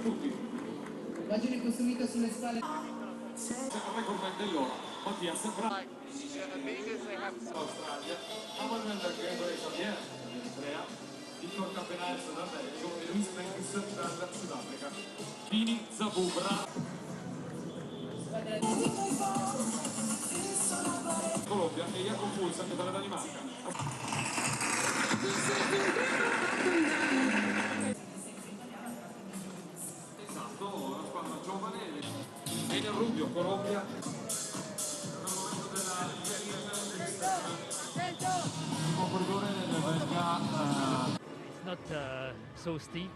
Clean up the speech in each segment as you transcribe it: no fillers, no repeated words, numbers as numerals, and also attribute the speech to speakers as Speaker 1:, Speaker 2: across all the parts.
Speaker 1: Immagine costruita sulle spalle.
Speaker 2: Secondo me con Mandellona, Mattia sembra Australia, Amanuel Gabriel dell'Eritrea, Victor Campenale Sudafrica e Luis Memphis dal Sudafrica. Vini Zabubra. Colombia e Jacob Fulsan dalla Danimarca. Esatto, una squadra giovane. Bene Rubio, Colombia.
Speaker 3: It's not so steep.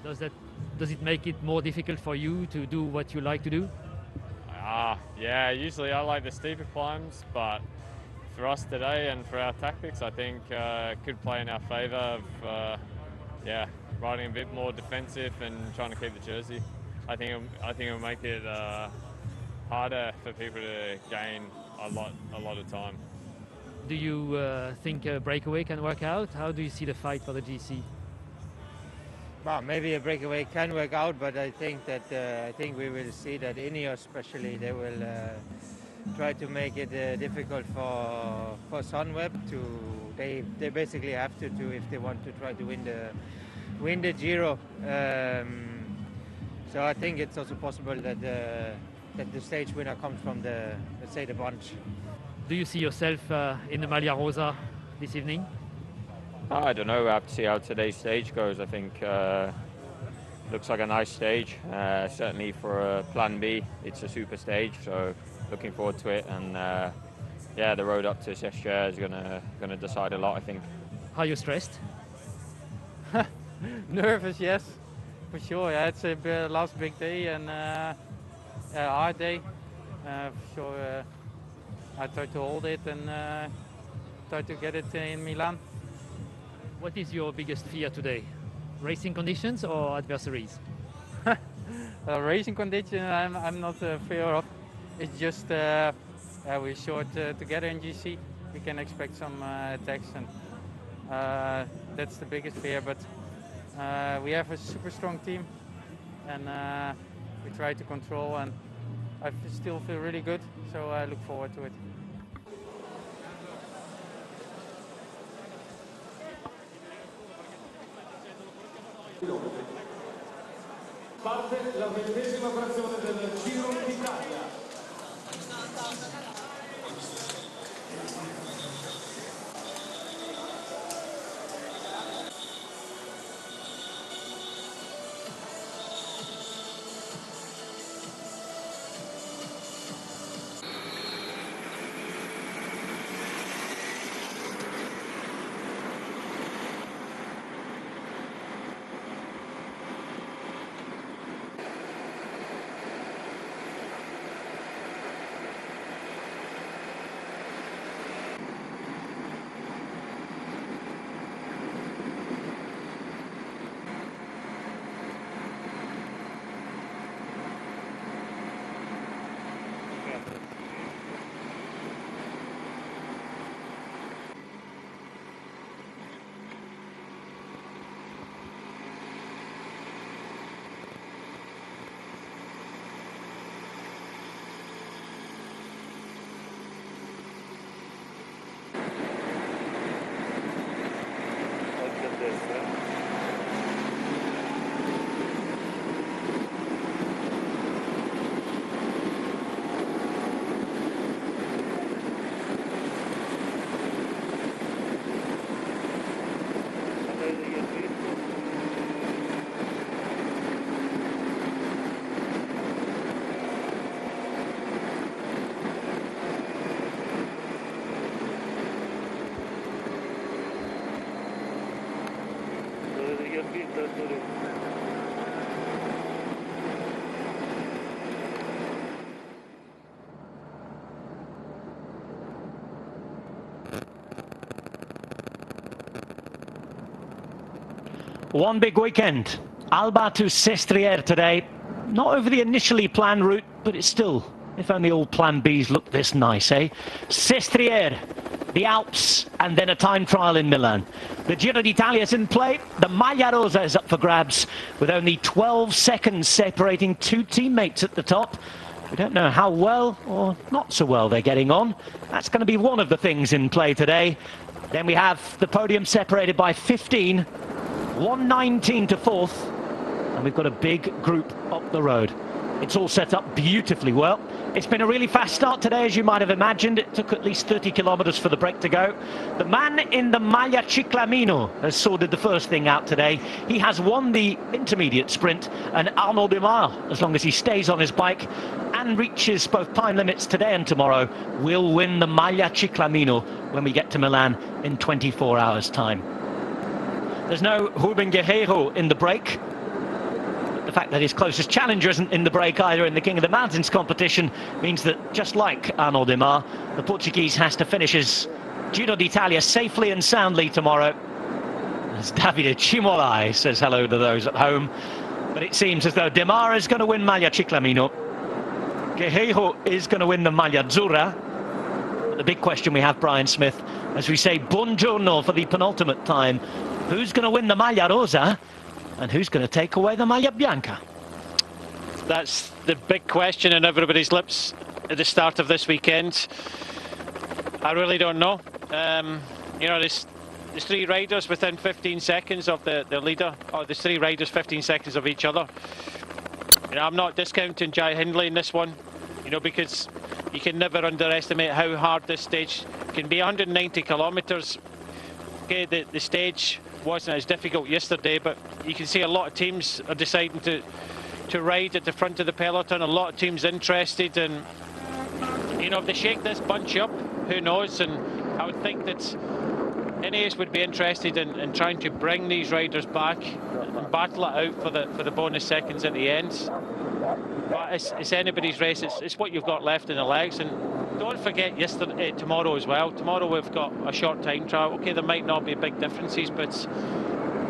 Speaker 3: Does it make it more difficult for you to do what you like to do?
Speaker 4: Yeah, usually I like the steeper climbs, but for us today and for our tactics, I think could play in our favour of riding a bit more defensive and trying to keep the jersey. I think it'll make it harder for people to gain a lot of time.
Speaker 3: Do you think a breakaway can work out? How do you see the fight for the GC?
Speaker 5: Well, maybe a breakaway can work out, but I think that we will see that Ineos, especially, they will try to make it difficult for Sunweb to. They basically have to if they want to try to win the Giro. So I think it's also possible that the stage winner comes from the, let's say, the bunch.
Speaker 3: Do you see yourself in the Maglia Rosa this evening?
Speaker 4: I don't know. We have to see how today's stage goes. I think looks like a nice stage. Certainly for a Plan B, it's a super stage. So looking forward to it. And the road up to Sestriere is gonna decide a lot, I think.
Speaker 3: Are you stressed?
Speaker 5: Nervous, yes, for sure. Yeah, it's a last big day and a hard day. For sure, I try to hold it and try to get it in Milan.
Speaker 3: What is your biggest fear today? Racing conditions or adversaries?
Speaker 5: Racing conditions I'm not fear of. It's just we're short together in GC. We can expect some attacks, and that's the biggest fear. But we have a super strong team, and we try to control, and I still feel really good, so I look forward to it.
Speaker 2: Parte la 20ª frazione del Giro d'Italia.
Speaker 6: One big weekend. Alba to Sestriere today. Not over the initially planned route, but it's still, if only all plan Bs looked this nice, eh? Sestriere, the Alps, and then a time trial in Milan. The Giro d'Italia is in play. The Maglia Rosa is up for grabs with only 12 seconds separating two teammates at the top. We don't know how well or not so well they're getting on. That's going to be one of the things in play today. Then we have the podium separated by 15, 119 to fourth, and we've got a big group up the road. It's all set up beautifully well. It's been a really fast start today, as you might have imagined. It took at least 30 kilometers for the break to go. The man in the Maglia Ciclamino has sorted the first thing out today. He has won the intermediate sprint, and Arnaud Demar, as long as he stays on his bike and reaches both time limits today and tomorrow, will win the Maglia Ciclamino when we get to Milan in 24 hours' time. There's no Ruben Guerreiro in the break. The fact that his closest challenger isn't in the break either in the King of the Mountains competition means that, just like Arnaud Demar, the Portuguese has to finish his Giro d'Italia safely and soundly tomorrow. As Davide Cimolai says hello to those at home. But it seems as though Demar is going to win Maglia Ciclamino. Guerreiro is going to win the Maglia Azzurra. But the big question we have, Brian Smith, as we say buongiorno for the penultimate time, who's going to win the Maglia Rosa? And who's going to take away the Maglia Bianca?
Speaker 7: That's the big question on everybody's lips at the start of this weekend. I really don't know. You know, there's three riders within 15 seconds of the leader, or there's three riders 15 seconds of each other. You know, I'm not discounting Jai Hindley in this one, you know, because you can never underestimate how hard this stage can be. 190 kilometres. Okay, the stage wasn't as difficult yesterday, but you can see a lot of teams are deciding to ride at the front of the peloton. A lot of teams interested, and you know, if they shake this bunch up, who knows? And I would think that Ineos would be interested in trying to bring these riders back and battle it out for the bonus seconds at the end. But it's anybody's race. It's what you've got left in the legs. And don't forget tomorrow as well. Tomorrow we've got a short time trial. Okay, there might not be big differences, but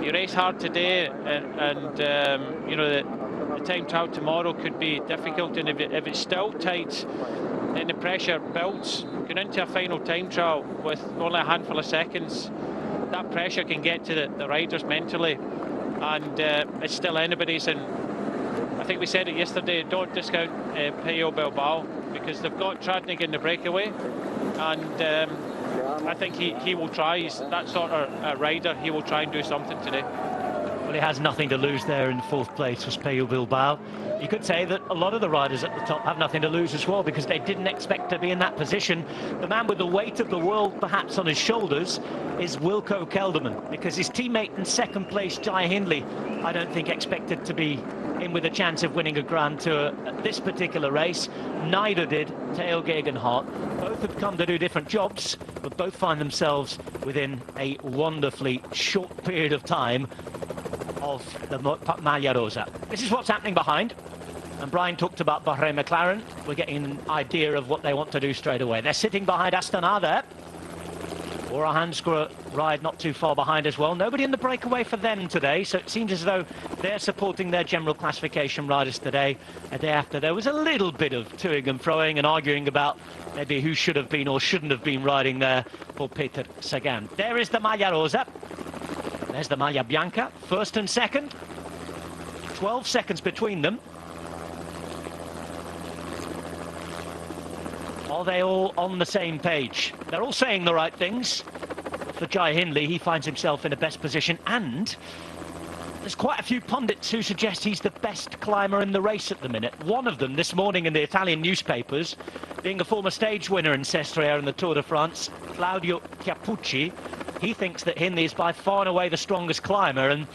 Speaker 7: you race hard today, and you know, the time trial tomorrow could be difficult. And if it's still tight, then the pressure builds. Going into a final time trial with only a handful of seconds, that pressure can get to the riders mentally, and it's still anybody's. And I think we said it yesterday, don't discount Pello Bilbao, because they've got Tratnik in the breakaway, and I think he will try. He's that sort of rider. He will try and do something today.
Speaker 6: Well, he has nothing to lose there in fourth place was Pello Bilbao. You could say that a lot of the riders at the top have nothing to lose as well, because they didn't expect to be in that position. The man with the weight of the world perhaps on his shoulders is Wilco Kelderman, because his teammate in second place, Jai Hindley, I don't think expected to be in with a chance of winning a Grand Tour at this particular race. Neither did Theo Gegenhardt. Both have come to do different jobs, but both find themselves within a wonderfully short period of time of the Maglia Rosa. This is what's happening behind. And Brian talked about Bahrain McLaren. We're getting an idea of what they want to do straight away. They're sitting behind Astana there. Bora Hansgrohe ride not too far behind as well. Nobody in the breakaway for them today, so it seems as though they're supporting their general classification riders today. A day after there was a little bit of toing and froing and arguing about maybe who should have been or shouldn't have been riding there for Peter Sagan. There is the Maglia Rosa. There's the Maglia Bianca, first and second. 12 seconds between them. Are they all on the same page? They're all saying the right things. For Jai Hindley, he finds himself in a best position, and there's quite a few pundits who suggest he's the best climber in the race at the minute. One of them this morning in the Italian newspapers, being a former stage winner in Sestriere in the Tour de France, Claudio Chiappucci, he thinks that Hindley is by far and away the strongest climber, and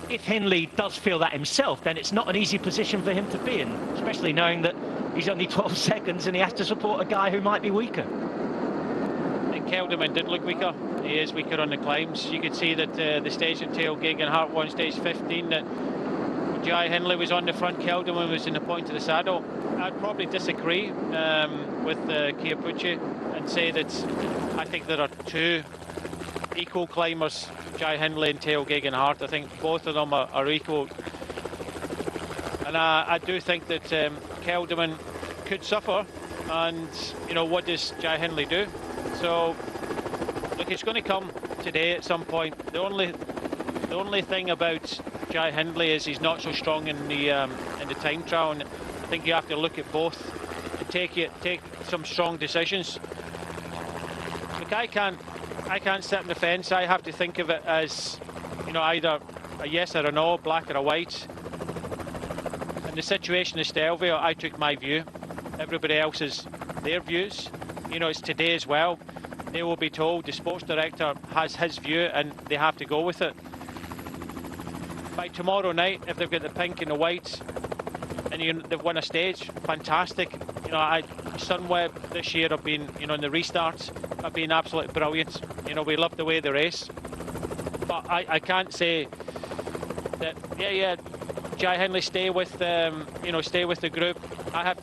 Speaker 6: if Hindley does feel that himself, then it's not an easy position for him to be in, especially knowing that he's only 12 seconds and he has to support a guy who might be weaker.
Speaker 7: I think Kelderman did look weaker. He is weaker on the climbs. You could see that the stage that Theo Gegenhardt won, stage 15, that when Jai Hindley was on the front, Kelderman was in the point of the saddle. I'd probably disagree with Chiappucci and say that I think there are two equal climbers, Jai Hindley and Theo Gegenhardt. I think both of them are equal. And I do think that Kelderman could suffer, and you know, what does Jai Hindley do? So look, it's going to come today at some point. The only thing about Jai Hindley is he's not so strong in the time trial, and I think you have to look at both and take some strong decisions. Look, I can't sit on the fence. I have to think of it as, you know, either a yes or a no, black or a white. In the situation of Stelvio, I took my view. Everybody else is their views. You know, it's today as well. They will be told, the sports director has his view and they have to go with it. By tomorrow night, if they've got the pink and the white and they've won a stage, fantastic. You know, Sunweb this year have been, you know, in the restarts have been absolutely brilliant. You know, we love the way they race. But I can't say that, yeah, Jai Hindley stay with the group. I have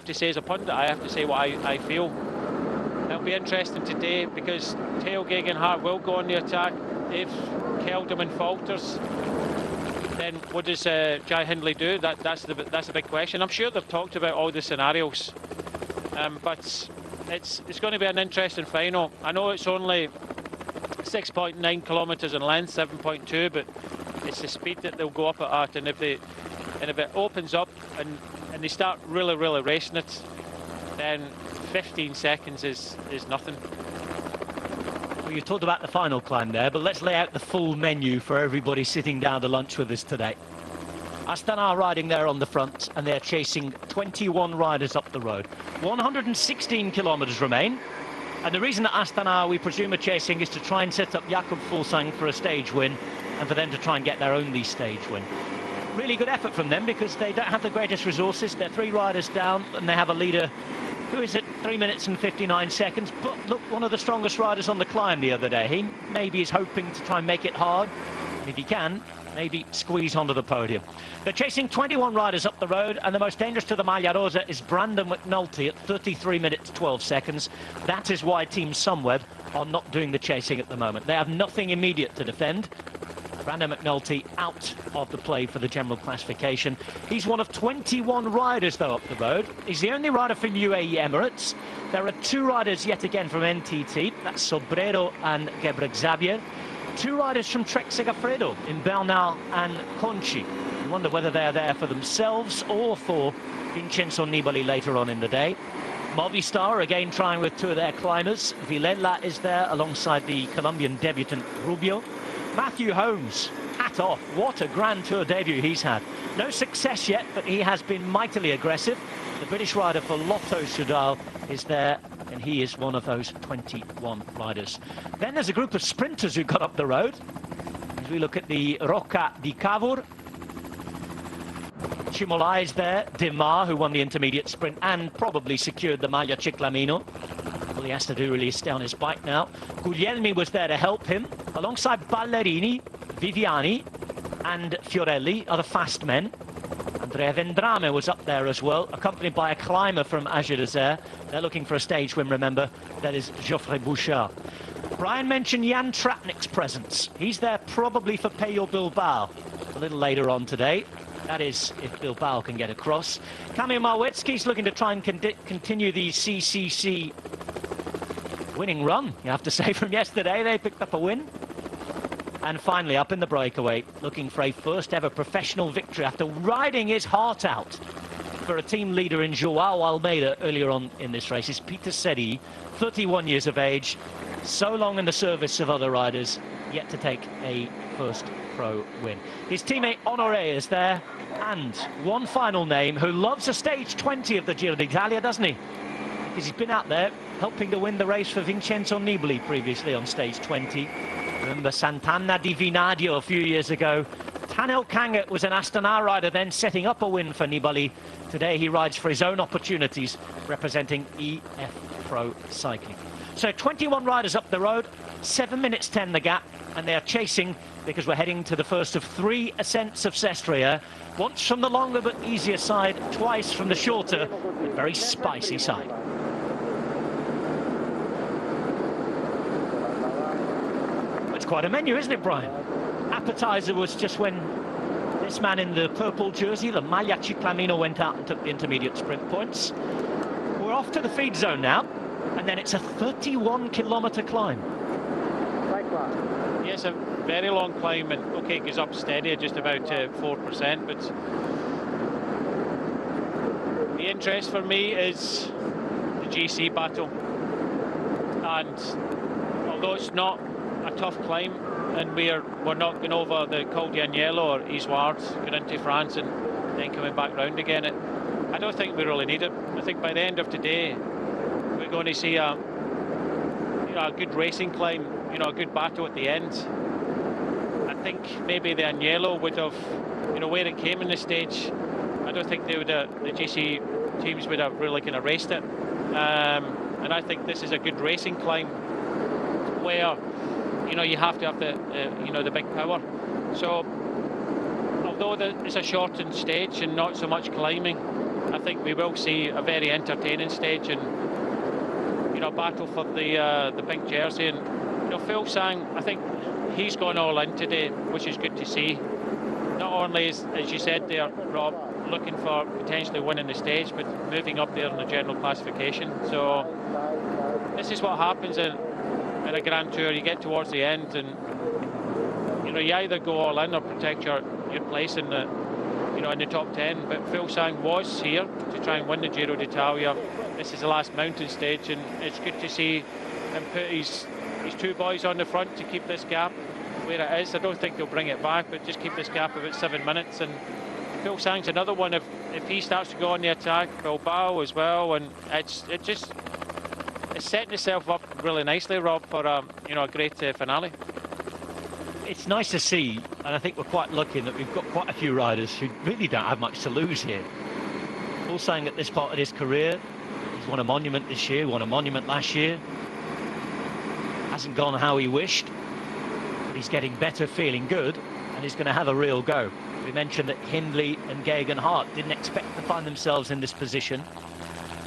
Speaker 7: to say as a pundit, I have to say what I feel. It'll be interesting today because Theo Gegenhardt will go on the attack. If Kelderman falters, then what does Jai Hindley do? That's a big question. I'm sure they've talked about all the scenarios, but it's going to be an interesting final. I know it's only 6.9 kilometres in length, 7.2, but it's the speed that they'll go up at, and if it opens up and they start really racing it, then 15 seconds is nothing.
Speaker 6: Well, you talked about the final climb there, but let's lay out the full menu for everybody sitting down to lunch with us today. Astana riding there on the front, and they're chasing 21 riders up the road. 116 kilometres remain, and the reason that Astana, we presume, are chasing is to try and set up Jakob Fuglsang for a stage win, and for them to try and get their only stage win. Really good effort from them because they don't have the greatest resources. They're 3 riders down, and they have a leader who is at 3 minutes and 59 seconds. But look, one of the strongest riders on the climb the other day. He maybe is hoping to try and make it hard. If he can, maybe squeeze onto the podium. They're chasing 21 riders up the road, and the most dangerous to the Maglia Rosa is Brandon McNulty at 33 minutes 12 seconds. That is why Team Sunweb are not doing the chasing at the moment. They have nothing immediate to defend. Brandon McNulty out of the play for the general classification. He's one of 21 riders, though, up the road. He's the only rider from UAE Emirates. There are 2 riders yet again from NTT. That's Sobrero and Gebre Xavier. 2 riders from Trek Segafredo in Bernal and Conchi. You wonder whether they're there for themselves or for Vincenzo Nibali later on in the day. Movistar again trying with 2 of their climbers. Villela is there alongside the Colombian debutant Rubio. Matthew Holmes, hat off. What a Grand Tour debut he's had. No success yet, but he has been mightily aggressive. The British rider for Lotto Soudal is there, and he is one of those 21 riders. Then there's a group of sprinters who got up the road. As we look at the Roca di Cavour, Chimolai is there, Demar, who won the intermediate sprint and probably secured the Maglia Ciclamino. All he has to do really is stay on his bike now. Guglielmi was there to help him, alongside Ballerini, Viviani and Fiorelli are the fast men. Andrea Vendrame was up there as well, accompanied by a climber from Agir Desert. They're looking for a stage win, remember. That is Geoffrey Bouchard. Brian mentioned Jan Tratnik's presence. He's there probably for Pello Bilbao a little later on today. That is, if Bilbao can get across. Kamil Małecki's looking to try and continue the CCC winning run, you have to say, from yesterday. They picked up a win. And finally, up in the breakaway, looking for a first ever professional victory after riding his heart out for a team leader in Joao Almeida earlier on in this race, is Peter Seri, 31 years of age, so long in the service of other riders, yet to take a first pro win. His teammate Honoré is there, and one final name who loves a stage 20 of the Giro d'Italia, doesn't he? Because he's been out there helping to win the race for Vincenzo Nibali previously on stage 20. Remember Sant'Anna di Vinadio a few years ago. Tanel Kanget was an Astana rider then setting up a win for Nibali. Today he rides for his own opportunities representing EF Pro Cycling. So 21 riders up the road, 7 minutes 10 the gap, and they're chasing because we're heading to the first of 3 ascents of Sestriere. Once from the longer but easier side, twice from the shorter but very spicy side. It's quite a menu, isn't it, Brian? Appetizer was just when this man in the purple jersey, the Maglia Ciclamino, went out and took the intermediate sprint points. We're off to the feed zone now, and then it's a 31-kilometre climb.
Speaker 7: Yes, a very long climb, and okay, it goes up steady at just about 4%, but the interest for me is the GC battle. And although it's not a tough climb, and we're not going over the Col d'Agnello or Isoard, going into France and then coming back round again, I don't think we really need it. I think by the end of today, we're going to see a good racing climb, a good battle at the end. I think maybe the Agnello would have, where it came in the stage, I don't think they would the GC teams would have really kind of raced it. And I think this is a good racing climb where, you have to have the big power. So although it's a shortened stage and not so much climbing, I think we will see a very entertaining stage and, battle for the pink jersey. And, Phil Sang, I think he's gone all in today, which is good to see. Not only is, as you said there, Rob, looking for potentially winning the stage, but moving up there in the general classification. So this is what happens in a Grand Tour. You get towards the end and you either go all in or protect your place in the in the top 10. But Phil Sang was here to try and win the Giro d'Italia. This is the last mountain stage, and it's good to see him put his two boys on the front to keep this gap where it is. I don't think they'll bring it back, but just keep this gap about 7 minutes. And Phil Sang's another one. If he starts to go on the attack, Bilbao as well, and it's setting itself up really nicely, Rob, for a great finale.
Speaker 6: It's nice to see, and I think we're quite lucky that we've got quite a few riders who really don't have much to lose here. All saying at this part of his career, he's won a monument this year, won a monument last year. Hasn't gone how he wished, but he's getting better, feeling good, and he's going to have a real go. We mentioned that Hindley and Geoghegan Hart didn't expect to find themselves in this position,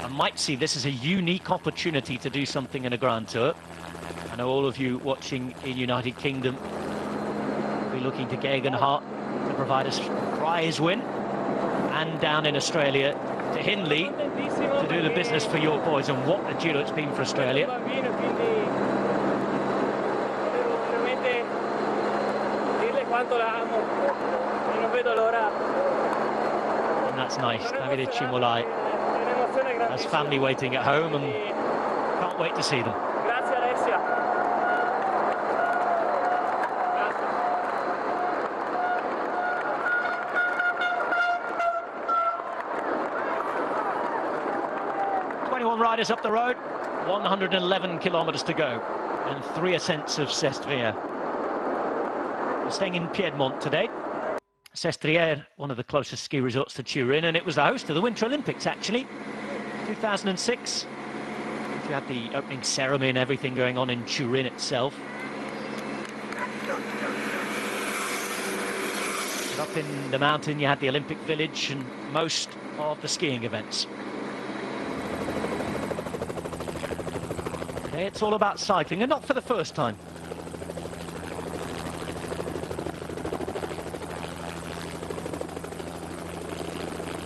Speaker 6: and might see this as a unique opportunity to do something in a Grand Tour. I know all of you watching in United Kingdom will be looking to Geoghegan Hart to provide a surprise win, and down in Australia to Hindley to do the business for your boys. And what a Giro it's been for Australia. And that's nice. Davide Cimolai has family waiting at home and can't wait to see them. 21 riders up the road, 111 kilometres to go, and 3 ascents of Sestriere. We're staying in Piedmont today. Sestriere, one of the closest ski resorts to Turin, and it was the host of the Winter Olympics, actually, 2006. You had the opening ceremony and everything going on in Turin itself. And up in the mountain, you had the Olympic Village and most of the skiing events. Today it's all about cycling, and not for the first time.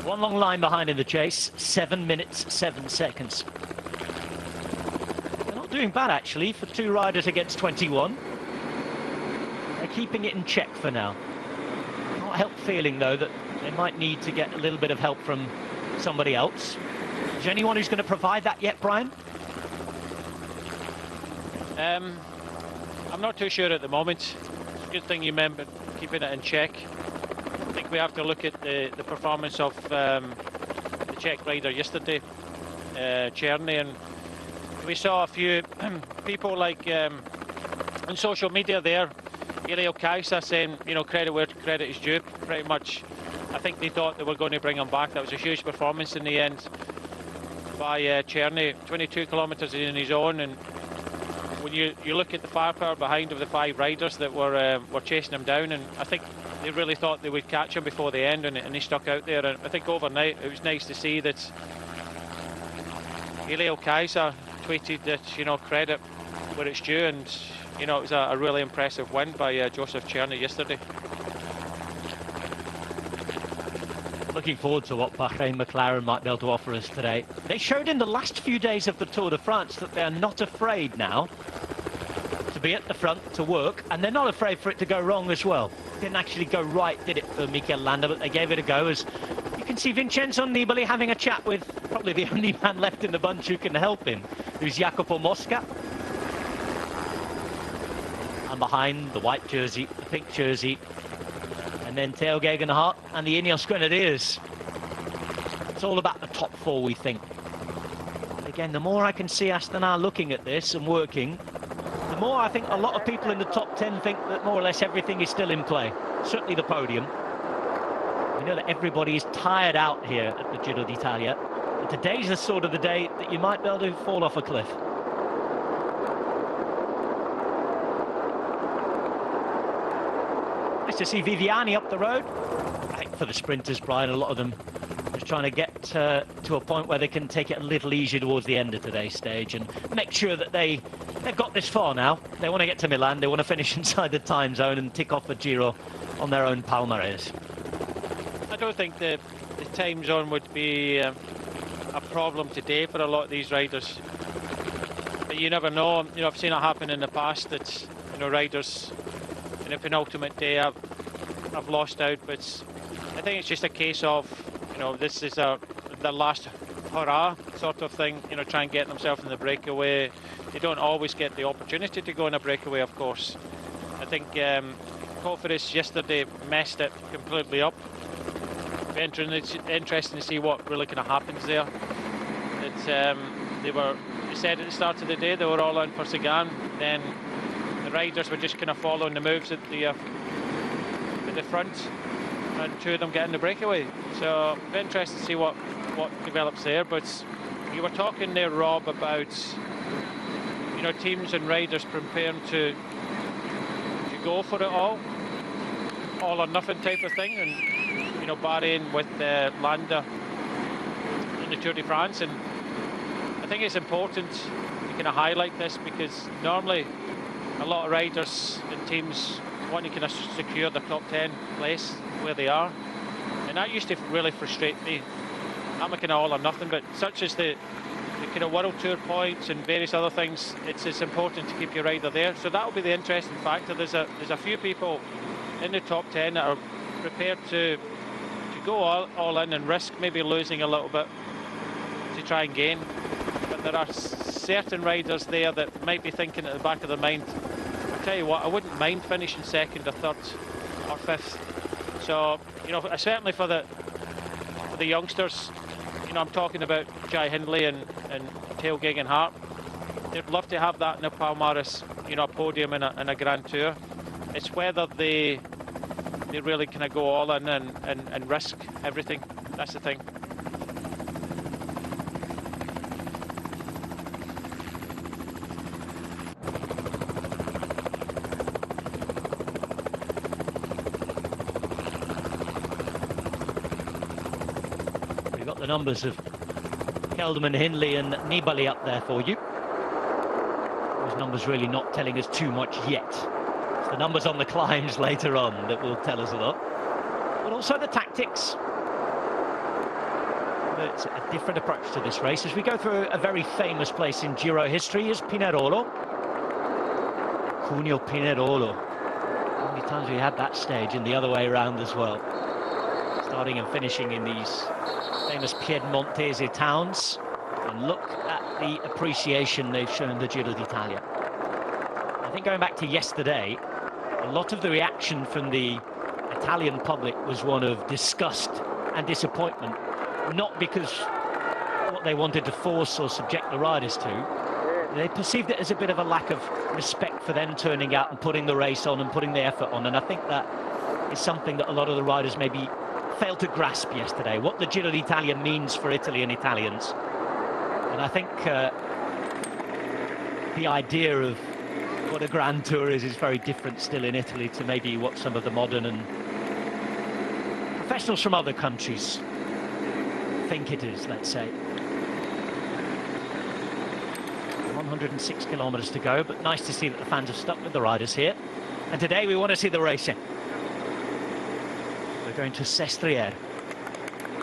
Speaker 6: One long line behind in the chase, 7 minutes, 7 seconds. They're not doing bad, actually, for 2 riders against 21. They're keeping it in check for now. Not help feeling, though, that they might need to get a little bit of help from somebody else. Is there anyone who's going to provide that yet, Brian?
Speaker 7: I'm not too sure at the moment. It's a good thing you remember keeping it in check. I think we have to look at the performance of the Czech rider yesterday, Czerny, and we saw a few people like on social media there, Ilio Kaisa saying, credit where credit is due. Pretty much, I think they thought they were going to bring him back. That was a huge performance in the end by Czerny, 22 kilometres in his own, and when you look at the firepower behind of the 5 riders that were chasing him down, and I think they really thought they would catch him before the end, and he stuck out there. And I think overnight it was nice to see that Ilio Kaisa tweeted that credit where it's due, and it was a really impressive win by Joseph Czerny yesterday.
Speaker 6: Looking forward to what Bahrain McLaren might be able to offer us today. They showed in the last few days of the Tour de France that they're not afraid now to be at the front to work, and they're not afraid for it to go wrong as well. Didn't actually go right, did it, for Mikel Landa, but they gave it a go. As you can see, Vincenzo Nibali having a chat with probably the only man left in the bunch who can help him, who's Jacopo Mosca. And behind, the white jersey, the pink jersey, and then Theo Gegenhardt and the Ineos Grenadiers. It's all about the top four, we think. And again, the more I can see Astana looking at this and working, the more I think a lot of people in the top 10 think that more or less everything is still in play. Certainly the podium. We know that everybody is tired out here at the Giro d'Italia. And today's the sort of the day that you might be able to fall off a cliff. Nice to see Viviani up the road. I think for the sprinters, Brian, a lot of them just trying to get to a point where they can take it a little easier towards the end of today's stage and make sure that they've got this far now. They want to get to Milan, they want to finish inside the time zone and tick off the Giro on their own palmarès.
Speaker 7: I don't think the time zone would be a problem today for a lot of these riders. But you never know. You know, I've seen it happen in the past that, you know, riders in a penultimate day have lost out. But I think it's just a case of, you know, this is the last hurrah sort of thing. You know, try and get themselves in the breakaway. They don't always get the opportunity to go in a breakaway, of course. I think Cofidis yesterday messed it completely up. Interesting to see what really kind of happens there. They said at the start of the day they were all in for Sagan. Then the riders were just kind of following the moves at the front, and two of them getting the breakaway. So interesting to see what develops there. But you were talking there, Rob, about, you know, teams and riders preparing to go for it all or nothing type of thing. And you know, Bahrain with Landa in the Tour de France, and I think it's important to kind of highlight this because normally a lot of riders and teams want to kind of secure the top 10 place where they are, and that used to really frustrate me. I'm a kind of all or nothing, but such as the kind of World Tour points and various other things, it's important to keep your rider there. So that will be the interesting factor. There's a few people in the top 10 that are prepared to go all in and risk maybe losing a little bit to try and gain. But there are certain riders there that might be thinking at the back of their mind, I tell you what, I wouldn't mind finishing second or third or fifth. So, you know, certainly for the youngsters, you know, I'm talking about Jai Hindley and Theo Gegenhardt. They'd love to have that in a palmarès, you know, a podium in a Grand Tour. It's whether they really kind of go all in and risk everything. That's the thing.
Speaker 6: We've got the numbers of Kelderman, Hindley and Nibali up there for you. Those numbers really not telling us too much yet. The numbers on the climbs later on that will tell us a lot, but also the tactics. It's a different approach to this race as we go through a very famous place in Giro history is Pinerolo. Cuneo Pinerolo. How many times we had that stage and the other way around as well, starting and finishing in these famous Piedmontese towns. And look at the appreciation they've shown the Giro d'Italia. I think going back to yesterday, a lot of the reaction from the Italian public was one of disgust and disappointment, not because what they wanted to force or subject the riders to. They perceived it as a bit of a lack of respect for them turning out and putting the race on and putting the effort on, and I think that is something that a lot of the riders maybe failed to grasp yesterday, what the Giro d'Italia means for Italy and Italians. And I think the idea of what a Grand Tour is very different still in Italy to maybe what some of the modern and professionals from other countries think it is, let's say. 106 kilometres to go, but nice to see that the fans have stuck with the riders here. And today we want to see the racing. We're going to Sestriere.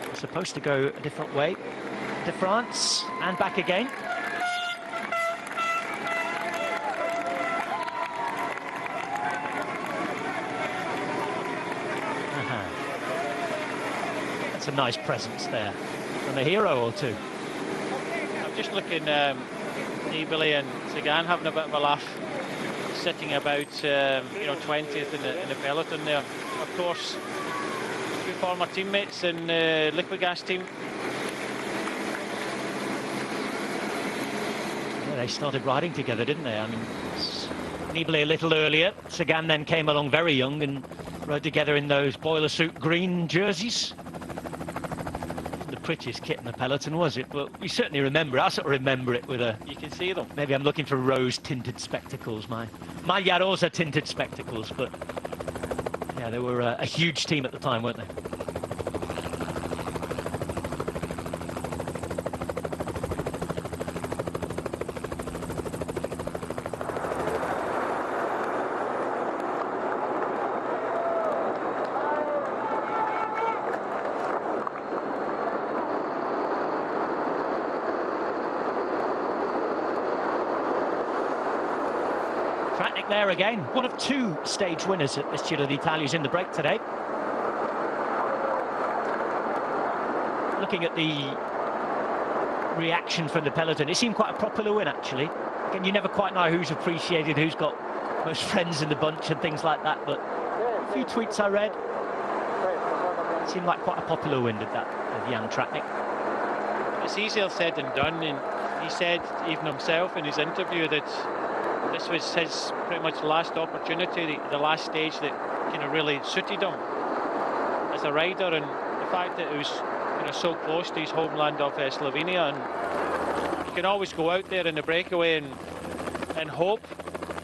Speaker 6: We're supposed to go a different way to France and back again. That's a nice presence there from a hero or two.
Speaker 7: I'm just looking, Nibali and Sagan having a bit of a laugh, sitting about 20th in the peloton there. Of course, two former teammates in the Liquigas team.
Speaker 6: Yeah, they started riding together, didn't they? I mean, Nibali a little earlier. Sagan then came along very young and rode together in those boiler suit green jerseys. The prettiest kit in the peloton, was it? But we certainly remember it. I sort of remember it with a...
Speaker 7: You can see them.
Speaker 6: Maybe I'm looking for rose-tinted spectacles, my Yarosa tinted spectacles, but yeah, they were a huge team at the time, weren't they? Tratnik there again, one of two stage winners at this Giro d'Italia in the break today. Looking at the reaction from the peloton, it seemed quite a popular win actually. Again, you never quite know who's appreciated, who's got most friends in the bunch and things like that, but a few tweets I read, it seemed like quite a popular win, did that, of Jan Tratnik.
Speaker 7: It's easier said than done, and he said even himself in his interview that this was his pretty much last opportunity, the last stage that kind of really suited him as a rider, and the fact that it was so close to his homeland of Slovenia, and you can always go out there in the breakaway and hope.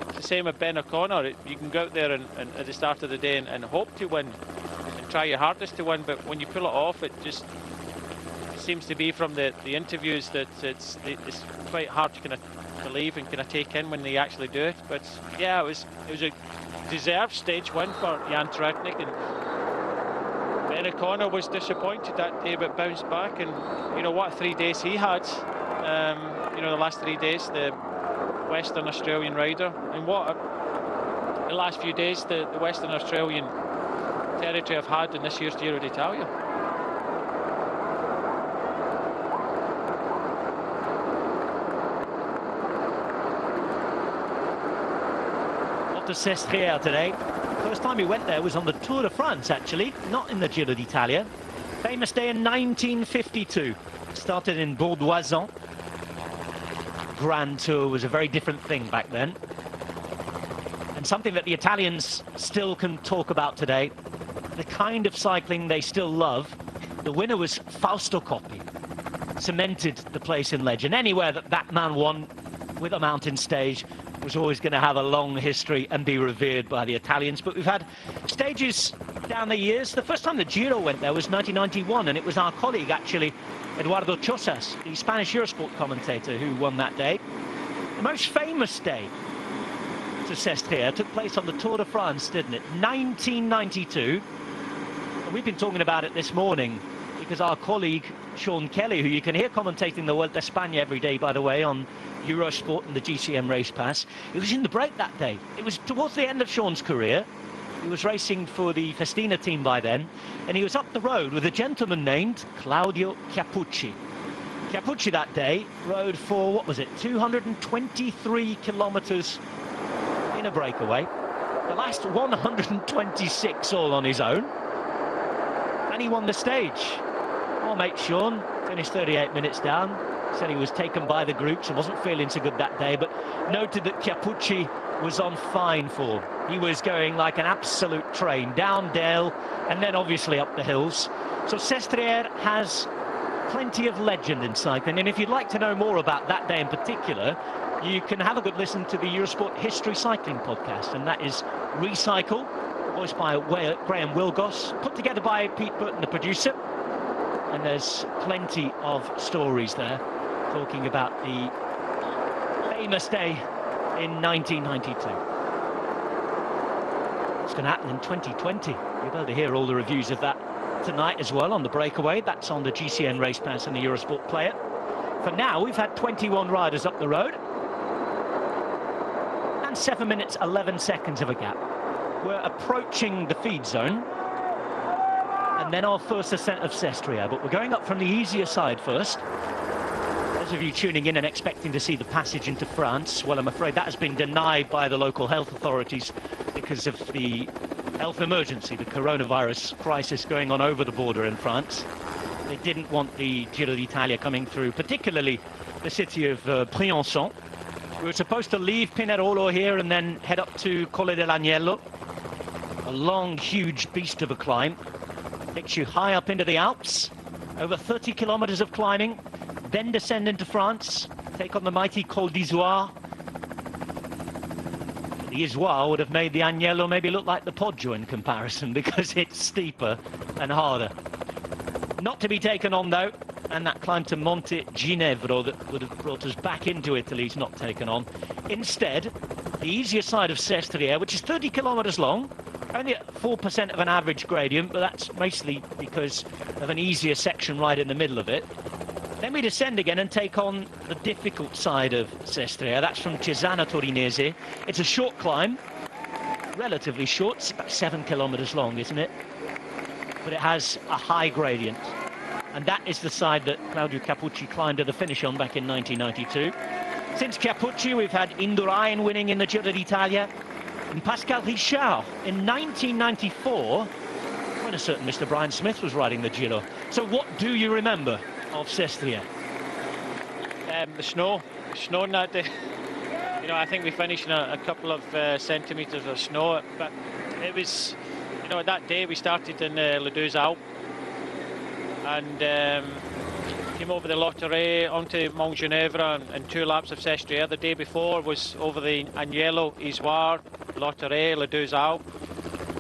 Speaker 7: It's the same with Ben O'Connor. You can go out there and at the start of the day and hope to win and try your hardest to win, but when you pull it off, it just seems to be from the interviews that it's quite hard to kind of believe and kind of take in when they actually do it. But yeah, it was a deserved stage win for Jan Tratnik, and Ben O'Connor was disappointed that day but bounced back, and what 3 days he had, the last 3 days, the Western Australian rider, and what the last few days the Western Australian territory have had in this year's Giro d'Italia.
Speaker 6: Sestriere today. First time he went there was on the Tour de France, actually, not in the Giro d'Italia. Famous day in 1952. Started in Bourdoisan. Grand Tour was a very different thing back then. And something that the Italians still can talk about today, the kind of cycling they still love. The winner was Fausto Coppi. Cemented the place in legend. Anywhere that man won with a mountain stage was always going to have a long history and be revered by the Italians. But we've had stages down the years. The first time the Giro went there was 1991, and it was our colleague, actually, Eduardo Chosas, the Spanish Eurosport commentator, who won that day. The most famous day to Sestriere took place on the Tour de France, didn't it? 1992. And we've been talking about it this morning because our colleague, Sean Kelly, who you can hear commentating the Vuelta a España every day, by the way, on Eurosport and the GCM Race Pass. It was in the break that day. It was towards the end of Sean's career. He was racing for the Festina team by then, and he was up the road with a gentleman named Claudio Chiappucci. Chiappucci that day rode for, what was it, 223 kilometres in a breakaway. The last 126 all on his own. And he won the stage. Our mate Sean finished 38 minutes down. Said he was taken by the groups and wasn't feeling so good that day, but noted that Chiappucci was on fine form. He was going like an absolute train, down dale and then obviously up the hills. So Sestriere has plenty of legend in cycling, and if you'd like to know more about that day in particular, you can have a good listen to the Eurosport History Cycling podcast, and that is Recycle, voiced by Graham Wilgoss, put together by Pete Burton, the producer, and there's plenty of stories there talking about the famous day in 1992. What's going to happen in 2020? You'll be able to hear all the reviews of that tonight as well on the breakaway. That's on the GCN Race Pass and the Eurosport Player. For now, we've had 21 riders up the road and 7 minutes 11 seconds of a gap. We're approaching the feed zone. and then our first ascent of Sestriere. But we're going up from the easier side first. Those of you tuning in and expecting to see the passage into France, well, I'm afraid that has been denied by the local health authorities because of the health emergency, the coronavirus crisis going on over the border in France. They didn't want the Giro d'Italia coming through, particularly the city of Briançon. We were supposed to leave Pinerolo here and then head up to Colle dell'Agnello. A long, huge beast of a climb. Takes you high up into the Alps, over 30 kilometers of climbing, then descend into France, take on the mighty Col d'Izoire. The Izoire would have made the Agnello maybe look like the Poggio in comparison because it's steeper and harder. Not to be taken on though, and that climb to Monte Ginevro that would have brought us back into Italy is not taken on. Instead, the easier side of Sestriere, which is 30 kilometers long, only at 4% of an average gradient, but that's mostly because of an easier section right in the middle of it. Then we descend again and take on the difficult side of Sestriere. That's from Cesana Torinese. It's a short climb, relatively short. It's about 7 kilometers long, isn't it? But it has a high gradient. And that is the side that Claudio Capucci climbed to the finish on back in 1992. Since Capucci, we've had Indurain winning in the Giro d'Italia, and Pascal Richard in 1994, when a certain Mr. Brian Smith was riding the Giro. So what do you remember of Sestriere?
Speaker 7: The snow on that day. You know, I think we finished in a couple of centimetres of snow, but it was, you know, that day we started in Les Deux Alpes and came over the Lotterie onto Mont Ginevra and 2 laps of Sestriere. The day before was over the Agnello, Izoire, Lotterie, Les Deux Alpes,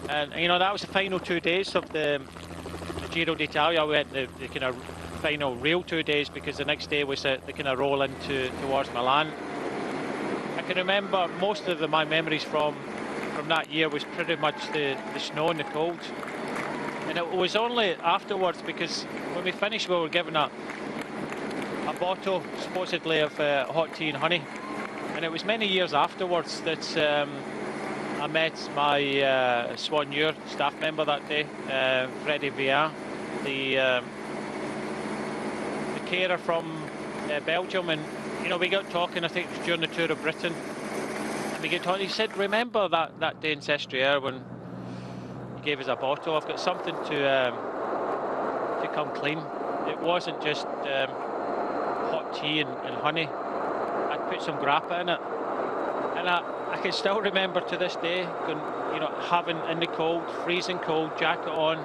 Speaker 7: and you know, that was the final 2 days of the Giro d'Italia. We went the kind of final real 2 days because the next day was the kind of roll into towards Milan. I can remember most of my memories from that year was pretty much the snow and the cold, and it was only afterwards, because when we finished we were given a bottle supposedly of hot tea and honey, and it was many years afterwards that I met my Swan Ure staff member that day, Freddie Vian, the carer from Belgium, and you know, we got talking, I think it was during the Tour of Britain, and we got talking. He said, remember that day in Sestriere when he gave us a bottle? I've got something to come clean. It wasn't just hot tea and honey. I'd put some grappa in it, and I can still remember to this day, you know, having in the cold, freezing cold, jacket on.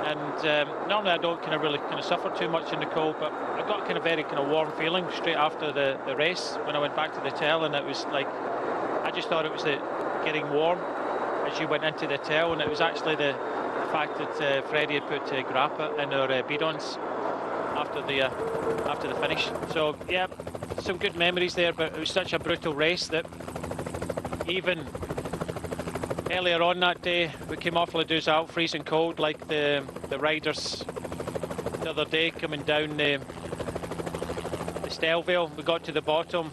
Speaker 7: And normally I don't really suffer too much in the cold, but I got a very warm feeling straight after the race when I went back to the hotel, and it was like, I just thought it was getting warm as you went into the hotel, and it was actually the fact that Freddie had put grappa in our bidons after the finish. So yeah, some good memories there, but it was such a brutal race that even earlier on that day we came off Les Deux Alpes freezing cold, like the riders the other day coming down the Stelvio. We got to the bottom,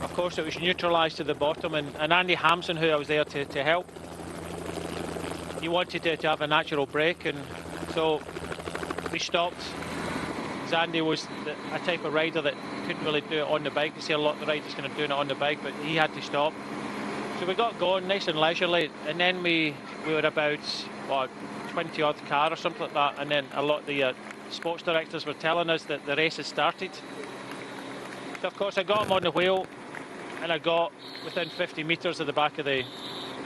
Speaker 7: of course it was neutralised to the bottom, and Andy Hampson, who I was there to help, he wanted to have a natural break, and so we stopped. Andy was a type of rider that couldn't really do it on the bike. You see a lot of the riders kind of doing it on the bike, but he had to stop. So we got going nice and leisurely, and then we were about 20 odd car or something like that, and then a lot of the sports directors were telling us that the race had started. So of course I got him on the wheel, and I got within 50 metres of the back of the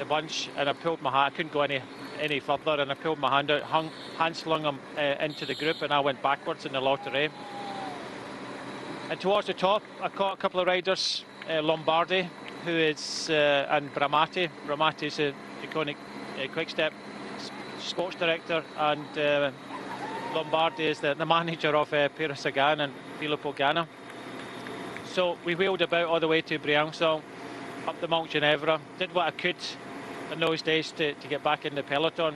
Speaker 7: bunch, and I pulled my hand. I couldn't go any further, and I pulled my hand out, hand slung him into the group, and I went backwards in the Lotterie. And towards the top I caught a couple of riders, Lombardi, who is and Bramati. Bramati is a iconic Quick-Step sports director, and Lombardi is the manager of Pera Sagan and Filippo Ganna. So we wheeled about all the way to Briançon, up the Mont Ginevra, did what I could in those days to get back in the peloton.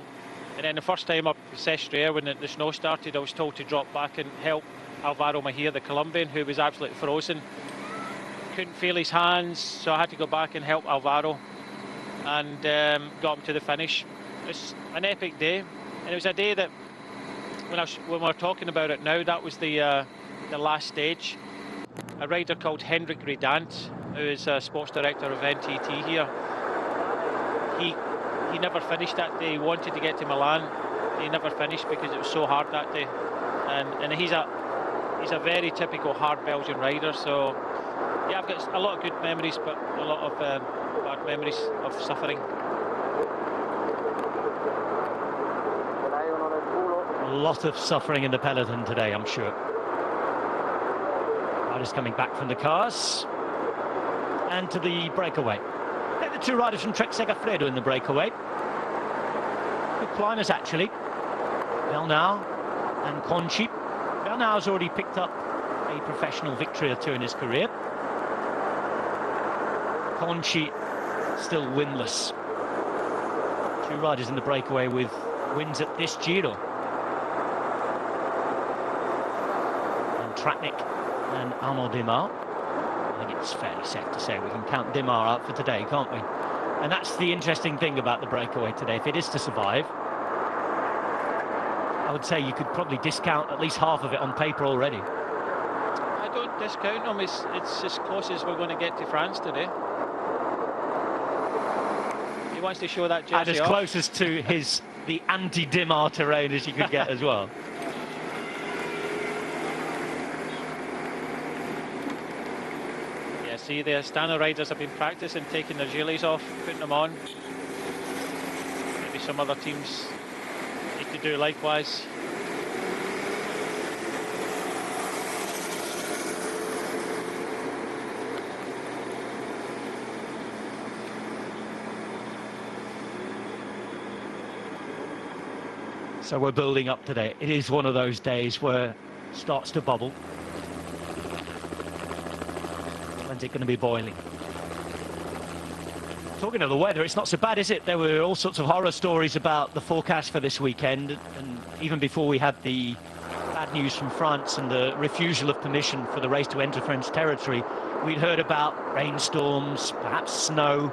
Speaker 7: And then the first time up Sestriere, when the snow started, I was told to drop back and help Alvaro Mejia, the Colombian, who was absolutely frozen. Couldn't feel his hands, so I had to go back and help Alvaro, and got him to the finish. It's an epic day. And it was a day that, when we're talking about it now, that was the last stage. A rider called Hendrik Redant, who is a sports director of NTT here, he never finished that day. He wanted to get to Milan. He never finished because it was so hard that day. And he's a very typical hard Belgian rider. So yeah, I've got a lot of good memories, but a lot of bad memories of suffering.
Speaker 6: A lot of suffering in the peloton today, I'm sure. Riders coming back from the cars and to the breakaway. They're the two riders from Trek Segafredo in the breakaway. Good climbers, actually. Bernal and Conchi. Bernal has already picked up a professional victory or two in his career. Conchi still winless. Two riders in the breakaway with wins at this Giro. And Tratnik and Arnaud Démare. I think it's fairly safe to say we can count Démare out for today, can't we? And that's the interesting thing about the breakaway today. If it is to survive, I would say you could probably discount at least half of it on paper already.
Speaker 7: I don't discount them. It's as close as we're going to get to France today. He wants to show that jersey
Speaker 6: and as
Speaker 7: off.
Speaker 6: close as to the anti-Démare terrain as you could get as well.
Speaker 7: Yeah, see, the Astana riders have been practicing taking their gilets off, putting them on. Maybe some other teams need to do likewise.
Speaker 6: So we're building up today. It is one of those days where it starts to bubble. When's it going to be boiling? Talking of the weather, it's not so bad, is it? There were all sorts of horror stories about the forecast for this weekend, and even before we had the bad news from France and the refusal of permission for the race to enter French territory, we'd heard about rainstorms, perhaps snow.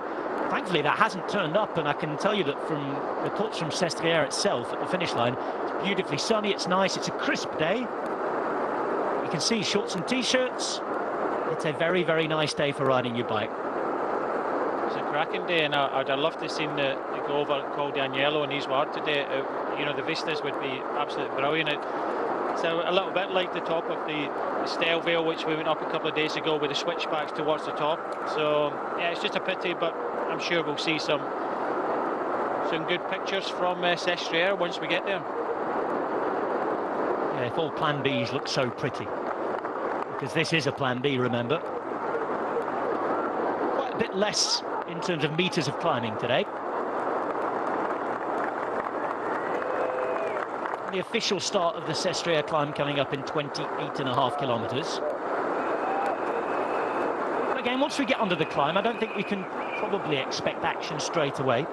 Speaker 6: Thankfully, that hasn't turned up, and I can tell you that from reports from Sestriere itself at the finish line, it's beautifully sunny, it's nice, it's a crisp day. You can see shorts and t-shirts. It's a very, very nice day for riding your bike.
Speaker 7: It's a cracking day, and I'd have loved to have seen the go over Col d'Agnello and Isouard today. You know, the vistas would be absolutely brilliant. It's a little bit like the top of the Stelvio, which we went up a couple of days ago with the switchbacks towards the top. So yeah, it's just a pity, but I'm sure we'll see some good pictures from Sestriere once we get there.
Speaker 6: Yeah, if all Plan Bs look so pretty, because this is a Plan B, remember. Quite a bit less in terms of metres of climbing today. The official start of the Sestriere climb coming up in 28.5 kilometres. But again, once we get onto the climb, I don't think we can probably expect action straight away.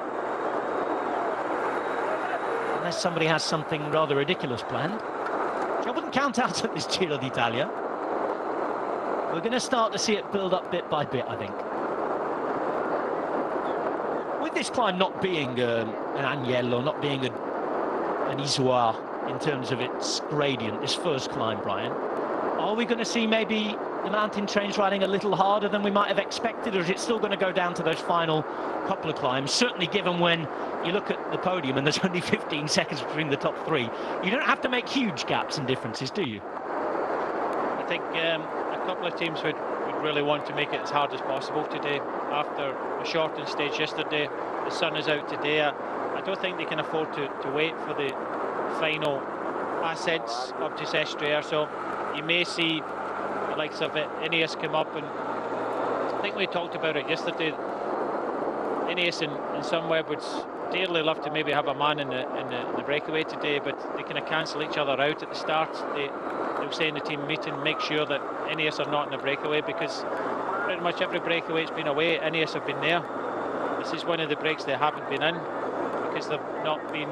Speaker 6: Unless somebody has something rather ridiculous planned. Which I wouldn't count out at this Giro d'Italia. We're going to start to see it build up bit by bit, I think. With this climb not being an Agnello, not being an Isouard in terms of its gradient, this first climb, Brian, are we going to see maybe the mountain trains riding a little harder than we might have expected, or is it still going to go down to those final couple of climbs? Certainly given when you look at the podium and there's only 15 seconds between the top three, you don't have to make huge gaps and differences, do you?
Speaker 7: I think a couple of teams would really want to make it as hard as possible today. After a shortened stage yesterday, the sun is out today. I don't think they can afford to wait for the final ascents up to Sestriere, so you may see the likes of Ineos come up, and I think we talked about it yesterday. Ineos and Sunweb would dearly love to maybe have a man in the breakaway today, but they kind of cancel each other out at the start. They'll say in the team meeting, make sure that Ineos are not in the breakaway, because pretty much every breakaway it's been away, Ineos have been there. This is one of the breaks they haven't been in, because they've not been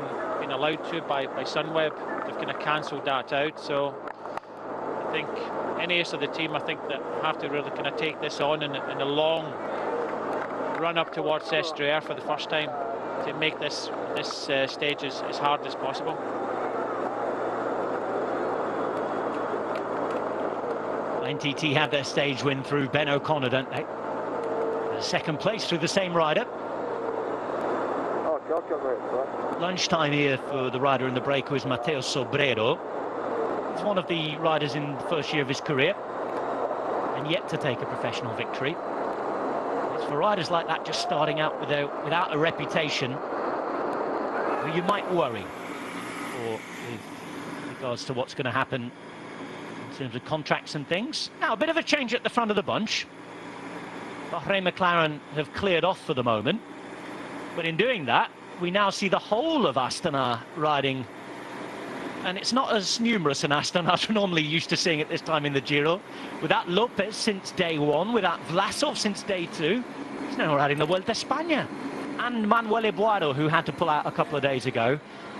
Speaker 7: allowed to by Sunweb. They've kind of cancelled that out. So I think Ineos are the team, I think, that have to really kind of take this on in a long run up towards Sestriere for the first time. to make this stage as hard as possible.
Speaker 6: NTT had their stage win through Ben O'Connor, don't they? Second place through the same rider. Lunchtime here for the rider in the break, who is Matteo Sobrero. He's one of the riders in the first year of his career and yet to take a professional victory. It's for riders like that just starting out without a reputation, you might worry with regards to what's going to happen in terms of contracts and things. Now, a bit of a change at the front of the bunch. Bahrain McLaren have cleared off for the moment, but in doing that, we now see the whole of Astana riding, and it's not as numerous an Astana as we're normally used to seeing at this time in the Giro. Without Lopez since day one, without Vlasov since day two, he's now riding the Vuelta a España. And Manuel Ebuaro, who had to pull out a couple of days ago.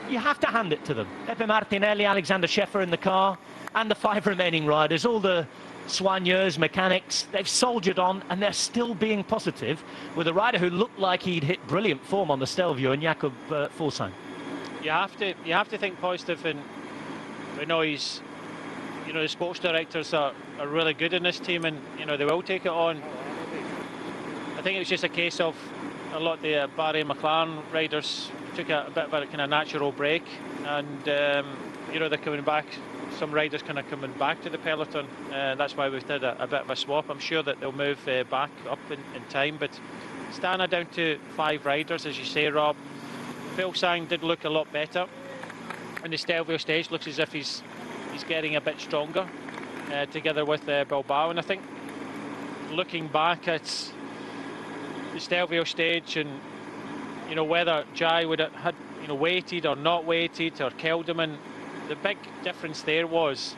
Speaker 6: You have to hand it to them. Pepe Martinelli, Alexander Scheffer in the car, and the 5 remaining riders, all the soigneurs, mechanics, they've soldiered on, and they're still being positive with a rider who looked like he'd hit brilliant form on the Stelvio, and Jakob Fuglsang.
Speaker 7: You have to think positive, and we know he's, the sports directors are really good in this team, and they will take it on. I think it was just a case of a lot of the Bahrain McLaren riders took a bit of a kind of natural break, and they're coming back. Some riders kind of coming back to the peloton, and that's why we've did a bit of a swap. I'm sure that they'll move back up in time, but Astana down to 5 riders, as you say, Rob. Fuglsang did look a lot better in the Stelvio stage. Looks as if he's getting a bit stronger together with Bilbao, and I think looking back at the Stelvio stage, and whether Jai would have had waited or not waited, or Kelderman, the big difference there was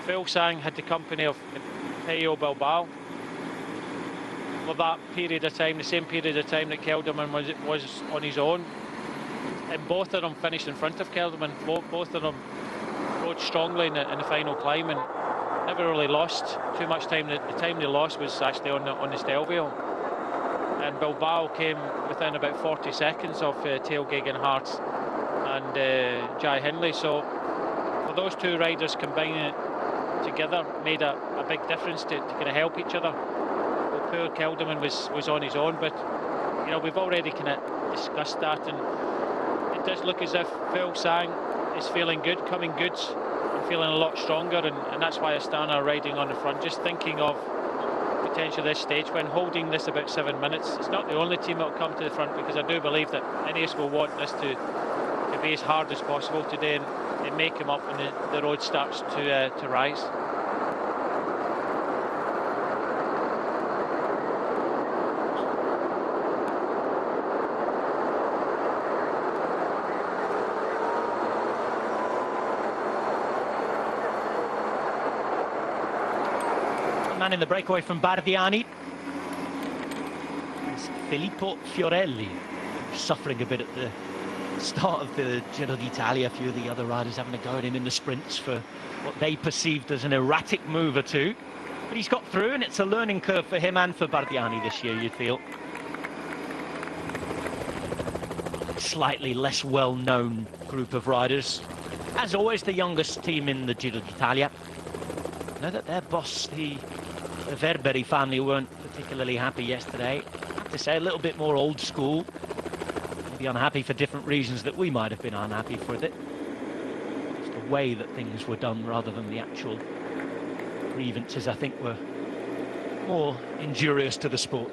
Speaker 7: Fuglsang had the company of Pello Bilbao for that period of time, the same period of time that Kelderman was on his own, and both of them finished in front of Kelderman. Both of them rode strongly in the final climb and never really lost too much time. The time they lost was actually on the Stelvio, and Bilbao came within about 40 seconds of Theo Gegenhardt and Jai Hindley. So for those 2 riders combining it together made a big difference to kind of help each other. Well, poor Kelderman was on his own, but we've already kind of discussed that, and it does look as if Fuglsang is feeling good, coming good, and feeling a lot stronger, and that's why Astana are riding on the front, just thinking of potential this stage when holding this about 7 minutes. It's not the only team that will come to the front, because I do believe that Ineos will want this to be as hard as possible today, and make him up when the road starts to rise.
Speaker 6: Man in the breakaway from Bardiani is Filippo Fiorelli, suffering a bit at the start of the Giro d'Italia. A few of the other riders having a go at him in the sprints for what they perceived as an erratic move or two. But he's got through, and it's a learning curve for him and for Bardiani this year, you'd feel. Slightly less well-known group of riders. As always, the youngest team in the Giro d'Italia. I know that their boss, the Verberi family, weren't particularly happy yesterday. I have to say, a little bit more old school. Maybe unhappy for different reasons that we might have been unhappy with it. Just the way that things were done rather than the actual grievances, I think, were more injurious to the sport.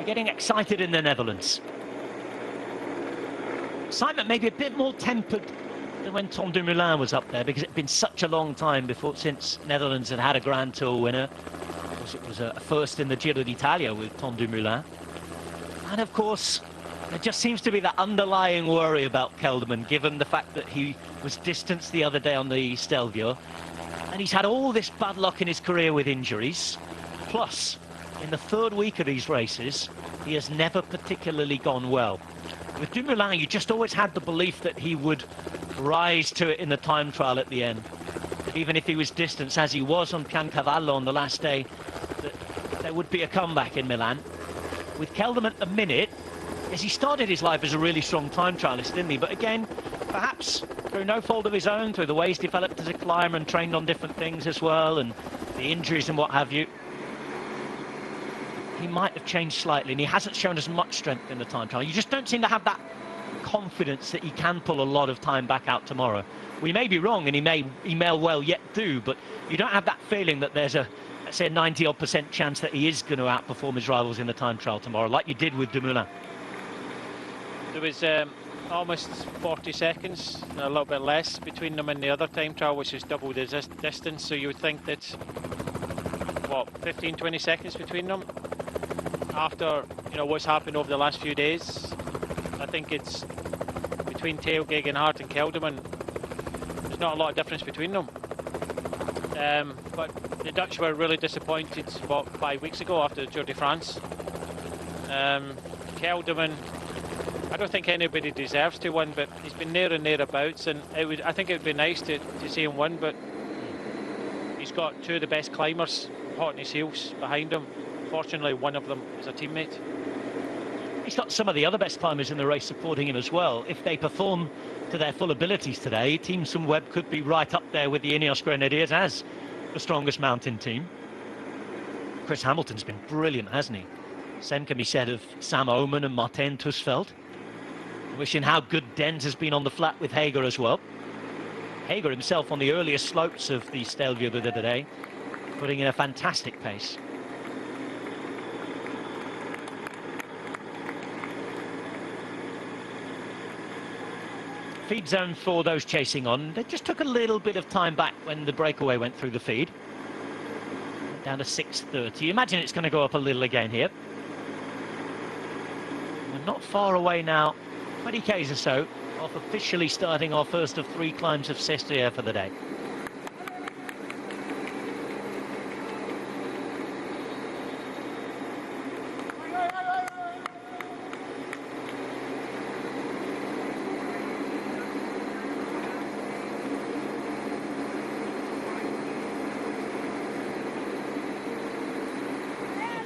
Speaker 6: Getting excited in the Netherlands. Excitement maybe a bit more tempered than when Tom Dumoulin was up there, because it had been such a long time since Netherlands had a Grand Tour winner. Of course, it was a first in the Giro d'Italia with Tom Dumoulin. And of course, there just seems to be that underlying worry about Kelderman, given the fact that he was distanced the other day on the Stelvio. And he's had all this bad luck in his career with injuries. Plus, in the third week of these races, he has never particularly gone well. With Dumoulin, you just always had the belief that he would rise to it in the time trial at the end. Even if he was distanced, as he was on Piancavallo on the last day, that there would be a comeback in Milan. With Kelderman at the minute, as he started his life as a really strong time trialist, didn't he? But again, perhaps through no fault of his own, through the way he's developed as a climber and trained on different things as well, and the injuries and what have you, he might have changed slightly, and he hasn't shown as much strength in the time trial. You just don't seem to have that confidence that he can pull a lot of time back out tomorrow. We may be wrong, and he may well yet do, but you don't have that feeling that there's a, let's say, a 90-odd% chance that he is going to outperform his rivals in the time trial tomorrow, like you did with Dumoulin.
Speaker 7: There was almost 40 seconds, a little bit less between them in the other time trial, which is double the distance, so you would think that, what, 15-20 seconds between them? After, you know, what's happened over the last few days, I think it's between Theo Gegenhardt and Kelderman, there's not a lot of difference between them. But the Dutch were really disappointed, what, 5 weeks ago after the Tour de France. Kelderman, I don't think anybody deserves to win, but he's been there and thereabouts, and I think it would be nice to see him win, but he's got two of the best climbers hot on his heels behind him. Fortunately, one of them is a teammate.
Speaker 6: He's got some of the other best climbers in the race supporting him as well. If they perform to their full abilities today, Team Sunweb could be right up there with the Ineos Grenadiers as the strongest mountain team. Chris Hamilton's been brilliant, hasn't he? Same can be said of Sam Oomen and Martin Tusveld. Wishing how good Dens has been on the flat with Hager as well. Hager himself on the earliest slopes of the Stelvio the other day, putting in a fantastic pace. Feed zone for those chasing on. They just took a little bit of time back when the breakaway went through the feed. Down to 6:30. Imagine it's going to go up a little again here. We're not far away now, 20 k's or so, off officially starting our first of 3 climbs of Sestriere for the day.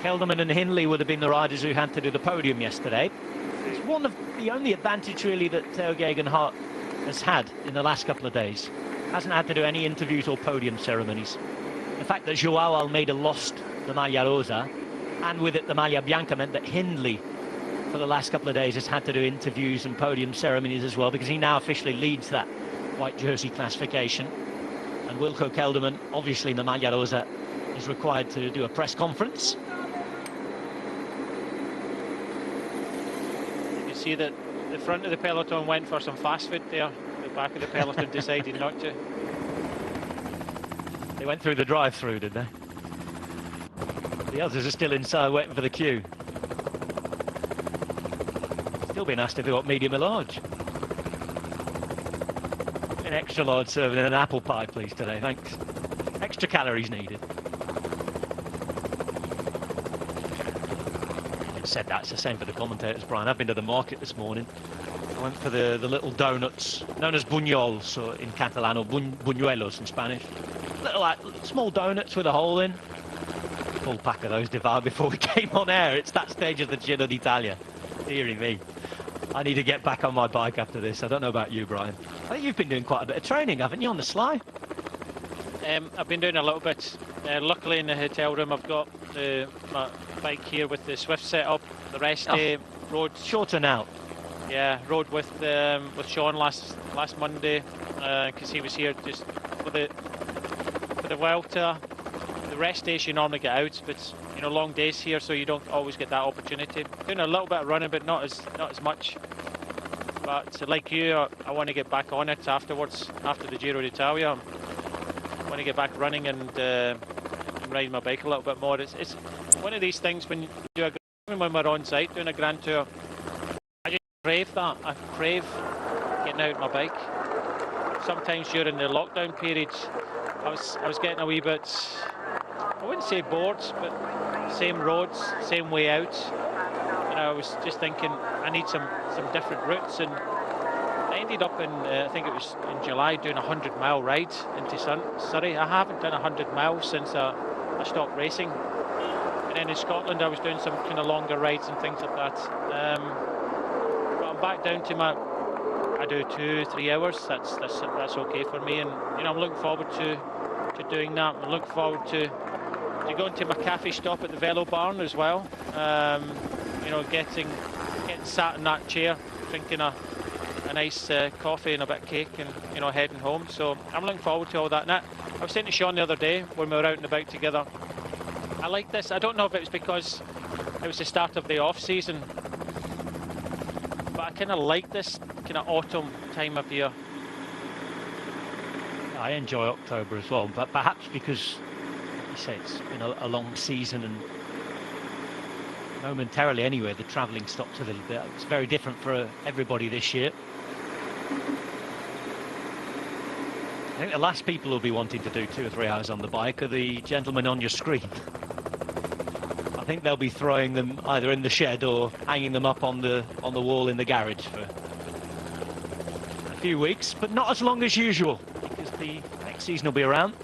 Speaker 6: Kelderman and Hindley would have been the riders who had to do the podium yesterday. It's one of the only advantage really that Theo Gegenhardt has had in the last couple of days. Hasn't had to do any interviews or podium ceremonies. The fact that Joao Almeida lost the Maglia Rosa, and with it the Maglia Bianca, meant that Hindley for the last couple of days has had to do interviews and podium ceremonies as well, because he now officially leads that white jersey classification. And Wilco Kelderman, obviously in the Maglia Rosa, is required to do a press conference.
Speaker 7: See that the front of the peloton went for some fast food there. The back of the peloton decided not to.
Speaker 6: They went through the drive-through, did they? The others are still inside waiting for the queue. Still being asked if they want medium or large. An extra large serving and an apple pie, please, today, thanks. Extra calories needed. Said that, it's the same for the commentators, Brian. I've been to the market this morning. I went for the little donuts, known as buñols or in Catalan, or buñuelos in Spanish. Little like small donuts with a hole in. Full pack of those devoured before we came on air. It's that stage of the Giro d'Italia. Deary me. I need to get back on my bike after this. I don't know about you, Brian. I think you've been doing quite a bit of training, haven't you, on the sly?
Speaker 7: I've been doing a little bit. Luckily in the hotel room I've got my bike here with the Swift setup. The rest rode
Speaker 6: shorten out.
Speaker 7: Yeah, rode with Sean last Monday because he was here just for the Vuelta. The rest days you normally get out, but you know, long days here, so you don't always get that opportunity. Doing a little bit of running, but not as much. But like you, I want to get back on it afterwards, after the Giro d'Italia. I want to get back running and riding my bike a little bit more. It's one of these things when you do even when we're on site doing a Grand Tour, I just crave that. I crave getting out on my bike. Sometimes during the lockdown periods, I was getting a wee bit, I wouldn't say bored, but same roads, same way out. You know, I was just thinking I need some different routes, and I ended up in, I think it was in July, doing a 100-mile ride into Surrey. I haven't done 100 miles since I stopped racing. And then in Scotland I was doing some kind of longer rides and things like that. But I'm back down to I do 2-3 hours. That's okay for me, and you know, I'm looking forward to doing that. I'm looking forward to going to my cafe stop at the Velo Barn as well. You know, getting sat in that chair, drinking a nice coffee and a bit of cake, and you know, heading home. So I'm looking forward to all that. And I was saying to Sean the other day when we were out and about together, I like this. I don't know if it was because it was the start of the off-season, but I kind of like this kind of autumn time of year.
Speaker 6: I enjoy October as well, but perhaps because, like you say, it's been a long season, and momentarily anyway, the travelling stopped a little bit. It's very different for everybody this year. I think the last people who'll be wanting to do 2 or 3 hours on the bike are the gentlemen on your screen. I think they'll be throwing them either in the shed or hanging them up on the wall in the garage for a few weeks, but not as long as usual, because the next season will be around.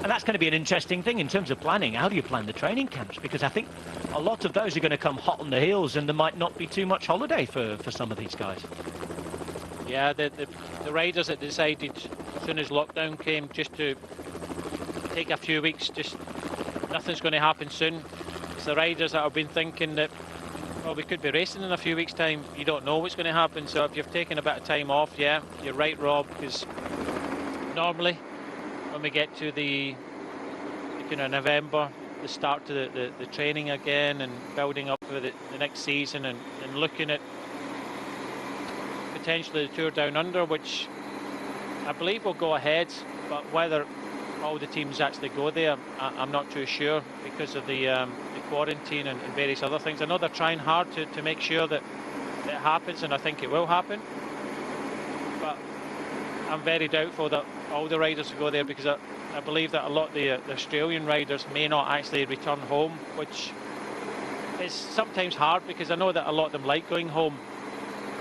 Speaker 6: And that's going to be an interesting thing in terms of planning. How do you plan the training camps? Because I think a lot of those are going to come hot on the heels, and there might not be too much holiday for some of these guys.
Speaker 7: Yeah, the riders that decided as soon as lockdown came just to take a few weeks, just nothing's going to happen soon. It's the riders that have been thinking that, well, we could be racing in a few weeks' time. You don't know what's going to happen. So if you've taken a bit of time off, yeah, you're right, Rob, because normally when we get to the kind of November, the start to the training again and building up for the next season, and looking at potentially the Tour Down Under, which I believe will go ahead, but whether all the teams actually go there, I'm not too sure, because of the quarantine and various other things. I know they're trying hard to make sure that it happens, and I think it will happen, but I'm very doubtful that all the riders will go there, because I believe that a lot of the Australian riders may not actually return home, which is sometimes hard, because I know that a lot of them like going home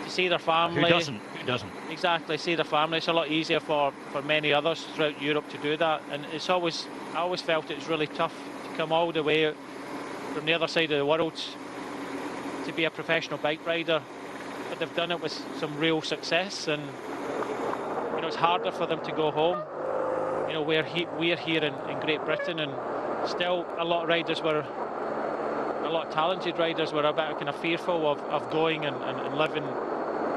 Speaker 7: to see their family.
Speaker 6: Who doesn't? Who doesn't?
Speaker 7: Exactly, see their family. It's a lot easier for many others throughout Europe to do that, and I always felt it's really tough to come all the way from the other side of the world to be a professional bike rider, but they've done it with some real success, and you know, it's harder for them to go home. You know, we're here in Great Britain, and still a lot of talented riders were a bit kind of fearful of going and living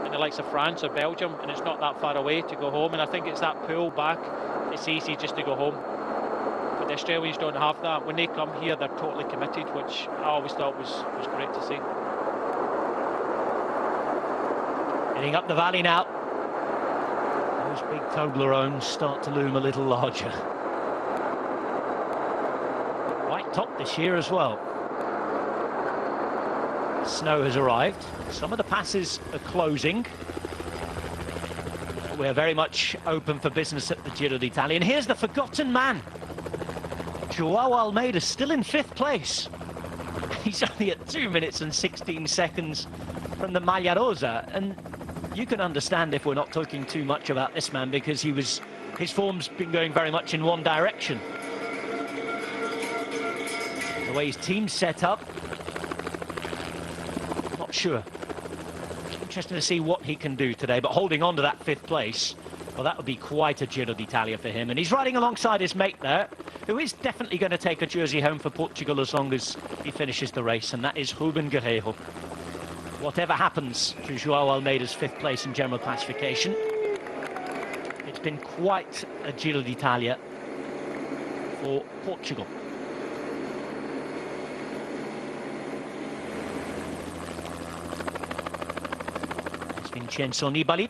Speaker 7: in the likes of France or Belgium, and it's not that far away to go home, and I think it's that pull back. It's easy just to go home, but the Australians don't have that. When they come here, they're totally committed, which I always thought was great to see.
Speaker 6: Heading up the valley now. Those big Toblerones start to loom a little larger. White top this year as well. Snow has arrived. Some of the passes are closing. We're very much open for business at the Giro d'Italia. And here's the forgotten man. Joao Almeida still in 5th place. He's only at 2 minutes and 16 seconds from the Maglia Rosa. And you can understand if we're not talking too much about this man, because his form's been going very much in one direction. The way his team's set up, not sure. Interesting to see what he can do today, but holding on to that 5th place, well, that would be quite a Giro d'Italia for him. And he's riding alongside his mate there, who is definitely going to take a jersey home for Portugal as long as he finishes the race, and that is Ruben Guerreiro. Whatever happens to Joao Almeida's 5th place in general classification, it's been quite a Giro d'Italia for Portugal. It's Vincenzo Nibali.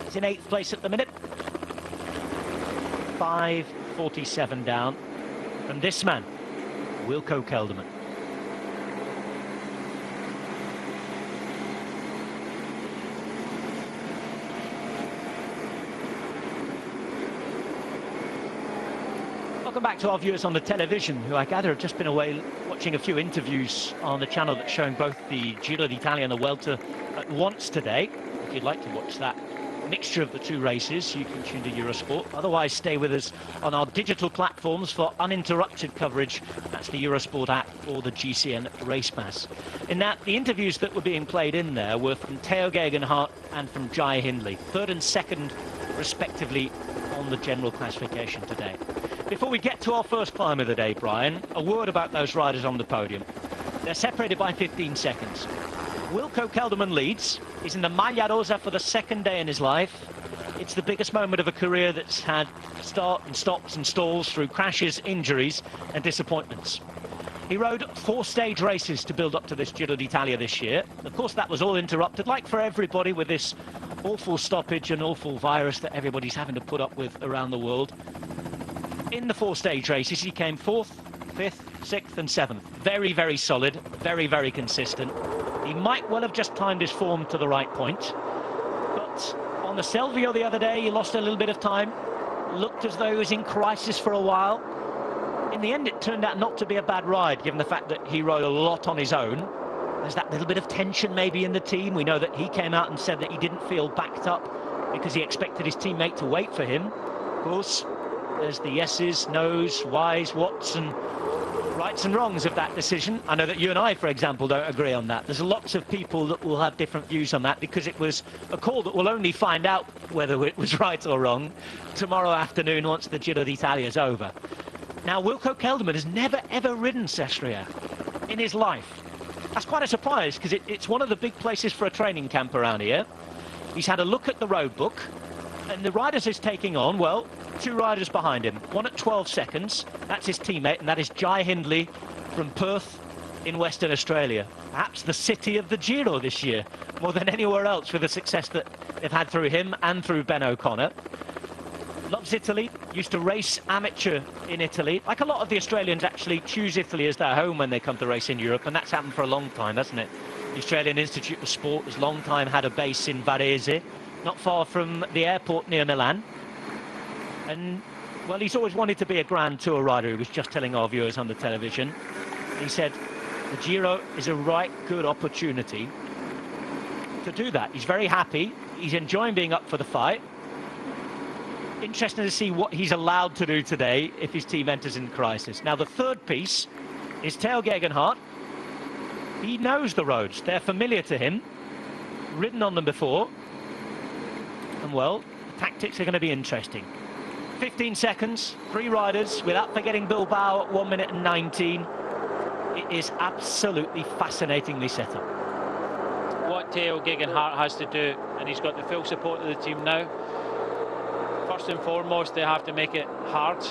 Speaker 6: He's in 8th place at the minute. 5:47 down from this man, Wilco Kelderman. Welcome back to our viewers on the television, who I gather have just been away watching a few interviews on the channel that's showing both the Giro d'Italia and the Vuelta at once today. If you'd like to watch that mixture of the two races, you can tune to Eurosport. Otherwise, stay with us on our digital platforms for uninterrupted coverage. That's the Eurosport app or the GCN Race Pass. In that, the interviews that were being played in there were from Theo Gegenhardt and from Jai Hindley, third and second, respectively, on the general classification today. Before we get to our first climb of the day, Brian, a word about those riders on the podium. They're separated by 15 seconds. Wilco Kelderman leads. He's in the Maglia Rosa for the second day in his life. It's the biggest moment of a career that's had start and stops and stalls through crashes, injuries and disappointments. He rode 4 stage races to build up to this Giro d'Italia this year. Of course, that was all interrupted, like for everybody, with this awful stoppage and awful virus that everybody's having to put up with around the world. In the 4 stage races, he came 4th, 5th, 6th and 7th. Very, very solid, very, very consistent. He might well have just timed his form to the right point. But on the Selvio the other day, he lost a little bit of time. Looked as though he was in crisis for a while. In the end, it turned out not to be a bad ride, given the fact that he rode a lot on his own. There's that little bit of tension maybe in the team. We know that he came out and said that he didn't feel backed up because he expected his teammate to wait for him. Of course, there's the yeses, nos, whys, whats and rights and wrongs of that decision. I know that you and I, for example, don't agree on that. There's lots of people that will have different views on that because it was a call that we'll only find out whether it was right or wrong tomorrow afternoon once the Giro d'Italia is over. Now, Wilco Kelderman has never, ever ridden Sestriere in his life. That's quite a surprise because it's one of the big places for a training camp around here. He's had a look at the road book and the riders he's taking on, well, 2 riders behind him. One at 12 seconds, that's his teammate, and that is Jai Hindley from Perth in Western Australia. Perhaps the city of the Giro this year, more than anywhere else with the success that they've had through him and through Ben O'Connor. Loves Italy, used to race amateur in Italy. Like a lot of the Australians actually choose Italy as their home when they come to race in Europe, and that's happened for a long time, hasn't it? The Australian Institute of Sport has long time had a base in Varese, not far from the airport near Milan. And, well, he's always wanted to be a Grand Tour rider. He was just telling our viewers on the television. He said the Giro is a right good opportunity to do that. He's very happy. He's enjoying being up for the fight. Interesting to see what he's allowed to do today if his team enters in crisis. Now, the third piece is Theo Gegenhardt. He knows the roads. They're familiar to him. Ridden on them before. And, well, the tactics are going to be interesting. 15 seconds, 3 riders, without forgetting Bilbao at 1 minute and 19. It is absolutely fascinatingly set up.
Speaker 8: What Theo Gegenhardt has to do, and he's got the full support of the team now. First and foremost, they have to make it hard.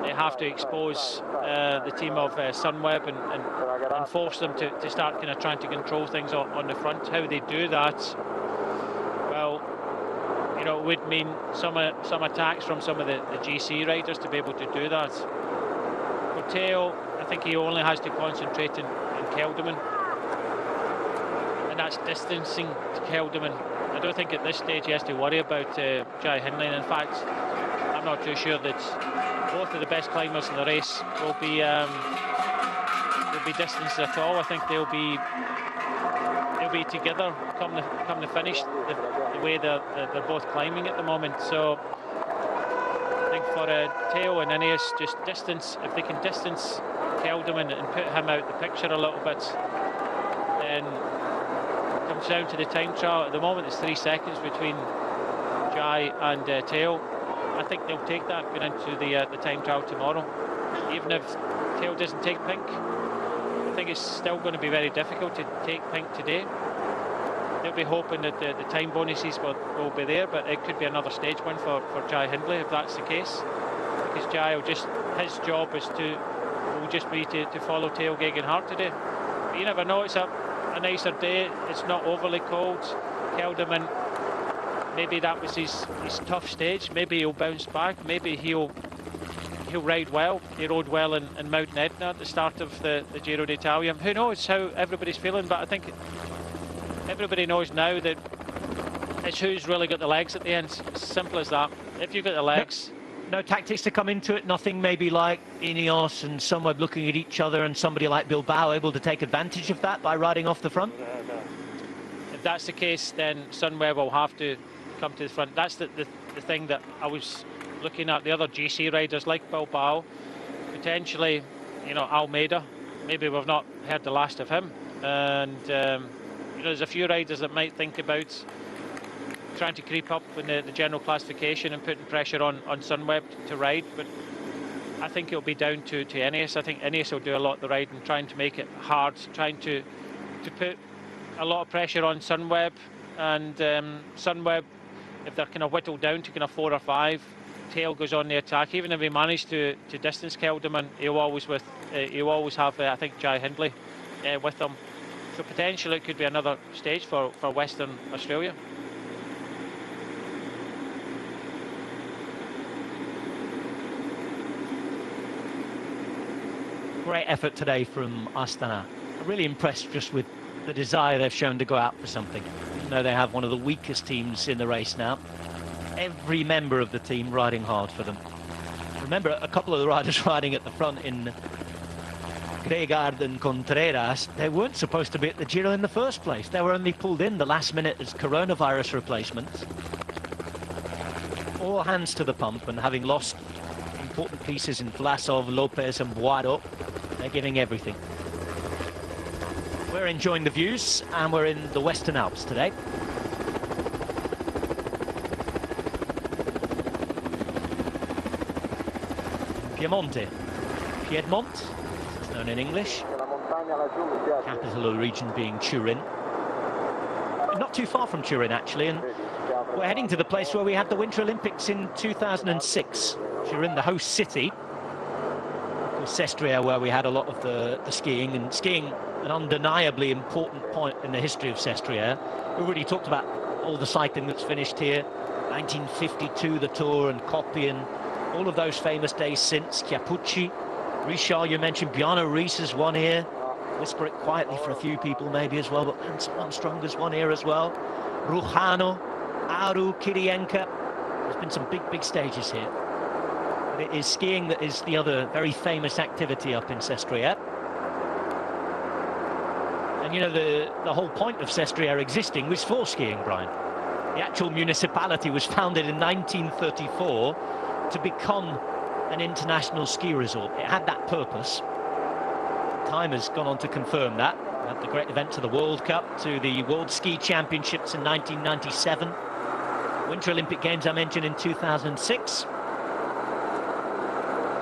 Speaker 8: They have to expose the team of Sunweb and force them to start kind of trying to control things on the front. How they do that, well, you know, it would mean some attacks from some of the GC riders to be able to do that. For Theo, I think he only has to concentrate in Kelderman, and that's distancing Kelderman. I don't think at this stage he has to worry about Jai Hindley. In fact, I'm not too sure that both of the best climbers in the race will be distanced at all. I think they'll be together come the finish, the way they're both climbing at the moment. So I think for Theo and Ineos, just distance, if they can distance Kelderman and put him out the picture a little bit, then it comes down to the time trial. At the moment it's 3 seconds between Jai and Theo. I think they'll take that going into the time trial tomorrow. Even if Theo doesn't take pink, I think it's still going to be very difficult to take pink today. They'll be hoping that the time bonuses will be there, but it could be another stage win for Jai Hindley if that's the case, because Jai will just, his job will just be to follow Theo Gegenhardt today. But you never know, it's a nicer day, it's not overly cold. Kelderman, maybe that was his tough stage, maybe he'll bounce back, maybe he'll ride well. He rode well in Mountain Etna at the start of the Giro d'Italia. Who knows how everybody's feeling, but I think everybody knows now that it's who's really got the legs at the end. It's simple as that. If you've got the legs,
Speaker 6: No tactics to come into it, nothing maybe like Ineos and Sunweb looking at each other and somebody like Bilbao able to take advantage of that by riding off the front?
Speaker 8: If that's the case, then Sunweb will have to come to the front. That's the thing that I was looking at. The other GC riders like Bilbao, potentially, you know, Almeida. Maybe we've not heard the last of him. And, you know, there's a few riders that might think about trying to creep up in the general classification and putting pressure on Sunweb to ride, but I think it'll be down to Ineos. I think Ineos will do a lot of the riding, trying to make it hard, trying to put a lot of pressure on Sunweb, and Sunweb, if they're kind of whittled down to kind of 4 or 5, Tail goes on the attack. Even if he managed to distance Kelderman, he'll always have I think Jai Hindley with him. So potentially it could be another stage for Western Australia.
Speaker 6: Great effort today from Astana. I'm really impressed just with the desire they've shown to go out for something. Even though they have one of the weakest teams in the race now, every member of the team riding hard for them. Remember, a couple of the riders riding at the front in Gregard and Contreras, they weren't supposed to be at the Giro in the first place. They were only pulled in the last minute as coronavirus replacements. All hands to the pump, and having lost important pieces in Vlasov, Lopez and Boado, they're giving everything. We're enjoying the views, and we're in the Western Alps today. Piedmont, it's known in English. Capital of the region being Turin. Not too far from Turin, actually, and we're heading to the place where we had the Winter Olympics in 2006. Turin, the host city. Sestriere, where we had a lot of the skiing, and skiing an undeniably important point in the history of Sestriere. We already talked about all the cycling that's finished here. 1952, the Tour, and Coppi, and all of those famous days since. Chiapucci, Richard, you mentioned, Bjarne Riis has won here. Whisper it quietly for a few people maybe as well, but Lance Armstrong has won here as well. Rujano, Aru, Kirienka. There's been some big stages here. But it is skiing that is the other very famous activity up in Sestriere. And you know, the whole point of Sestriere existing was for skiing, Brian. The actual municipality was founded in 1934 to become an international ski resort. It had that purpose. Time has gone on to confirm that. We had the great events of the World Cup, to the World Ski Championships in 1997. Winter Olympic Games I mentioned in 2006.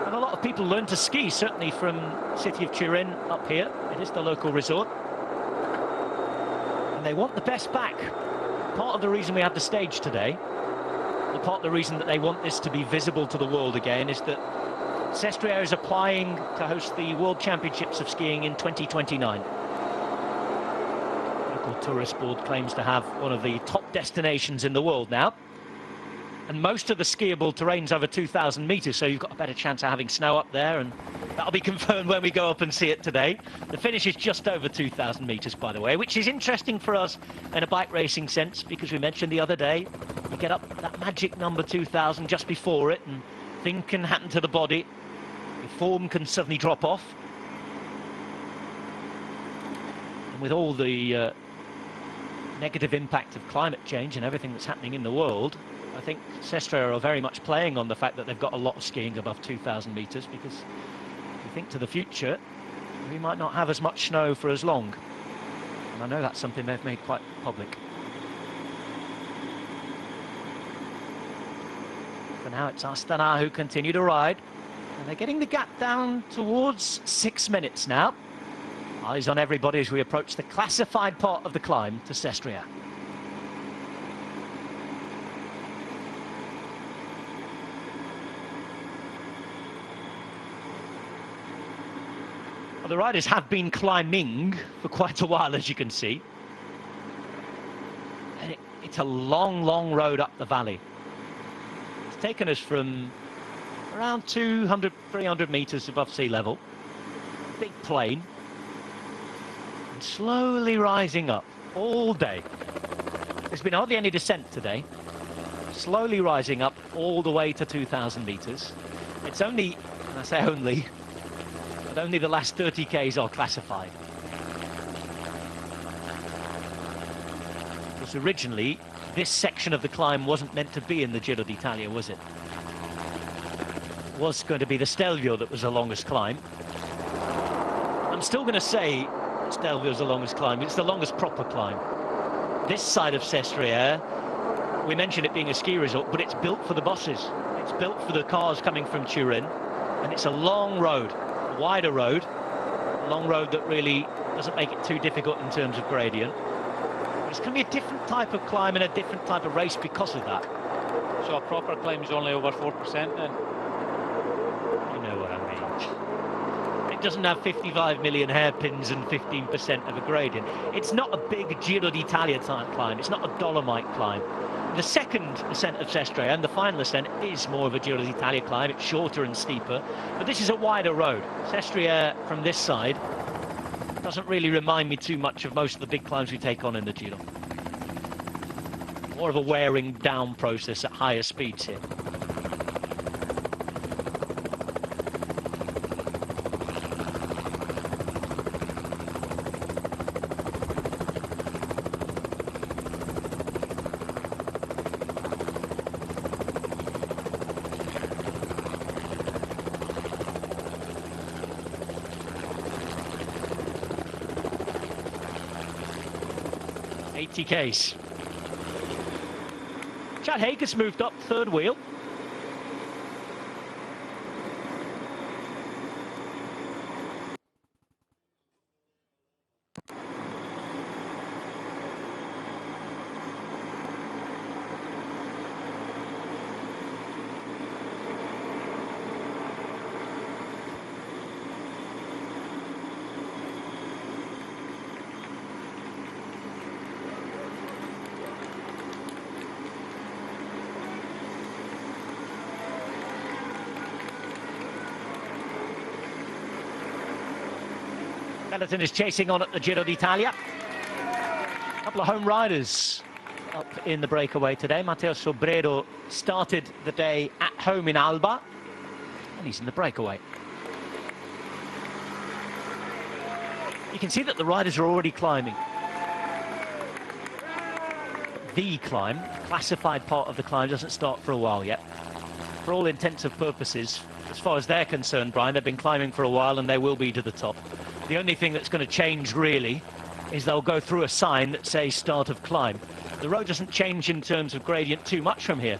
Speaker 6: And a lot of people learn to ski, certainly from the city of Turin up here. It is the local resort. And they want the best back. Part of the reason we have the stage today, and part of the reason that they want this to be visible to the world again, is that Sestriere is applying to host the World Championships of Skiing in 2029. The local tourist board claims to have one of the top destinations in the world now. And most of the skiable terrain's over 2,000 metres, so you've got a better chance of having snow up there, and that'll be confirmed when we go up and see it today. The finish is just over 2,000 metres, by the way, which is interesting for us in a bike racing sense, because we mentioned the other day, you get up that magic number 2,000 just before it, and things can happen to the body. Your form can suddenly drop off. And with all the negative impact of climate change and everything that's happening in the world, I think Sestriere are very much playing on the fact that they've got a lot of skiing above 2,000 metres, because if you think to the future, we might not have as much snow for as long. And I know that's something they've made quite public. For now, it's Astana who continue to ride. And they're getting the gap down towards 6 minutes now. Eyes on everybody as we approach the classified part of the climb to Sestriere. Well, the riders have been climbing for quite a while, as you can see. And it's a long road up the valley. It's taken us from around 200, 300 metres above sea level. Big plain. And slowly rising up all day. There's been hardly any descent today. Slowly rising up all the way to 2,000 metres. It's only, and I say only, but only the last 30 Ks are classified. Because originally, this section of the climb wasn't meant to be in the Giro d'Italia, was it? It was going to be the Stelvio that was the longest climb. I'm still going to say Stelvio's the longest climb. It's the longest proper climb. This side of Sestriere, we mentioned it being a ski resort, but it's built for the buses. It's built for the cars coming from Turin, and it's a long road, a wider road, a long road that really doesn't make it too difficult in terms of gradient. It's going to be a different type of climb and a different type of race because of that.
Speaker 8: So a proper climb is only over 4% then?
Speaker 6: You know what I mean. It doesn't have 55 million hairpins and 15% of a gradient. It's not a big Giro d'Italia type climb. It's not a Dolomite climb. The second ascent of Sestriere and the final ascent is more of a Giro d'Italia climb. It's shorter and steeper, but this is a wider road. Sestriere from this side doesn't really remind me too much of most of the big climbs we take on in the Giro. More of a wearing down process at higher speeds here. Ks. Chad Hager's moved up third wheel. Benetton is chasing on at the Giro d'Italia. A couple of home riders up in the breakaway today. Matteo Sobrero started the day at home in Alba, and he's in the breakaway. You can see that the riders are already climbing. The climb, classified part of the climb, doesn't start for a while yet. For all intents and purposes, as far as they're concerned, Brian, they've been climbing for a while and they will be to the top. The only thing that's going to change, really, is they'll go through a sign that says start of climb. The road doesn't change in terms of gradient too much from here.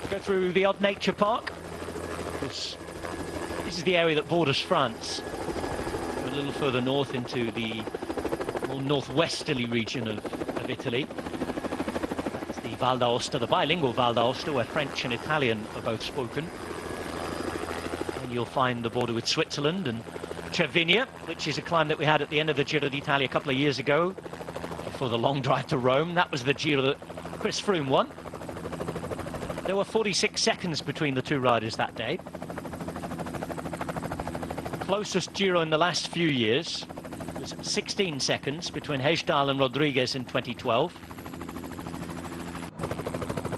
Speaker 6: Go through the Odd Nature Park. This is the area that borders France. Go a little further north into the more northwesterly region of Italy. That's the Val d'Aosta, the bilingual Val d'Aosta, where French and Italian are both spoken. You'll find the border with Switzerland and Cervinia, which is a climb that we had at the end of the Giro d'Italia a couple of years ago for the long drive to Rome. That was the Giro that Chris Froome won. There were 46 seconds between the two riders that day. Closest Giro in the last few years was 16 seconds between Hejdahl and Rodriguez in 2012.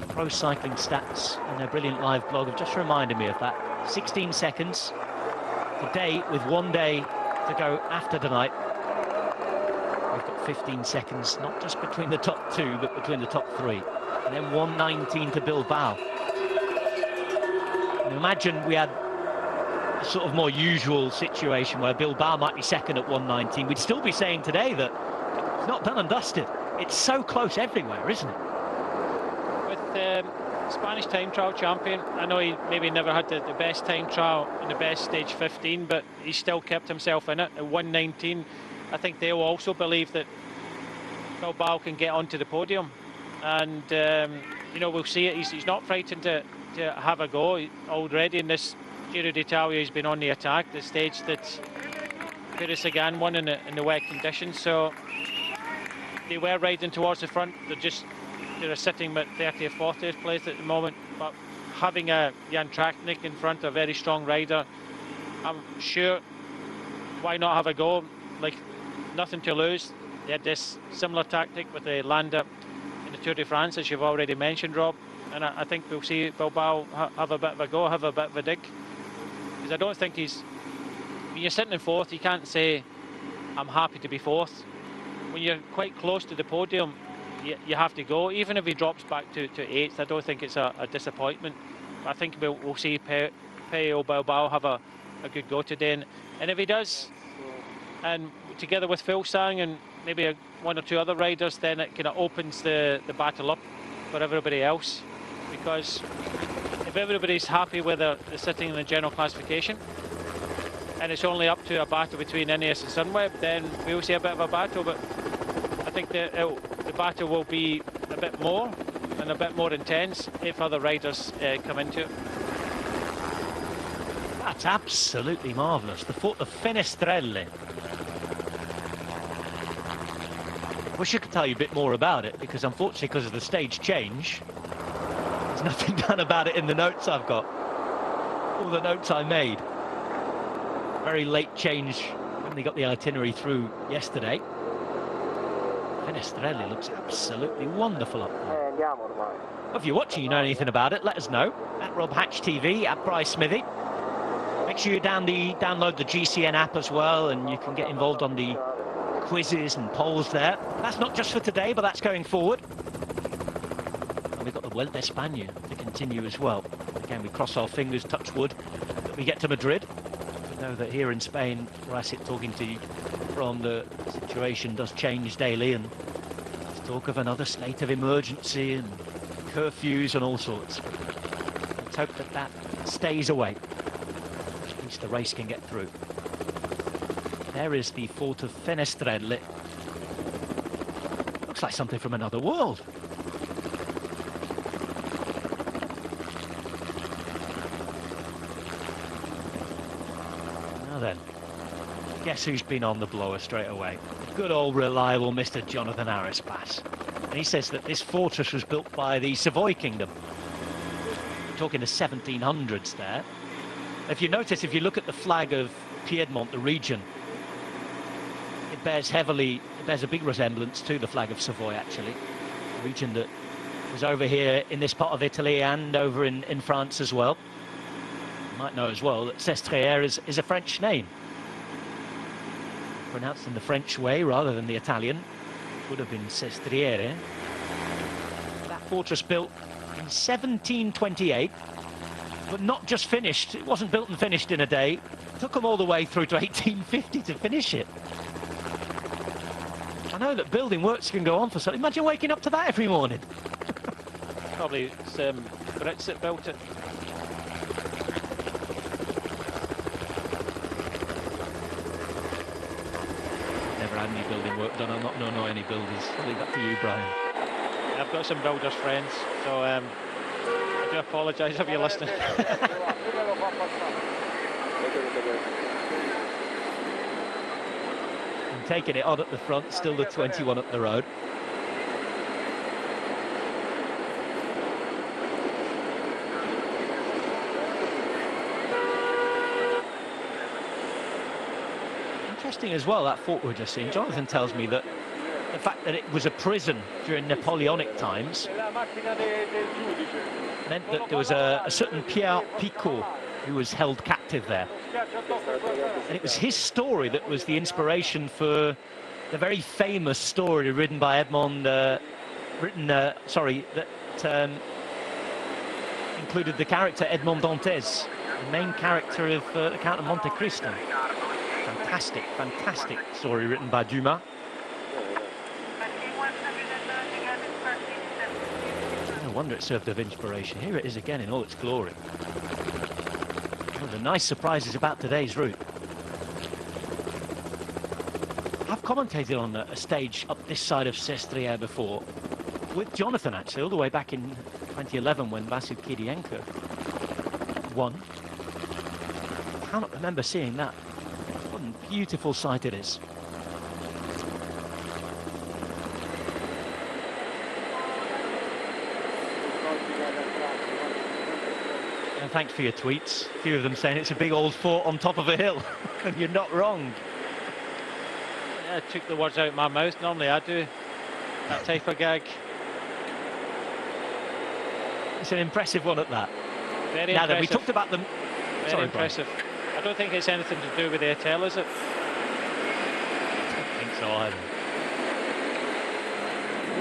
Speaker 6: Pro Cycling Stats in their brilliant live blog have just reminded me of that. 16 seconds today with 1 day to go after tonight. We've got 15 seconds, not just between the top two, but between the top three. And then 1:19 to Bilbao. And imagine we had a sort of more usual situation where Bilbao might be second at 1:19. We'd still be saying today that it's not done and dusted. It's so close everywhere, isn't it?
Speaker 8: With Spanish time trial champion, I know he maybe never had the best time trial in the best stage 15, but he still kept himself in it at 1:19. I think they'll also believe that Bilbao can get onto the podium, and you know, we'll see it. He's not frightened to have a go. Already in this Giro d'Italia, he's been on the attack, the stage that Peter Sagan won in the wet conditions. So they were riding towards the front. They're sitting at 30th, 40th place at the moment, but having a Jan Tratnik in front, a very strong rider, I'm sure, why not have a go? Like, nothing to lose. They had this similar tactic with the Landa Tour de France, as you've already mentioned, Rob. And I think we'll see Bilbao have a bit of a go, have a bit of a dig. Because I don't think he's... When you're sitting in fourth, you can't say, I'm happy to be fourth. When you're quite close to the podium, you have to go. Even if he drops back to eighth, I don't think it's a disappointment. I think we'll see Pello Bilbao have a good go today. And if he does, and together with Fuglsang and maybe one or two other riders, then it kind of opens the battle up for everybody else. Because if everybody's happy with the sitting in the general classification, and it's only up to a battle between Ineos and Sunweb, then we'll see a bit of a battle. But I think the battle will be a bit more and a bit more intense if other riders come into it.
Speaker 6: That's absolutely marvellous. The Sestriere. I wish I could tell you a bit more about it, because unfortunately, because of the stage change, there's nothing done about it in the notes I've got. All the notes I made. Very late change when they got the itinerary through yesterday. Sestriere looks absolutely wonderful up there. Well, if you're watching, you know anything about it, let us know. At Rob Hatch TV, at Bryce Smithy. Make sure you download the GCN app as well, and you can get involved on the quizzes and polls there. That's not just for today, but that's going forward. And we've got the Vuelta a España to continue as well. Again, we cross our fingers, touch wood, that we get to Madrid. We know that here in Spain, where I sit talking to you from, the situation does change daily, and there's talk of another state of emergency and curfews and all sorts. Let's hope that that stays away. At least the race can get through. There is the fort of Sestriere. Looks like something from another world. Now then, guess who's been on the blower straight away? Good old reliable Mr. Jonathan Arispas. And he says that this fortress was built by the Savoy Kingdom. We're talking the 1700s there. If you notice, if you look at the flag of Piedmont, the region, it bears a big resemblance to the flag of Savoy, actually. A region that was over here in this part of Italy and over in France as well. You might know as well that Sestriere is a French name. Pronounced in the French way rather than the Italian. It would have been Sestriere. That fortress built in 1728. But not just finished. It wasn't built and finished in a day. It took them all the way through to 1850 to finish it. I know that building works can go on for something. Imagine waking up to that every morning.
Speaker 8: Probably some Brits that built it.
Speaker 6: Never had any building work done. I'm not know any builders. I'll leave that to you, Brian.
Speaker 8: I've got some builders friends, so I do apologise if you're listening.
Speaker 6: And taking it on at the front, still the 21 up the road. Interesting as well, that fort we're just seeing. Jonathan tells me that the fact that it was a prison during Napoleonic times meant that there was a certain Pierre Picot who was held captive there. And it was his story that was the inspiration for the very famous story written by that included the character Edmond Dantes, the main character of the Count of Monte Cristo. Fantastic story written by Dumas. No wonder it served of inspiration. Here it is again in all its glory. One of the nice surprises about today's route. I've commentated on a stage up this side of Sestriere before, with Jonathan actually, all the way back in 2011 when Vasil Kirienko won. I cannot remember seeing that. What a beautiful sight it is. And thanks for your tweets. A few of them saying it's a big old fort on top of a hill. And you're not wrong.
Speaker 8: Yeah, I took the words out of my mouth. Normally I do that type of gag.
Speaker 6: It's an impressive one at that.
Speaker 8: Very
Speaker 6: now
Speaker 8: impressive.
Speaker 6: then, we talked about them.
Speaker 8: Very
Speaker 6: Sorry,
Speaker 8: impressive. I don't think it's anything to do with the hotel, is it?
Speaker 6: I don't think so either.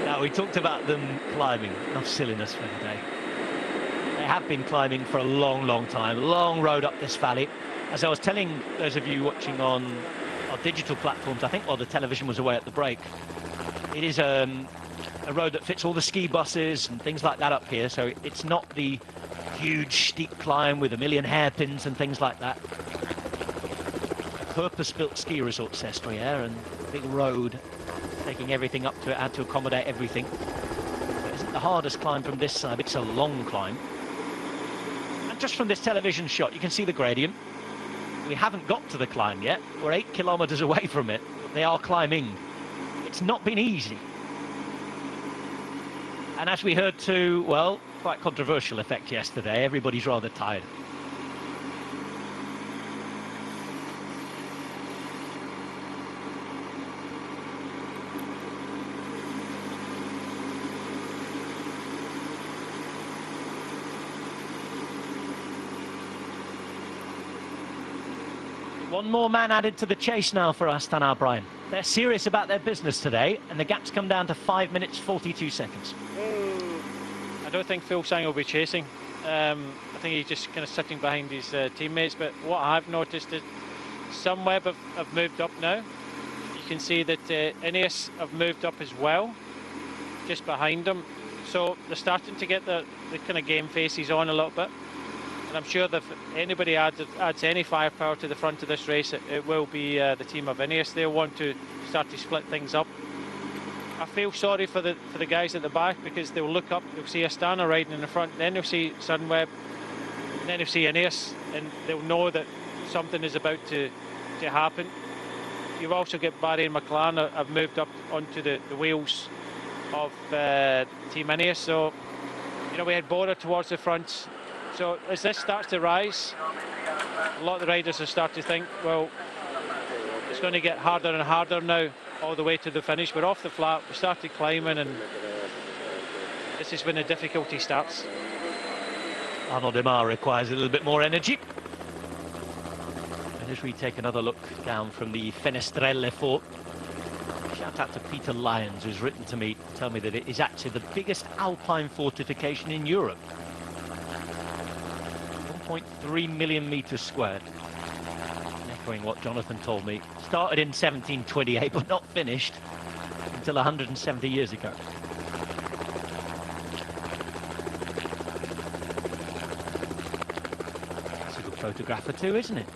Speaker 6: Now, we talked about them climbing. Enough silliness for today. They have been climbing for a long, long time. Long road up this valley. As I was telling those of you watching on our digital platforms, I think while the television was away at the break, it is a road that fits all the ski buses and things like that up here. So it's not the huge steep climb with a million hairpins and things like that. Purpose-built ski resort, Sestriere, and big road taking everything up to it, had to accommodate everything. It isn't the hardest climb from this side, it's a long climb. And just from this television shot, you can see the gradient. We haven't got to the climb yet. We're 8 kilometers away from it. They are climbing. It's not been easy. And as we heard too, well, quite controversial effect yesterday. Everybody's rather tired. One more man added to the chase now for Astana, Brian. They're serious about their business today, and the gap's come down to 5 minutes 42 seconds.
Speaker 8: I don't think Fuglsang will be chasing. I think he's just kind of sitting behind his teammates. But what I've noticed is Sunweb have moved up now. You can see that Ineos have moved up as well, just behind them. So they're starting to get the kind of game faces on a little bit. And I'm sure that if anybody adds any firepower to the front of this race, it will be the team of Ineos. They'll want to start to split things up. I feel sorry for the guys at the back, because they'll look up, they'll see Astana riding in the front, then they'll see Sunweb, and then they'll see Ineos, and they'll know that something is about to happen. You've also got Barry and McLaren have moved up onto the wheels of Team Ineos. So, you know, we had Bora towards the front. So as this starts to rise, a lot of the riders have started to think, well, it's going to get harder and harder now all the way to the finish. We're off the flat, we started climbing, and this is when the difficulty starts.
Speaker 6: Arnaud Demar requires a little bit more energy. And as we take another look down from the Fenestrelle fort, shout out to Peter Lyons, who's written to me, tell me that it is actually the biggest alpine fortification in Europe. 1.3 million meters squared. Echoing what Jonathan told me. Started in 1728, but not finished until 170 years ago. That's a good photographer too, isn't it?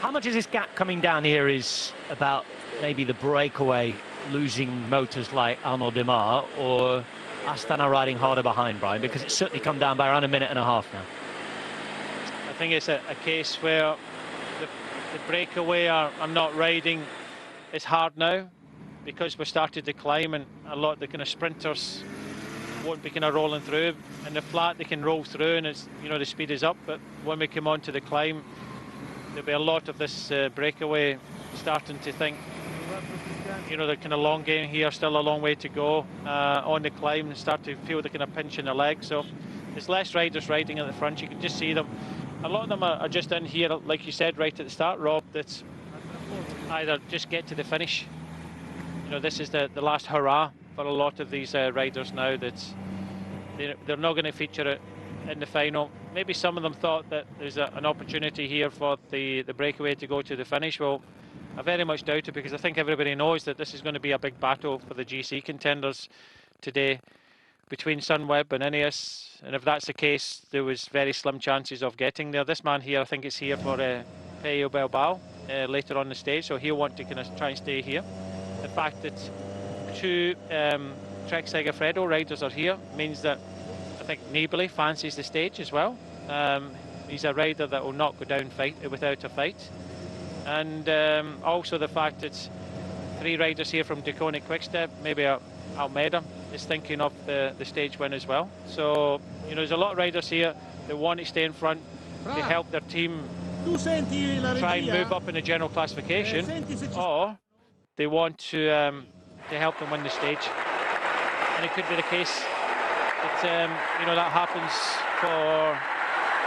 Speaker 6: How much is this gap coming down here is about maybe the breakaway losing motors like Arnaud Demar, or Astana riding harder behind, Brian? Because it's certainly come down by around a minute and a half now.
Speaker 8: I think it's a case where the breakaway I'm not riding is hard now, because we're started to climb, and a lot of the kind of sprinters won't be kind of rolling through. In the flat they can roll through, and it's, you know, the speed is up, but when we come onto the climb, there'll be a lot of this breakaway starting to think, you know, the kind of long game here, still a long way to go on the climb, and start to feel the kind of pinch in the leg. So there's less riders riding at the front. You can just see them. A lot of them are just in here, like you said right at the start, Rob, that's either just get to the finish. You know, this is the last hurrah for a lot of these riders now. That's they're not going to feature it in the final. Maybe some of them thought that there's an opportunity here for the breakaway to go to the finish. Well, I very much doubt it, because I think everybody knows that this is going to be a big battle for the GC contenders today between Sunweb and Ineos, and if that's the case, there was very slim chances of getting there. This man here, I think, is here for Pello Bilbao later on the stage, so he'll want to kind of try and stay here. The fact that two Trek Segafredo riders are here means that I think Nibali fancies the stage as well. He's a rider that will not go down without a fight. and also the fact it's 3 riders here from Deconic Quickstep, maybe Almeida is thinking of the stage win as well. So, you know, there's a lot of riders here that want to stay in front to help their team try and move up in the general classification, or they want to help them win the stage. And it could be the case that you know, that happens for,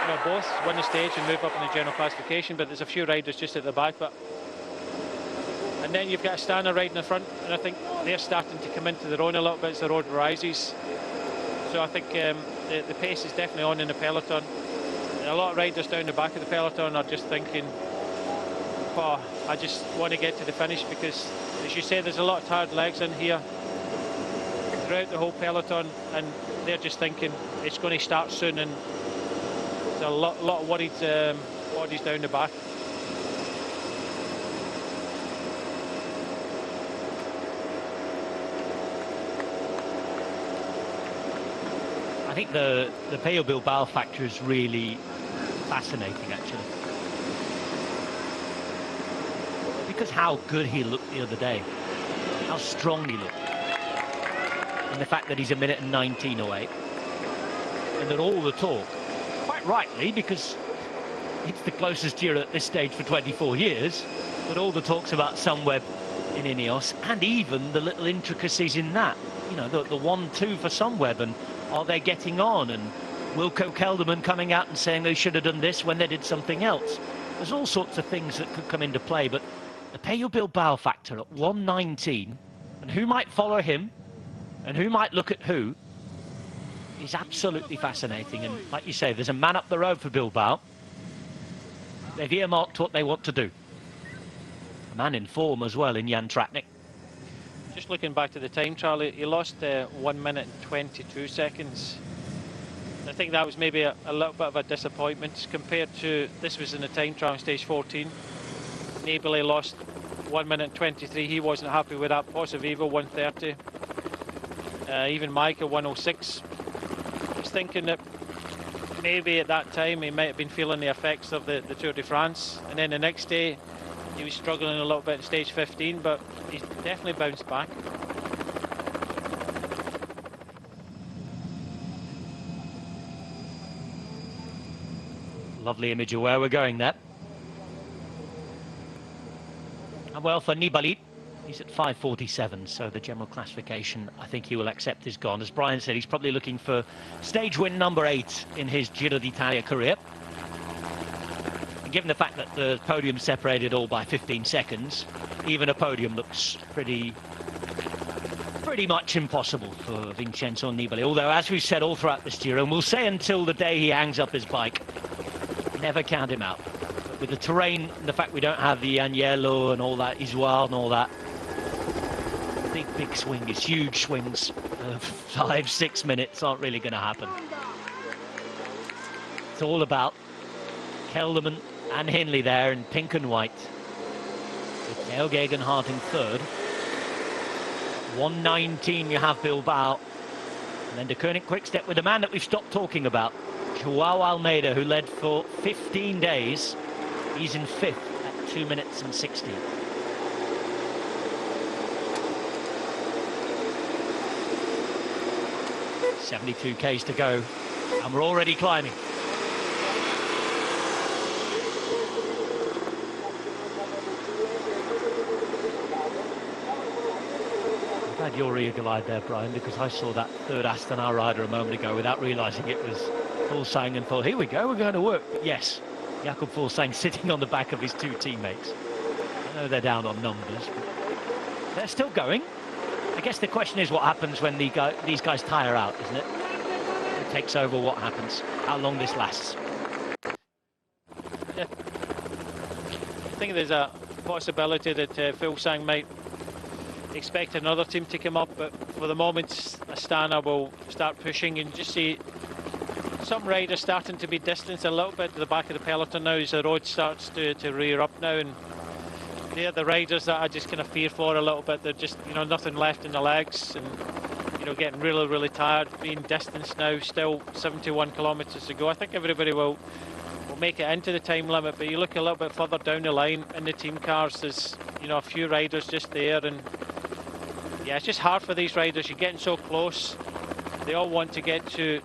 Speaker 8: you know, both win the stage and move up in the general classification. But there's a few riders just at the back. And then you've got Astana riding in the front, and I think they're starting to come into their own a little bit as the road rises. So I think the pace is definitely on in the peloton. And a lot of riders down the back of the peloton are just thinking, oh, I just want to get to the finish, because, as you say, there's a lot of tired legs in here throughout the whole peloton, and they're just thinking it's going to start soon, and there's a lot of worried bodies down the back.
Speaker 6: I think the Pello Bilbao factor is really fascinating, actually, because how good he looked the other day, how strong he looked, and the fact that he's a minute and 19.08, and that all the talk, quite rightly, because it's the closest Giro at this stage for 24 years, but all the talks about Sunweb in Ineos, and even the little intricacies in that, you know, the 1-2 for Sunweb, and are they getting on, and Wilco Kelderman coming out and saying they should have done this when they did something else. There's all sorts of things that could come into play, but the Pello Bilbao factor at 1:19, and who might follow him and who might look at who, is absolutely fascinating. And like you say, there's a man up the road for Bilbao. They've earmarked what they want to do. A man in form as well in Jan Tratnik.
Speaker 8: Just looking back to the time trial, he lost 1 minute and 22 seconds. I think that was maybe a little bit of a disappointment compared to, this was in the time trial on stage 14. Nibali lost 1 minute and 23. He wasn't happy with that. Pozzovivo 1:30. Even Micah 1:06. He's thinking that maybe at that time he might have been feeling the effects of the Tour de France, and then the next day he was struggling a little bit at stage 15, but he's definitely bounced back.
Speaker 6: Lovely image of where we're going there. And well, for Nibali, he's at 5:47, so the general classification, I think he will accept, is gone. As Brian said, he's probably looking for stage win number 8 in his Giro d'Italia career. And given the fact that the podium separated all by 15 seconds, even a podium looks pretty much impossible for Vincenzo Nibali. Although, as we've said all throughout this Giro, and we'll say until the day he hangs up his bike, never count him out. But with the terrain and the fact we don't have the Agnello and all that, Isoire and all that, big swings, huge swings of 5-6 minutes aren't really going to happen. It's all about Kelderman and Hindley there in pink and white, with Theo Gegenhardt in third. 1:19 you have Bilbao, and then De Koning Quickstep with the man that we've stopped talking about, Joao Almeida, who led for 15 days. He's in 5th at 2 minutes and 60. .72 k's to go, and we're already climbing. I'm glad you're eagle-eyed there, Brian, because I saw that third Astana rider a moment ago without realising it was Fuglsang, and thought, here we go, we're going to work. But yes, Jakob Fuglsang sitting on the back of his 2 teammates. I know they're down on numbers, but they're still going. I guess the question is what happens when these guys tire out, isn't it? Who takes over, what happens? How long this lasts?
Speaker 8: Yeah. I think there's a possibility that Fuglsang might expect another team to come up, but for the moment Astana will start pushing, and just see some riders starting to be distanced a little bit to the back of the peloton now as the road starts to rear up now, and they're the riders that I just kind of fear for a little bit. They're just, you know, nothing left in the legs, and, you know, getting really tired, being distanced now. Still 71 kilometres to go. I think everybody will make it into the time limit, but you look a little bit further down the line in the team cars, there's, you know, a few riders just there, and yeah, it's just hard for these riders. You're getting so close. They all want to get to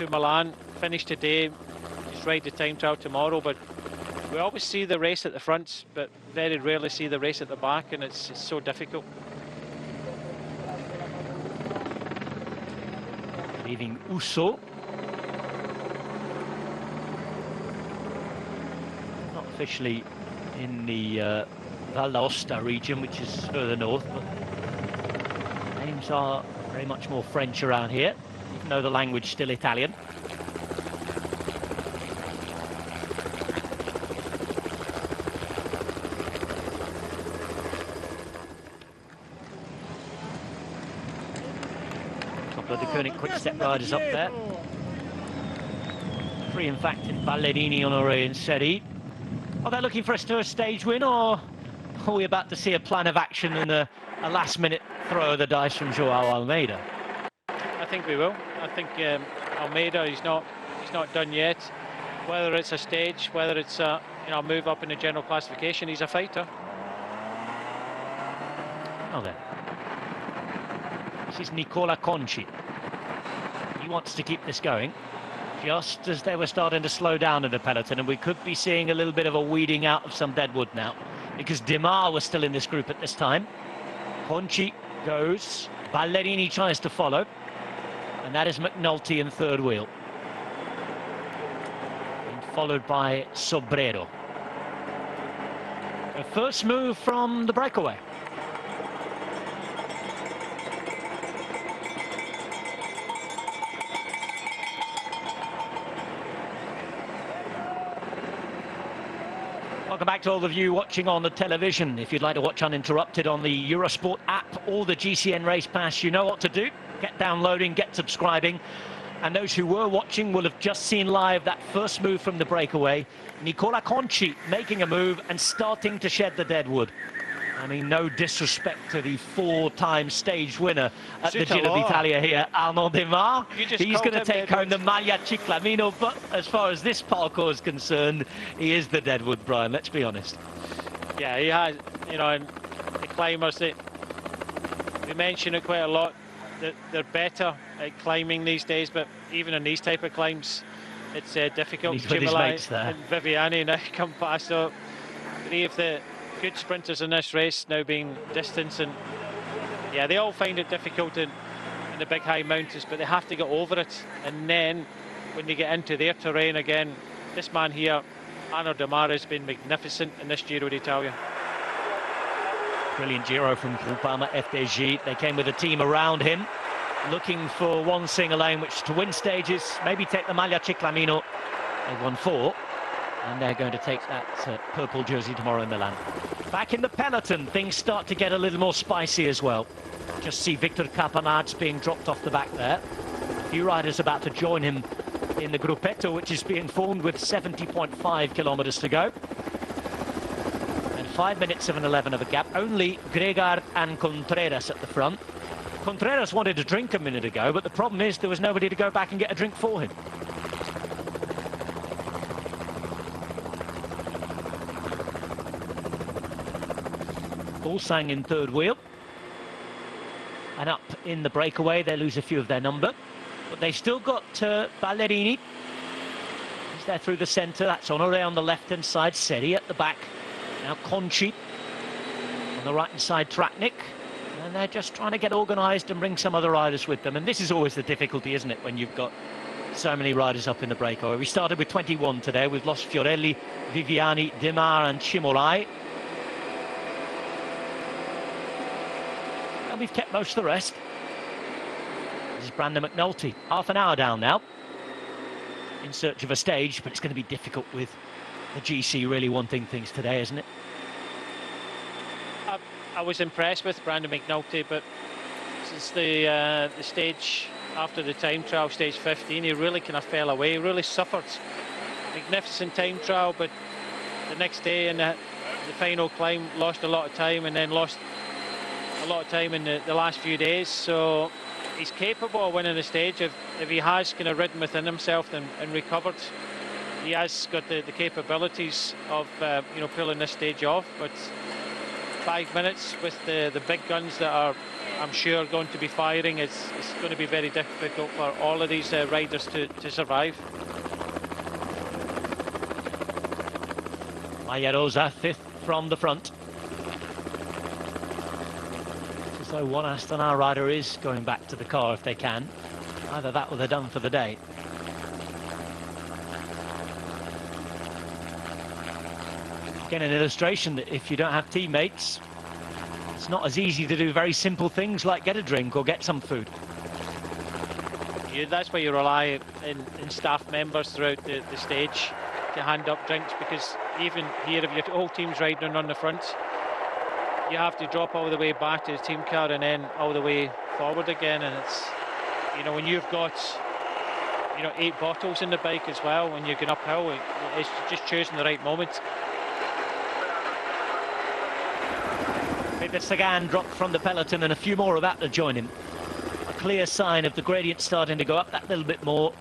Speaker 8: Milan, finish today, just ride the time trial tomorrow, but we always see the race at the front, but very rarely see the race at the back, and it's so difficult.
Speaker 6: Leaving Uso. Not officially in the Val d'Aosta region, which is further north, but names are very much more French around here, even though the language is still Italian. Couple of the Koenig quick step riders up there. Three, in fact, in Ballerini, Honoré and Seri. Are they looking for a first stage win, or are we about to see a plan of action and a last-minute throw of the dice from Joao Almeida?
Speaker 8: I think we will. I think Almeida, he's not done yet. Whether it's a stage, whether it's a move up in the general classification, he's a fighter.
Speaker 6: Oh, then. This is Nicola Conci. He wants to keep this going, just as they were starting to slow down in the peloton, and we could be seeing a little bit of a weeding out of some deadwood now, because Demar was still in this group at this time. Conci goes, Ballerini tries to follow, and that is McNulty in third wheel, and followed by Sobrero. A first move from the breakaway. Welcome back to all of you watching on the television. If you'd like to watch uninterrupted on the Eurosport app or the GCN Race Pass, you know what to do. Get downloading, get subscribing. And those who were watching will have just seen live that first move from the breakaway. Nicola Conci making a move and starting to shed the deadwood. I mean, no disrespect to the four-time stage winner at the Giro d'Italia here, Arnaud Demar. He's going to take home the Maglia Ciclamino, but as far as this parkour is concerned, he is the deadwood, Brian, let's be honest.
Speaker 8: Yeah, he has, you know, and the climbers, we mention it quite a lot, that they're better at climbing these days, but even in these type of climbs, it's difficult.
Speaker 6: Cimolai
Speaker 8: and Viviani now come past, so three of the good sprinters in this race now being distance, and yeah, they all find it difficult in the big high mountains, but they have to get over it, and then when they get into their terrain again, this man here, Arnaud Demar, has been magnificent in this Giro d'Italia.
Speaker 6: Brilliant Giro from Groupama FDJ. They came with a team around him, looking for one single aim, which to win stages, maybe take the Maglia Ciclamino. They've won 4. And they're going to take that purple jersey tomorrow in Milan. Back in the peloton, things start to get a little more spicy as well. Just see Victor Capanards being dropped off the back there. A few riders about to join him in the gruppetto, which is being formed with 70.5 kilometers to go. And 5 minutes of an 11 of a gap. Only Gregard and Contreras at the front. Contreras wanted a drink a minute ago, but the problem is there was nobody to go back and get a drink for him. All sang in third wheel, and up in the breakaway they lose a few of their number, but they still got Ballerini. He's there through the centre. That's Honoré on the left hand side, Seri at the back, now Conci on the right hand side, Tratnik, and they're just trying to get organised and bring some other riders with them. And this is always the difficulty, isn't it, when you've got so many riders up in the breakaway. We started with 21 today. We've lost Fiorelli, Viviani, Demar and Cimolai. We've kept most of the rest. This is Brandon McNulty. Half an hour down now, in search of a stage, but it's going to be difficult with the GC really wanting things today, isn't it?
Speaker 8: I was impressed with Brandon McNulty, but since the stage after the time trial, stage 15, he really kind of fell away. He really suffered. Magnificent time trial, but the next day in the final climb, lost a lot of time, and then lost a lot of time in the last few days. So he's capable of winning the stage if he has kind of ridden within himself and recovered. he has got the capabilities of you know, pulling this stage off, but 5 minutes with the big guns that are, I'm sure, going to be firing, it's going to be very difficult for all of these riders to survive.
Speaker 6: Mayarosa, 5th from the front. As though one Astana rider is going back to the car if they can. Either that or they're done for the day. Again, an illustration that if you don't have teammates, it's not as easy to do very simple things like get a drink or get some food.
Speaker 8: Yeah, that's why you rely in staff members throughout the stage to hand up drinks, because even here, if your whole team's riding on the front, you have to drop all the way back to the team car and then all the way forward again. And it's, you know, when you've got, you know, 8 bottles in the bike as well, when you're going uphill, it's just choosing the right moment.
Speaker 6: Peter Sagan dropped from the peloton and a few more about to join him. A clear sign of the gradient starting to go up that little bit more,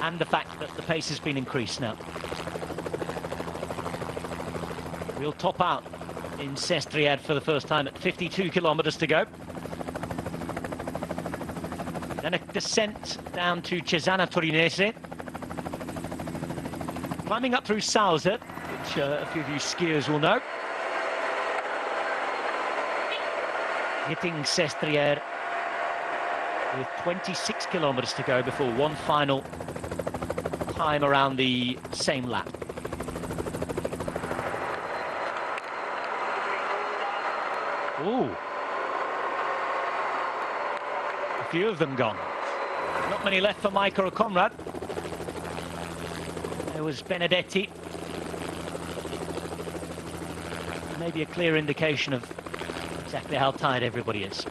Speaker 6: and the fact that the pace has been increased now. We'll top out in Sestriere for the first time at 52 kilometers to go. Then a descent down to Cesana Torinese. Climbing up through Sauser, which a few of you skiers will know. Hitting Sestriere with 26 kilometers to go before one final time around the same lap. Ooh. A few of them gone. Not many left for Micah or Conrad. There was Benedetti. Maybe a clear indication of exactly how tired everybody is.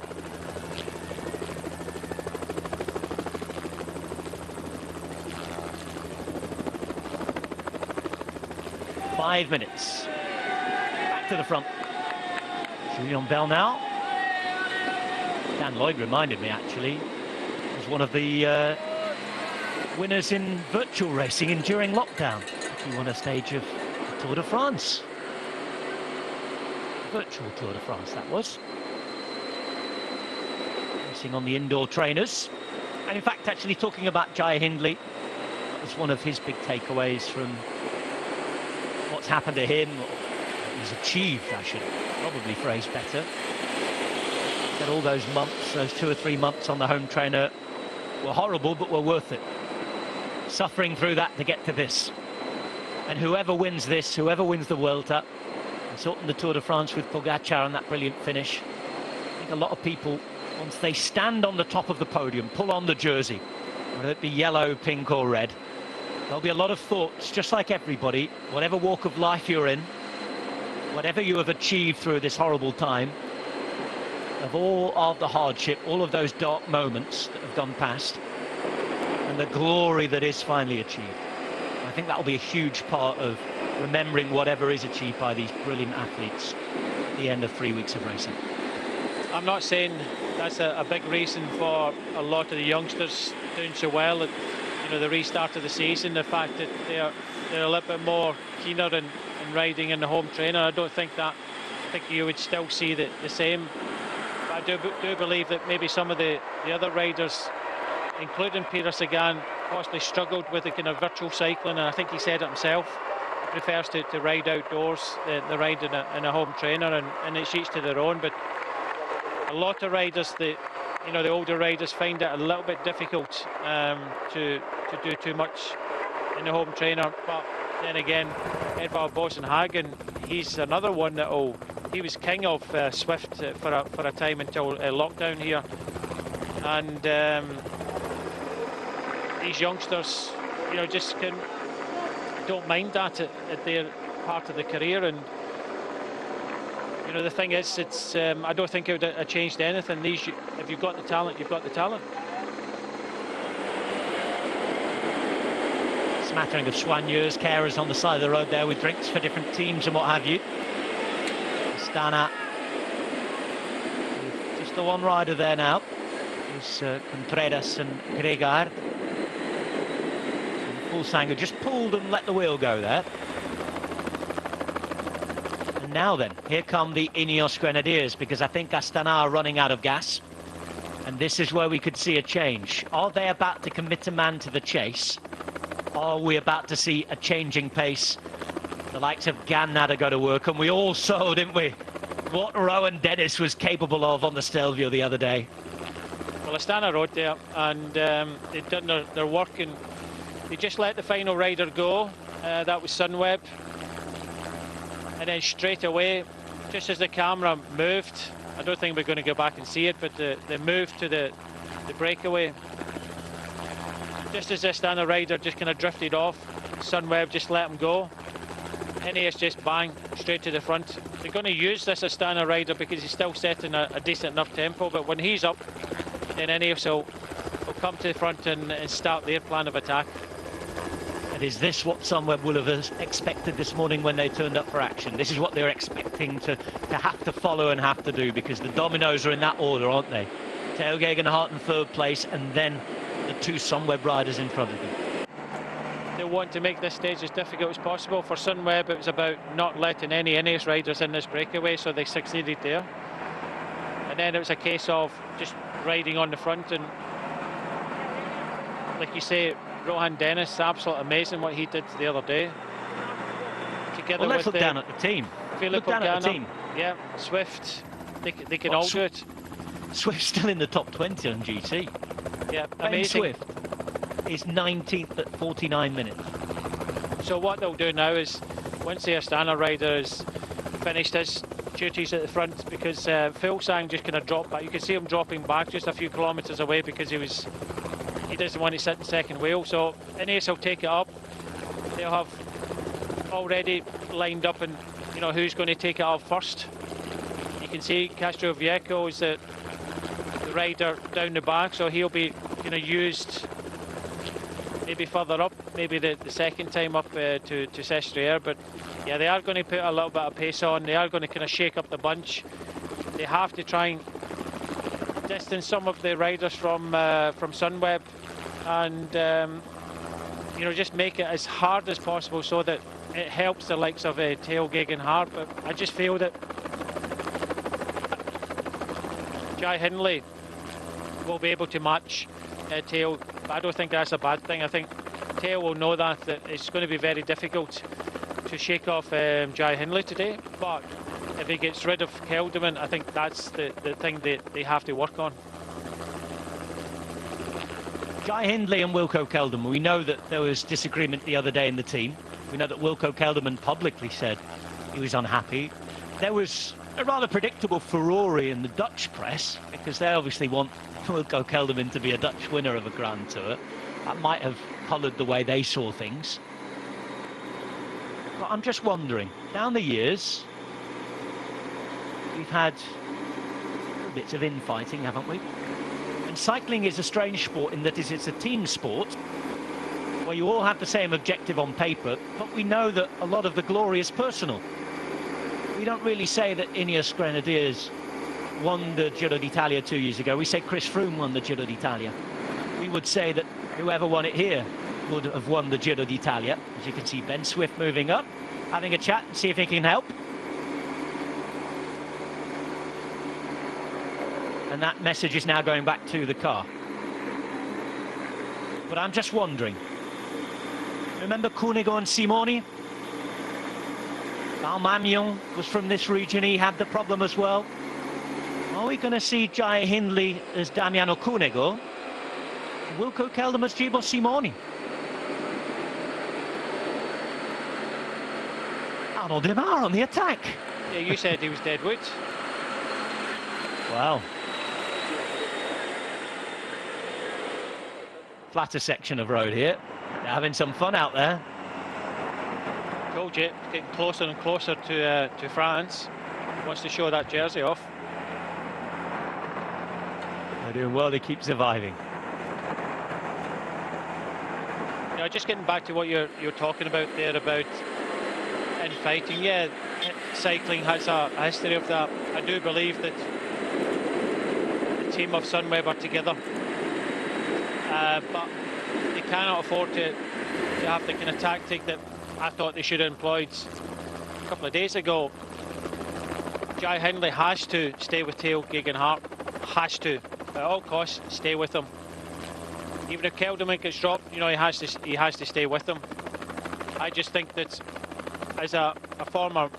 Speaker 6: Five minutes. Back to the front. Julien Bernal. Dan Lloyd reminded me, actually, was one of the winners in virtual racing during lockdown. He won a stage of the Tour de France. Virtual Tour de France, that was. Racing on the indoor trainers. And in fact, actually talking about Jai Hindley, that was one of his big takeaways from what's happened to him, or he's achieved, I should probably phrase better. That all those months, those 2 or 3 months on the home trainer were horrible, but were worth it. Suffering through that to get to this. And whoever wins this, whoever wins the World Cup, and sorting the Tour de France with Pogacar and that brilliant finish, I think a lot of people, once they stand on the top of the podium, pull on the jersey, whether it be yellow, pink or red, there'll be a lot of thoughts, just like everybody, whatever walk of life you're in, whatever you have achieved through this horrible time, of all of the hardship, all of those dark moments that have gone past, and the glory that is finally achieved. I think that will be a huge part of remembering whatever is achieved by these brilliant athletes at the end of 3 weeks of racing.
Speaker 8: I'm not saying that's a big reason for a lot of the youngsters doing so well at, you know, the restart of the season. The fact that they're a little bit more keener in riding in the home trainer. I don't think that. I think you would still see the same. But I do believe that maybe some of the other riders, including Peter Sagan, possibly struggled with the kind of virtual cycling, and I think he said it himself. He prefers to ride outdoors, the ride in a home trainer, and it's each to their own. But a lot of riders, the older riders, find it a little bit difficult to do too much in the home trainer. But then again, Edvald Boasson Hagen, he's another one that he was king of Swift for a time until lockdown here, and these youngsters, you know, just don't mind that at their part of the career. And you know, the thing is, it's I don't think it would have changed anything. If you've got the talent, you've got the talent.
Speaker 6: Smattering of soigneurs, carers on the side of the road there with drinks for different teams and what have you. Astana, just the one rider there now. It's Contreras and Gregard. Fuglsang who just pulled and let the wheel go there. And now then, here come the Ineos Grenadiers, because I think Astana are running out of gas. And this is where we could see a change. Are they about to commit a man to the chase? Are we about to see a changing pace? The likes of Gannada go to work, and we all saw, didn't we, what Rowan Dennis was capable of on the Stelvio the other day.
Speaker 8: Well, Astana rode there, and they'd done their work, and they just let the final rider go. That was Sunweb. And then straight away, just as the camera moved, I don't think we're going to go back and see it, but the move to the breakaway, just as the Astana rider just kind of drifted off, Sunweb just let him go. Ineos just bang straight to the front. They're going to use this Astana rider because he's still setting a decent enough tempo, but when he's up, then Ineos will come to the front and start their plan of attack.
Speaker 6: And is this what Sunweb will have expected this morning when they turned up for action? This is what they're expecting to have to follow and have to do, because the dominoes are in that order, aren't they? Theo Gegenhardt in third place, and then the two Sunweb riders in front of them.
Speaker 8: They want to make this stage as difficult as possible. For Sunweb, it was about not letting any Ineos riders in this breakaway, so they succeeded there. And then it was a case of just riding on the front, and like you say, Rohan Dennis, absolutely amazing what he did the other day. Together
Speaker 6: well, let's
Speaker 8: with
Speaker 6: look down at the team.
Speaker 8: Look
Speaker 6: down at the team.
Speaker 8: Yeah, Swift, they can all do it.
Speaker 6: Swift's still in the top 20 on GC.
Speaker 8: Yeah,
Speaker 6: Ben
Speaker 8: amazing.
Speaker 6: Swift is 19th at 49 minutes.
Speaker 8: So what they'll do now is, once the Astana rider has finished his duties at the front, because Fuglsang just kind of dropped back. You can see him dropping back just a few kilometres away because he doesn't want to sit in second wheel. So Ineos will take it up. They'll have already lined up, and you know who's going to take it up first. You can see Castroviejo is the rider down the back, so he'll be kind of used maybe further up, maybe the second time up to Sestriere. But yeah, they are going to put a little bit of pace on. They are going to kind of shake up the bunch. They have to try and distance some of the riders from Sunweb, and you know, just make it as hard as possible so that it helps the likes of Theo Gegenhardt. But I just feel that Jai Hindley will be able to match Theo. I don't think that's a bad thing. I think Theo will know that it's going to be very difficult to shake off Jai Hindley today. But if he gets rid of Kelderman, I think that's the thing that they have to work on.
Speaker 6: Jai Hindley and Wilco Kelderman, we know that there was disagreement the other day in the team. We know that Wilco Kelderman publicly said he was unhappy. There was a rather predictable furore in the Dutch press, because they obviously want Wilco Kelderman to be a Dutch winner of a Grand Tour. That might have coloured the way they saw things. But I'm just wondering, down the years, we've had bits of infighting, haven't we? And cycling is a strange sport in that it's a team sport where you all have the same objective on paper, but we know that a lot of the glory is personal. We don't really say that Ineos Grenadiers won the Giro d'Italia 2 years ago. We say Chris Froome won the Giro d'Italia. We would say that whoever won it here would have won the Giro d'Italia. As you can see, Ben Swift moving up, having a chat and see if he can help. And that message is now going back to the car. But I'm just wondering, remember Cunego and Simoni? Almamion was from this region, he had the problem as well. Are we going to see Jai Hindley as Damiano Cunego? Wilco Kelderman as Gibo Simoni? Arnaud Demar on the attack.
Speaker 8: Yeah, you said he was dead wood.
Speaker 6: Wow. Flatter section of road here. They're having some fun out there.
Speaker 8: Told you, getting closer and closer to France. Wants to show that jersey off.
Speaker 6: They're doing well, they keep surviving.
Speaker 8: You know, just getting back to what you're talking about there about infighting. Yeah, cycling has a history of that. I do believe that the team of Sunweb are together, but they cannot afford to to have the kind of tactic that I thought they should have employed a couple of days ago. Jai Hindley has to stay with Theo Geoghegan-Hart, has to, at all costs, stay with him. Even if Kelderman gets dropped, you know, he has to stay with him. I just think that as a former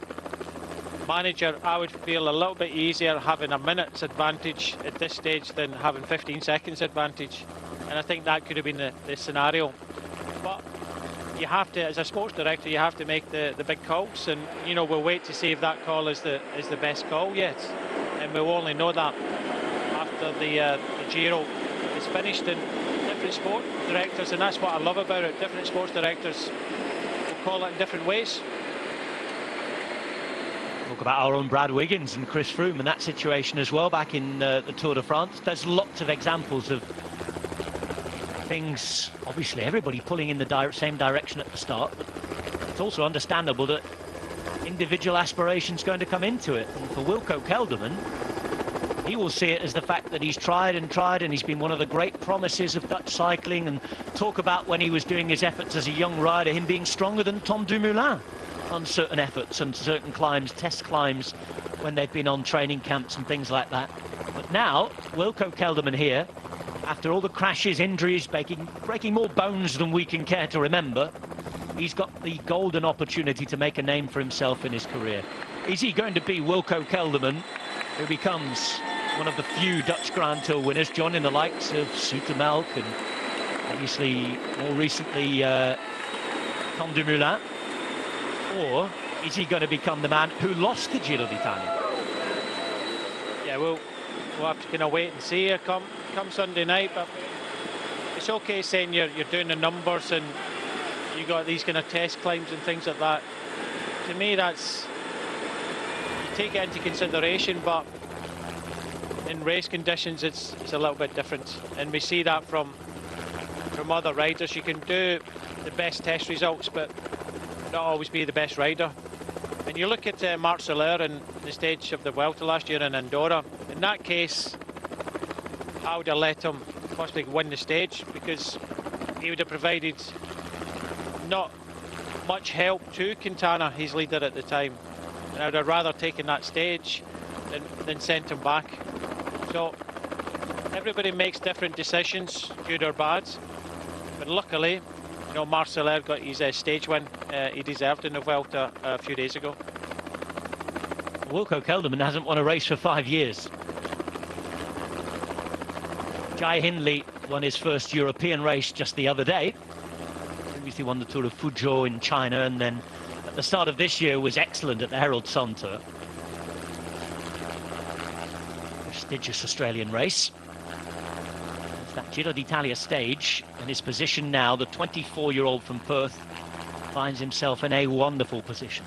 Speaker 8: manager, I would feel a little bit easier having a minute's advantage at this stage than having 15 seconds advantage. And I think that could have been the scenario. But you have to, as a sports director, you have to make the big calls, and you know, we'll wait to see if that call is the best call yet, and we'll only know that after the Giro is finished. And different sport directors, and that's what I love about it, different sports directors will call it in different ways.
Speaker 6: Talk about our own Brad Wiggins and Chris Froome in that situation as well back in the Tour de France. There's lots of examples of things, obviously everybody pulling in the same direction at the start, but it's also understandable that individual aspirations going to come into it. And for Wilco Kelderman, he will see it as the fact that he's tried and he's been one of the great promises of Dutch cycling, and talk about when he was doing his efforts as a young rider, him being stronger than Tom Dumoulin on certain efforts and certain climbs, test climbs, when they've been on training camps and things like that. But now, Wilco Kelderman here, after all the crashes, injuries, breaking more bones than we can care to remember, he's got the golden opportunity to make a name for himself in his career. Is he going to be Wilco Kelderman, who becomes one of the few Dutch Grand Tour winners, John, in the likes of Soetemelk and obviously more recently Tom Dumoulin? Or is he going to become the man who lost the Giro d'Italia?
Speaker 8: Yeah, we'll have to kind of wait and see come Sunday night, but it's okay saying you're doing the numbers and you got these kind of test climbs and things like that. To me, that's, you take it into consideration, but in race conditions it's a little bit different, and we see that from other riders. You can do the best test results but not always be the best rider. And you look at Marc Soler in the stage of the Vuelta last year in Andorra. In that case, I would have let him possibly win the stage, because he would have provided not much help to Quintana, his leader at the time. And I would have rather taken that stage than sent him back. So everybody makes different decisions, good or bad. But luckily, you know, Marc Soler got his stage win he deserved in the Vuelta a few days ago.
Speaker 6: Wilco Kelderman hasn't won a race for 5 years. Jai Hindley won his first European race just the other day. Previously won the Tour of Fuzhou in China, and then at the start of this year was excellent at the Herald Sun Tour. Prestigious Australian race. It's that Giro d'Italia stage, and his position now, the 24-year-old from Perth, finds himself in a wonderful position.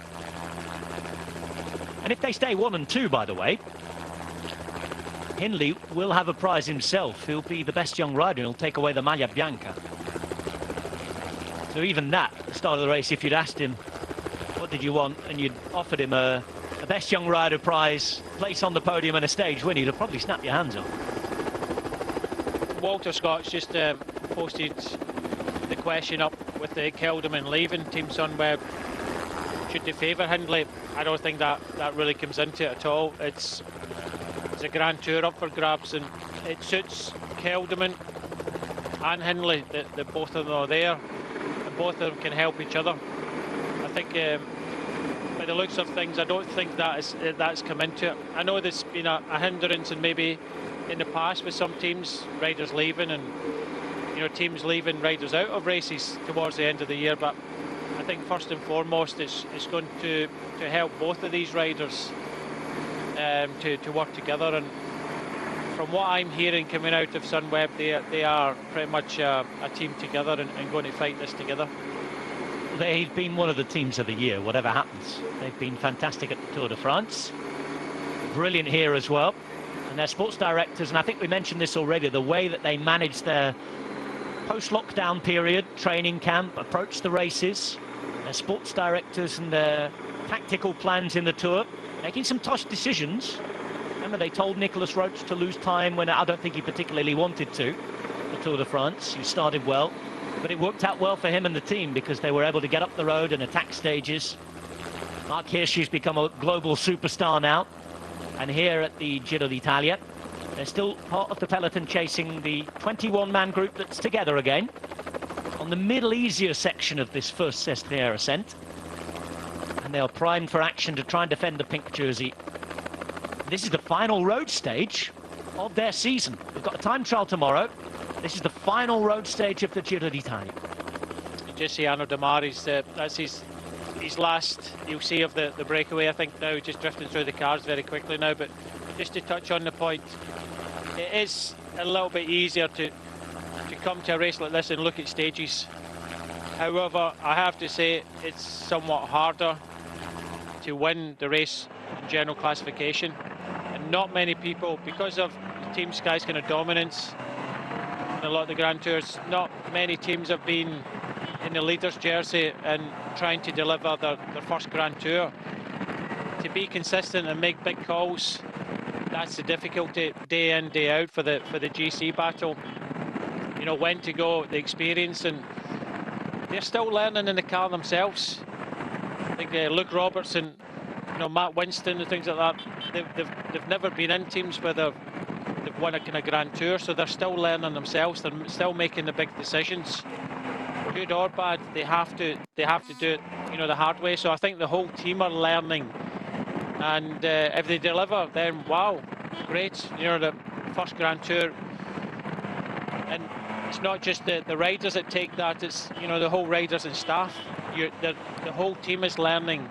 Speaker 6: And if they stay 1 and 2, by the way, Hindley will have a prize himself. He'll be the best young rider, and he'll take away the Maglia Bianca. So even that, at the start of the race, if you'd asked him what did you want, and you'd offered him a best young rider prize, place on the podium and a stage win, he'd have probably snapped your hands off.
Speaker 8: Walter Scott's just posted the question up with the Kelderman leaving Team Sunweb. Should they favour Hindley? I don't think that really comes into it at all. It's a Grand Tour up for grabs, and it suits Kelderman and Hindley that both of them are there, and both of them can help each other. I think by the looks of things, I don't think that's come into it. I know there's been a hindrance, and maybe in the past with some teams, riders leaving, and you know, teams leaving riders out of races towards the end of the year, but I think first and foremost it's going to help both of these riders to work together. And from what I'm hearing coming out of Sunweb, they are pretty much a team together and going to fight this together.
Speaker 6: They've been one of the teams of the year, whatever happens. They've been fantastic at the Tour de France, brilliant here as well. And their sports directors, and I think we mentioned this already, the way that they manage their post-lockdown period, training camp, approach the races, their sports directors and their tactical plans in the Tour, making some tough decisions. Remember, they told Nicolas Roach to lose time when I don't think he particularly wanted to, the Tour de France. He started well. But it worked out well for him and the team because they were able to get up the road and attack stages. Mark Hirschi's become a global superstar now. And here at the Giro d'Italia, they're still part of the peloton chasing the 21-man group that's together again on the middle easier section of this first Sestriere ascent. And they are primed for action to try and defend the pink jersey. This is the final road stage of their season. We've got a time trial tomorrow. This is the final road stage of the Giro d'Italia.
Speaker 8: You just see Arnaud Demari's, that's his last, you'll see, of the breakaway, I think now, just drifting through the cars very quickly now. But just to touch on the point, it is a little bit easier to come to a race like this and look at stages. However, I have to say it's somewhat harder to win the race in general classification. And not many people, because of Team Sky's kind of dominance in a lot of the Grand Tours, not many teams have been in the leader's jersey and trying to deliver their first Grand Tour. To be consistent and make big calls, that's the difficulty day in, day out for the GC battle. You know, when to go, the experience, and they're still learning in the car themselves. I think Luke Robertson, you know, Matt Winston and things like that, they've never been in teams where they've won a kind of Grand Tour, so they're still learning themselves. They're still making the big decisions, good or bad. They have to do it, you know, the hard way. So I think the whole team are learning, and if they deliver, then wow, great. You know, the first Grand Tour, and it's not just the riders that take that. It's, you know, the whole riders and staff. The whole team is learning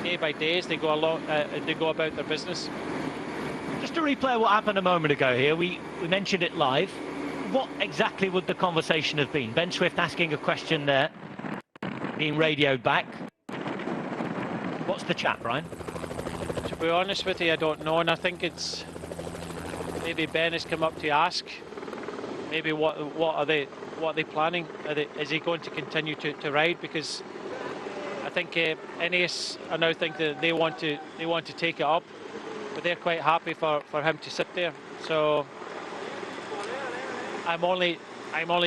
Speaker 8: day by day as they go along. They go about their business.
Speaker 6: Just to replay what happened a moment ago here, we mentioned it live. What exactly would the conversation have been? Ben Swift asking a question there, being radioed back. What's the chat, Brian?
Speaker 8: To be honest with you, I don't know, and I think it's maybe Ben has come up to ask. Maybe what are they planning? Is he going to continue to ride? Because I think Ineos, I now think that they want to take it up, but they're quite happy for him to sit there. So I'm only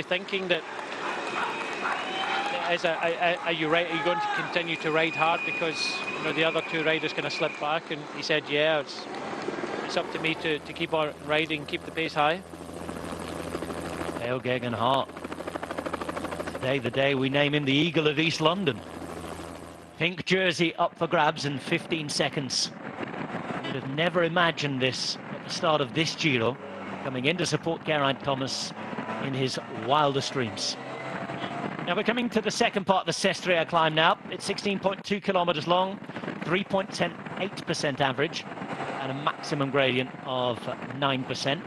Speaker 8: thinking that are you going to continue to ride hard, because, you know, the other two riders kind of slipped back, and he said, yeah, it's up to me to keep on riding, keep the pace high.
Speaker 6: Dale Geoghegan-Hart. Today, the day we name him the Eagle of East London. Pink jersey up for grabs in 15 seconds. Would have never imagined this at the start of this Giro, coming in to support Geraint Thomas in his wildest dreams. Now we're coming to the second part of the Sestriere climb now. It's 16.2 kilometers long, 3.8% average, and a maximum gradient of 9%.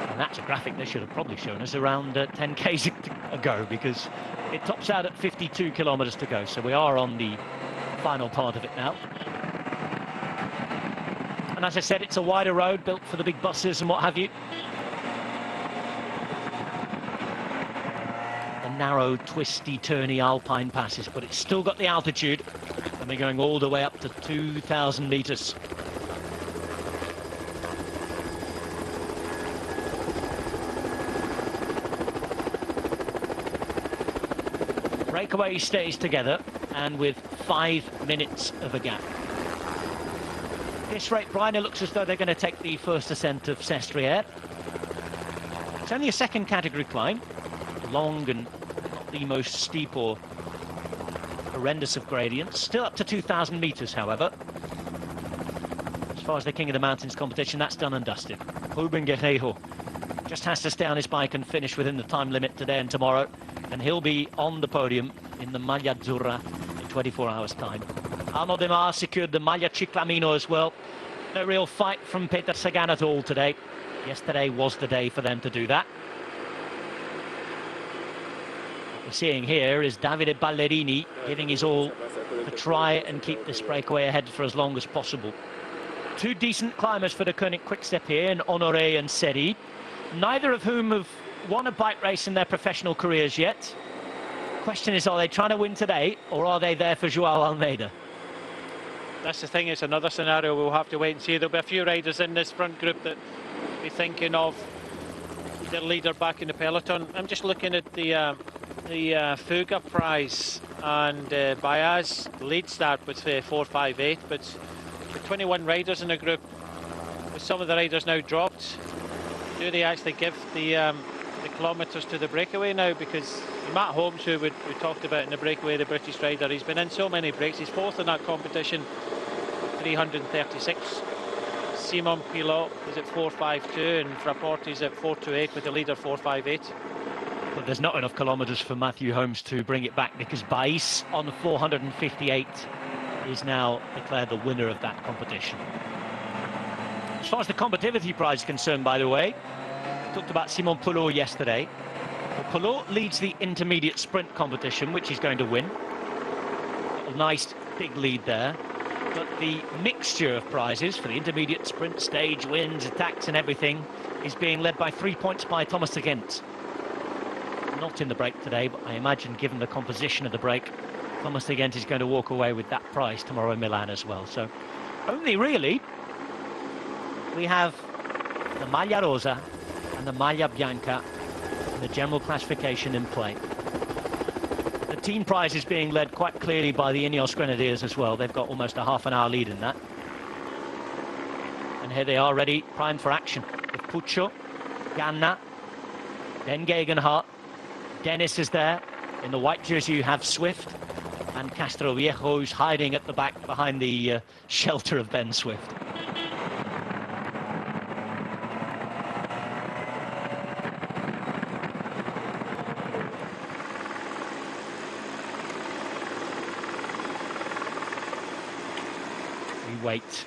Speaker 6: And that's a graphic they should have probably shown us around 10 k's ago, because it tops out at 52 kilometers to go. So we are on the final part of it now. And as I said, it's a wider road built for the big buses and what have you. The narrow, twisty, turny alpine passes, but it's still got the altitude, and they're going all the way up to 2,000 meters. Breakaway stays together, and with 5 minutes of a gap. At this rate, Brian, it looks as though they're going to take the first ascent of Sestriere. It's only a second category climb, long and not the most steep or horrendous of gradients. Still up to 2,000 meters, however. As far as the King of the Mountains competition, that's done and dusted. Ruben Guerreiro just has to stay on his bike and finish within the time limit today and tomorrow, and he'll be on the podium in the Maglia Azzurra in 24 hours' time. Arnaud Demar secured the Maglia Ciclamino as well. No real fight from Peter Sagan at all today. Yesterday was the day for them to do that. What we're seeing here is Davide Ballerini giving his all to try and keep this breakaway ahead for as long as possible. Two decent climbers for the Koenig Quickstep here, in Honoré and Seri, neither of whom have won a bike race in their professional careers yet. Question is, are they trying to win today, or are they there for Joao Almeida?
Speaker 8: That's the thing, it's another scenario we'll have to wait and see. There'll be a few riders in this front group that we'll be thinking of their leader back in the peloton. I'm just looking at the Fuga prize, and Baez leads that with 4.58, but with 21 riders in the group, with some of the riders now dropped, do they actually give the kilometres to the breakaway now? Because Matt Holmes, who we talked about in the breakaway, the British rider, he's been in so many breaks, he's fourth in that competition, 336. Simon Pilot is at 4.52 and Fraport is at 4.28 with the leader 4.58.
Speaker 6: But there's not enough kilometres for Matthew Holmes to bring it back, because Baez on 458 is now declared the winner of that competition. As far as the combativity prize is concerned, by the way, I talked about Simon Pilot yesterday. Well, Pilot leads the intermediate sprint competition, which he's going to win. A nice big lead there. But the mixture of prizes for the intermediate sprint, stage wins, attacks and everything is being led by 3 points by Thomas de Gent. Not in the break today, but I imagine given the composition of the break, Thomas de Gent is going to walk away with that prize tomorrow in Milan as well. So only really we have the Maglia Rosa and the Maglia Bianca in the general classification in play. The team prize is being led quite clearly by the Ineos Grenadiers as well. They've got almost a half-an-hour lead in that. And here they are ready, primed for action. With Puccio, Ganna, Ben Gegenhardt, Dennis is there. In the white jersey you have Swift, and Castroviejo, who's hiding at the back behind the shelter of Ben Swift. Wait.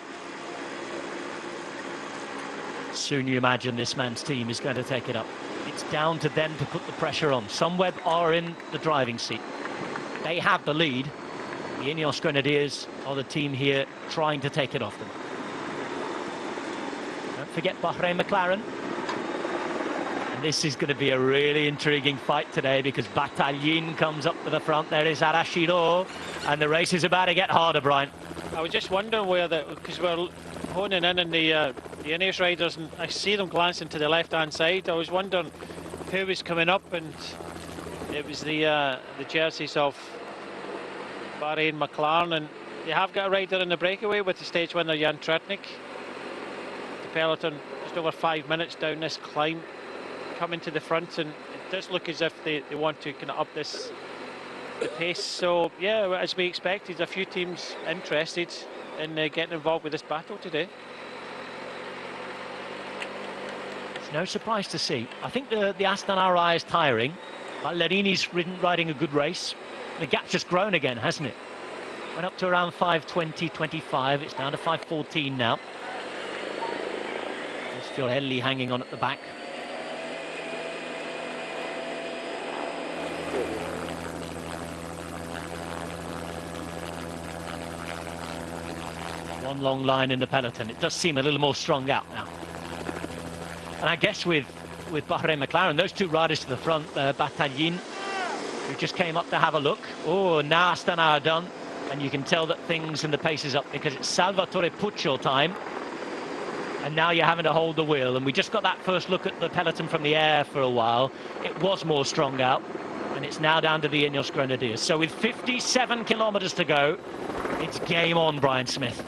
Speaker 6: Soon you imagine this man's team is going to take it up. It's down to them to put the pressure on. Sunweb are in the driving seat. They have the lead. The Ineos Grenadiers are the team here trying to take it off them. Don't forget Bahrain McLaren. And this is going to be a really intriguing fight today, because Bataillin comes up to the front. There is Arashiro, and the race is about to get harder, Brian.
Speaker 8: I was just wondering where because we're honing in on the Ineos riders, and I see them glancing to the left-hand side. I was wondering who was coming up, and it was the jerseys of Bahrain McLaren, and they have got a rider in the breakaway with the stage winner Jan Tratnik. The peloton just over 5 minutes down this climb, coming to the front, and it does look as if they want to kind of up the pace. So yeah, as we expected, a few teams interested in getting involved with this battle today.
Speaker 6: It's no surprise to see. I think the Astana Rai is tiring. Ballerini's riding a good race. The gap's just grown again, hasn't it? Went up to around 5:20, 25. It's down to 5:14 now. There's Fiorelli hanging on at the back. One long line in the peloton. It does seem a little more strung out now. And I guess with Bahrain McLaren, those two riders to the front, Bataillin, who just came up to have a look. Oh, now Astana are done. And you can tell that things in the pace is up, because it's Salvatore Puccio time. And now you're having to hold the wheel. And we just got that first look at the peloton from the air for a while. It was more strung out. And it's now down to the Ineos Grenadiers. So with 57 kilometres to go, it's game on, Brian Smith.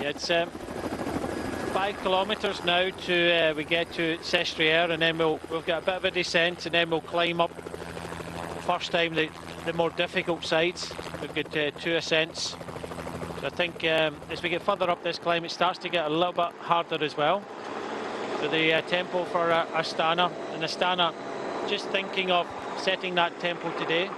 Speaker 8: Yeah, it's 5 kilometres now to we get to Sestriere, and then we've got a bit of a descent, and then we'll climb up. First time the more difficult sides. We've got 2 ascents. So I think as we get further up this climb, it starts to get a little bit harder as well. So the tempo for Astana, and Astana just thinking of setting that tempo today.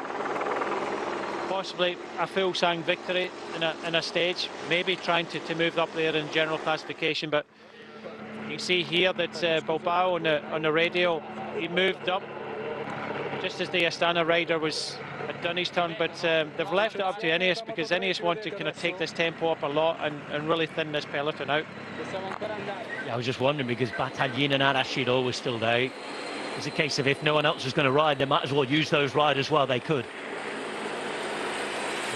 Speaker 8: Possibly a full sang victory in a stage, maybe trying to move up there in general classification. But you can see here that Bilbao on the radio, he moved up just as the Astana rider had done his turn, but they've left it up to Ineos, because Ineos want to kind of take this tempo up a lot and really thin this peloton out.
Speaker 6: Yeah, I was just wondering, because Bataillin and Arashiro were still there. It's a case of if no one else was going to ride, they might as well use those riders while they could.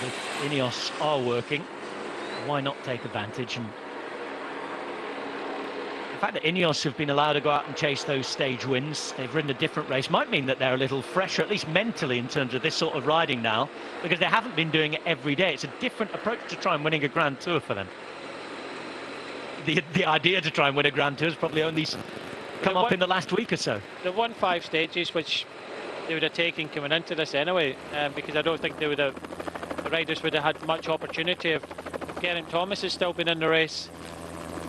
Speaker 6: But if Ineos are working, why not take advantage? And The fact that Ineos have been allowed to go out and chase those stage wins, they've ridden a different race, might mean that they're a little fresher, at least mentally, in terms of this sort of riding now, because they haven't been doing it every day. It's a different approach to try and winning a Grand Tour for them. The idea to try and win a Grand Tour has probably only come up in the last week or so.
Speaker 8: They've won 5 stages, which they would have taken coming into this anyway, because I don't think the riders would have had much opportunity if Geraint Thomas has still been in the race.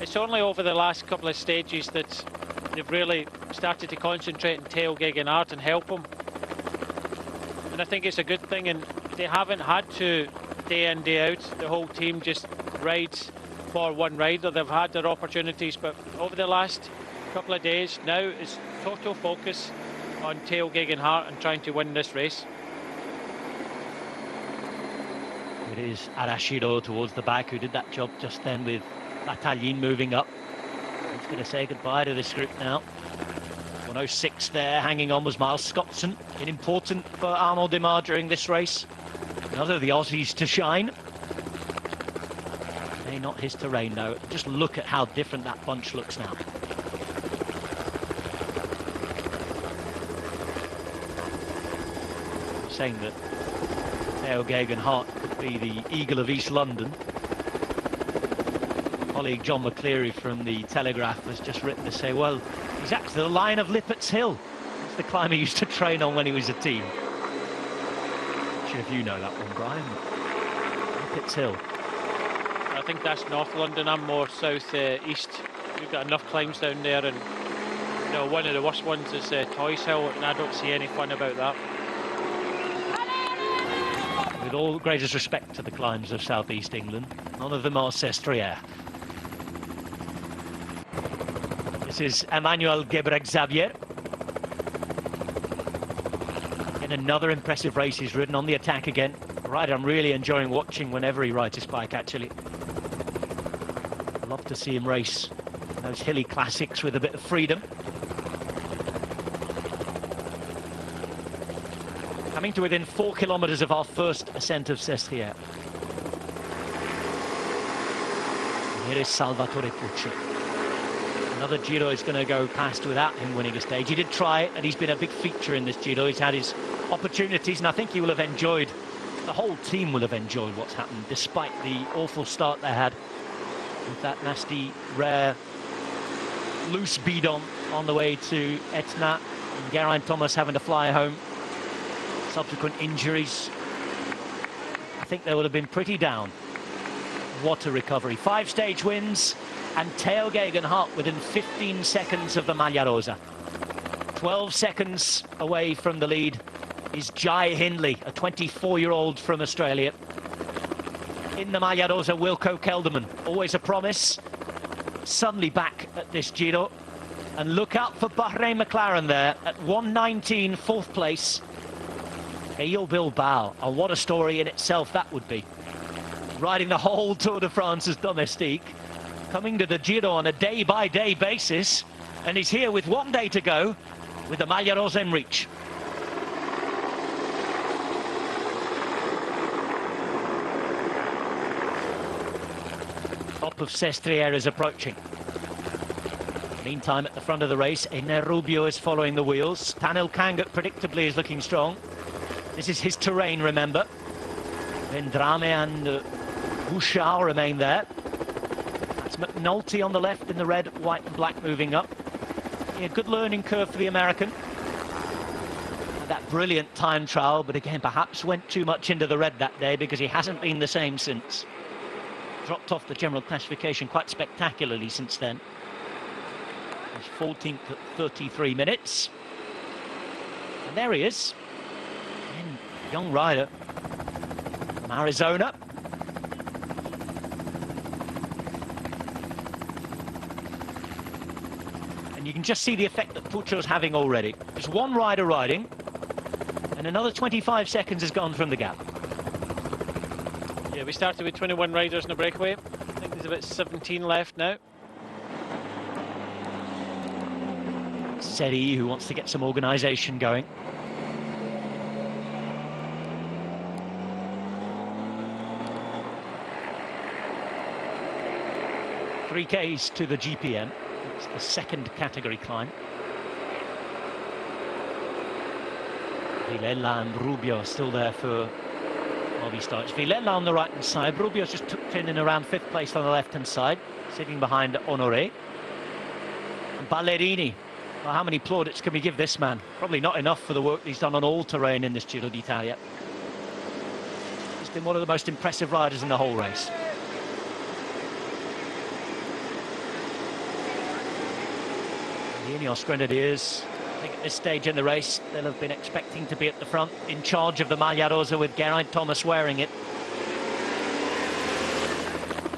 Speaker 8: It's only over the last couple of stages that they've really started to concentrate on Theo Gegenhardt and help him. And I think it's a good thing, and they haven't had to, day in, day out, the whole team just rides for one rider. They've had their opportunities, but over the last couple of days, now it's total focus on Theo Gegenhardt and trying to win this race.
Speaker 6: It is Arashiro towards the back, who did that job just then with Battaglin moving up. He's going to say goodbye to this group now. 106 there, hanging on was Miles Scottson. Been important for Arnaud Démare during this race. Another of the Aussies to shine. May not his terrain though. Just look at how different that bunch looks now. Saying that Theo Gegenhardt could be the Eagle of East London. Colleague John McCleary from the Telegraph has just written to say, well, he's actually the Lion of Lippett's Hill. It's the climb he used to train on when he was a team. Not sure if you know that one, Brian. Lippett's Hill.
Speaker 8: I think that's North London. I'm more south east. We've got enough climbs down there, and you know, one of the worst ones is Toys Hill, and I don't see any fun about that.
Speaker 6: With all the greatest respect to the climbs of southeast England, none of them are Sestriere. This is Emmanuel Gebrek-Xavier. In another impressive race, he's ridden on the attack again. Right, I'm really enjoying watching whenever he rides his bike, actually. Love to see him race those hilly classics with a bit of freedom. Coming to within 4 kilometres of our first ascent of Sestriere. Here is Salvatore Pucci. Another Giro is going to go past without him winning a stage. He did try it, and he's been a big feature in this Giro. He's had his opportunities, and I think he will have enjoyed, the whole team will have enjoyed what's happened, despite the awful start they had with that nasty, rare, loose bidon on the way to Etna, and Geraint Thomas having to fly home. Subsequent injuries, I think they would have been pretty down. What a recovery. 5 stage wins, and Theo Gegenhardt within 15 seconds of the Maglia Rosa. 12 seconds away from the lead is Jai Hindley, a 24-year-old from Australia. In the Maglia Rosa, Wilco Kelderman, always a promise. Suddenly back at this Giro. And look out for Bahrain McLaren there at 1:19, 4th place. Caio Bilbao, and what a story in itself that would be. Riding the whole Tour de France as domestique, coming to the Giro on a day-by-day basis, and he's here with 1 day to go, with the Maglia Rosa in reach. Top of Sestriere is approaching. Meantime, at the front of the race, Ener Rubio is following the wheels. Tanil Kangat predictably is looking strong. This is his terrain, remember. Vendrame and Bouchard remain there. That's McNulty on the left in the red, white and black moving up. Yeah, good learning curve for the American. That brilliant time trial, but again, perhaps went too much into the red that day because he hasn't been the same since. Dropped off the general classification quite spectacularly since then. He's 14th at 33 minutes. And there he is. Again, young rider from Arizona. And you can just see the effect that Pucci's having already. Just one rider riding, and another 25 seconds has gone from the gap.
Speaker 8: Yeah, we started with 21 riders in the breakaway. I think there's about 17 left now.
Speaker 6: Seri, who wants to get some organisation going. Three Ks to the GPM. It's the second category climb. Villela and Rubio are still there for Movistar. It's Villela on the right-hand side. Rubio's just tucked in around 5th place on the left-hand side, sitting behind Honoré. And Ballerini. Well, how many plaudits can we give this man? Probably not enough for the work he's done on all terrain in this Giro d'Italia. He's been one of the most impressive riders in the whole race. The Ineos Grenadiers, I think at this stage in the race, they'll have been expecting to be at the front, in charge of the Maglia Rosa, with Geraint Thomas wearing it.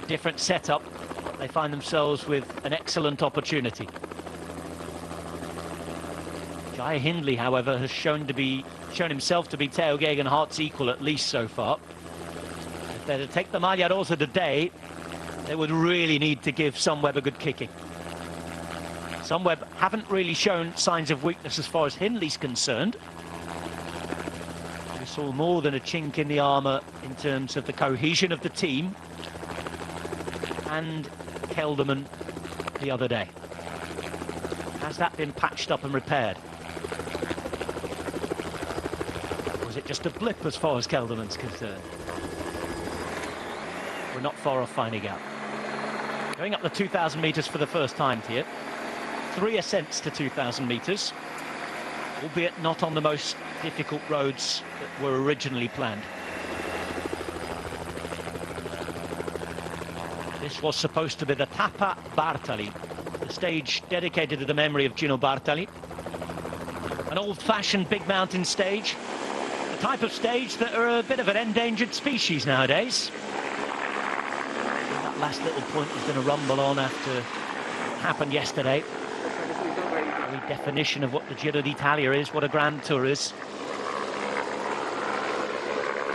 Speaker 6: A different setup, but they find themselves with an excellent opportunity. Jai Hindley, however, has shown himself to be Theo Geogheganhart's equal, at least so far. If they're to take the Maglia Rosa today, they would really need to give Sunweb a good kicking. Sunweb haven't really shown signs of weakness as far as Hindley's concerned. We saw more than a chink in the armour in terms of the cohesion of the team and Kelderman the other day. Has that been patched up and repaired? Or was it just a blip as far as Kelderman's concerned? We're not far off finding out. Going up the 2,000 metres for the first time here. 3 ascents to 2,000 metres, albeit not on the most difficult roads that were originally planned. This was supposed to be the Tappa Bartali, the stage dedicated to the memory of Gino Bartali. An old-fashioned big mountain stage, the type of stage that are a bit of an endangered species nowadays. That last little point is going to rumble on after what happened yesterday. The definition of what the Giro d'Italia is, what a Grand Tour is.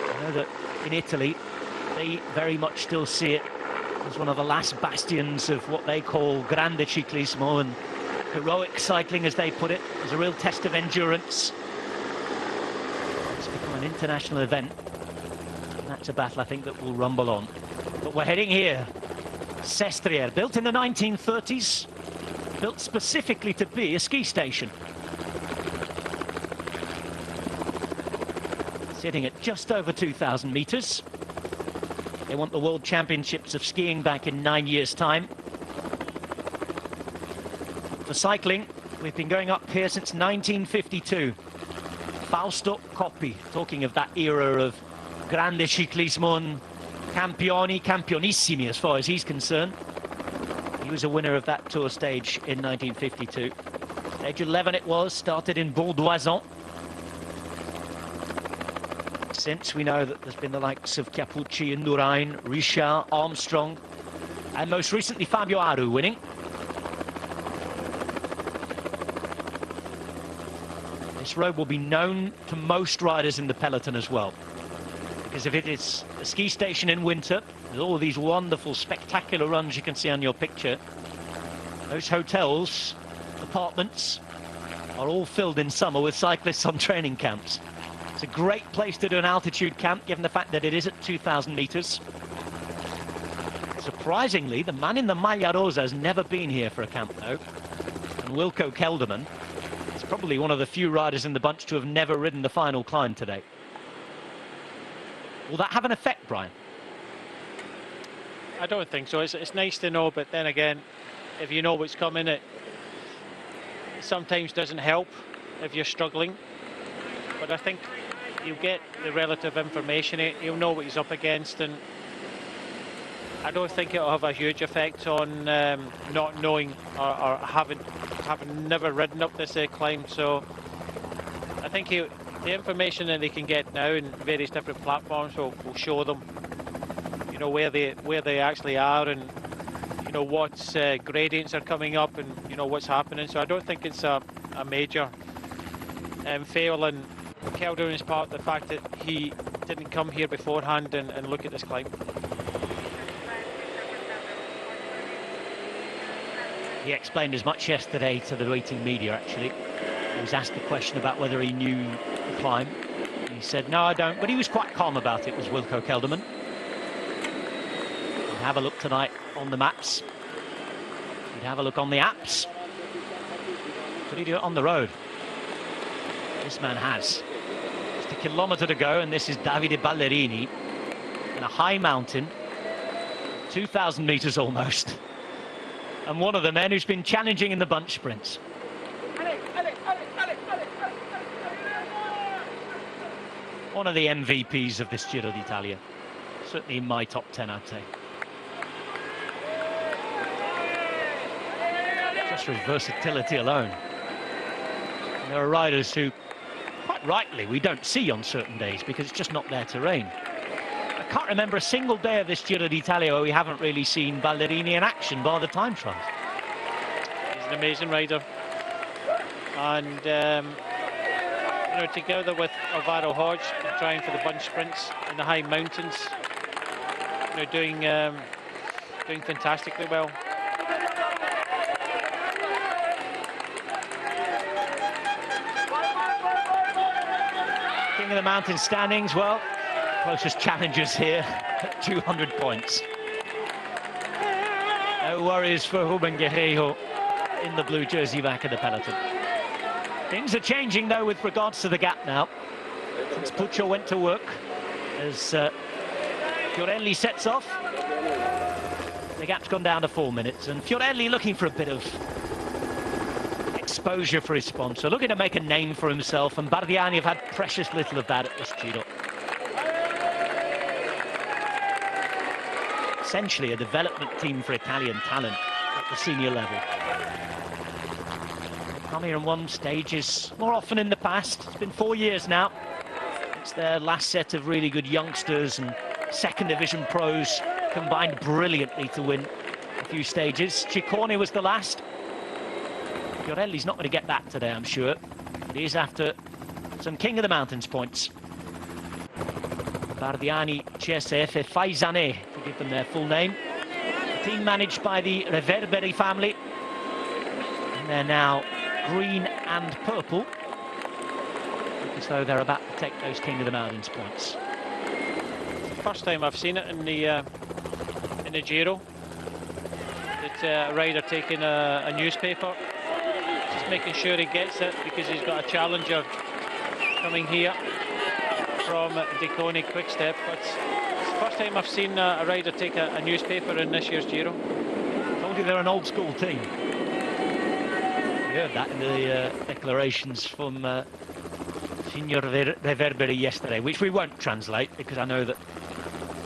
Speaker 6: I know that in Italy, they very much still see it as one of the last bastions of what they call grande ciclismo, and heroic cycling, as they put it, is a real test of endurance. It's become an international event, and that's a battle I think that will rumble on. But we're heading here. Sestriere, built in the 1930s. Built specifically to be a ski station. Sitting at just over 2,000 metres. They want the World Championships of Skiing back in 9 years' time. For cycling, we've been going up here since 1952. Fausto Coppi, talking of that era of grande ciclismo and campioni, campionissimi as far as he's concerned. He was a winner of that Tour stage in 1952. Stage 11 it was, started in Bourg-d'Oisans. Since we know that there's been the likes of Chiappucci, Indurain, Richard, Armstrong, and most recently Fabio Aru winning. This road will be known to most riders in the peloton as well. Because if it is a ski station in winter, with all these wonderful, spectacular runs you can see on your picture, those hotels, apartments, are all filled in summer with cyclists on training camps. It's a great place to do an altitude camp, given the fact that it is at 2,000 metres. Surprisingly, the man in the Maglia Rosa has never been here for a camp, though. And Wilco Kelderman is probably one of the few riders in the bunch to have never ridden the final climb today. Will that have an effect, Brian?
Speaker 8: I don't think so. It's nice to know, but then again, if you know what's coming, it sometimes doesn't help if you're struggling. But I think you'll get the relative information. He'll know what he's up against, and I don't think it'll have a huge effect on not knowing or having never ridden up this climb. So I think the information that they can get now in various different platforms will show them, you know, where they actually are, and you know what gradients are coming up, and you know what's happening. So I don't think it's a major fail on Kelderman's part, the fact that he didn't come here beforehand and look at this climb.
Speaker 6: He explained as much yesterday to the waiting media, actually. He was asked a question about whether he knew the climb. He said, no, I don't, but he was quite calm about it, was Wilco Kelderman. We'll have a look tonight on the maps. We'd have a look on the apps. Could he do it on the road? This man has. Just a kilometre to go, and this is Davide Ballerini in a high mountain, 2,000 metres almost, and one of the men who's been challenging in the bunch sprints. One of the MVPs of this Giro d'Italia, certainly in my top 10, I'd say. Just for his versatility alone. And there are riders who, quite rightly, we don't see on certain days because it's just not their terrain. I can't remember a single day of this Giro d'Italia where we haven't really seen Ballerini in action bar the time trials.
Speaker 8: He's an amazing rider, and you know, together with Alvaro Hodge, trying for the bunch sprints in the high mountains, you know, doing fantastically well.
Speaker 6: King of the mountain standings, well, closest challengers here at 200 points. No worries for Ruben Guerreiro in the blue jersey back of the peloton. Things are changing though with regards to the gap now. Since Puccio went to work, as Fiorelli sets off, the gap's gone down to 4 minutes, and Fiorelli looking for a bit of exposure for his sponsor, looking to make a name for himself, and Bardiani have had precious little of that at this Giro. Essentially a development team for Italian talent at the senior level. Come here and won stages more often in the past. It's been 4 years now. It's their last set of really good youngsters and second division pros combined brilliantly to win a few stages. Ciccone was the last. Fiorelli's not going to get that today, I'm sure. But he's after some King of the Mountains points. Bardiani, CSF, Faisane, to give them their full name. The team managed by the Reverberi family. And they're now green and purple, as though they're about to take those King of the Mountains points.
Speaker 8: First time I've seen it in the Giro. It's a rider taking a newspaper, just making sure he gets it because he's got a challenger coming here from Deconi Quickstep. But it's the first time I've seen a rider take a newspaper in this year's Giro.
Speaker 6: Told you they're an old school team. We heard that in the declarations from Signor Reverberi yesterday, which we won't translate because I know that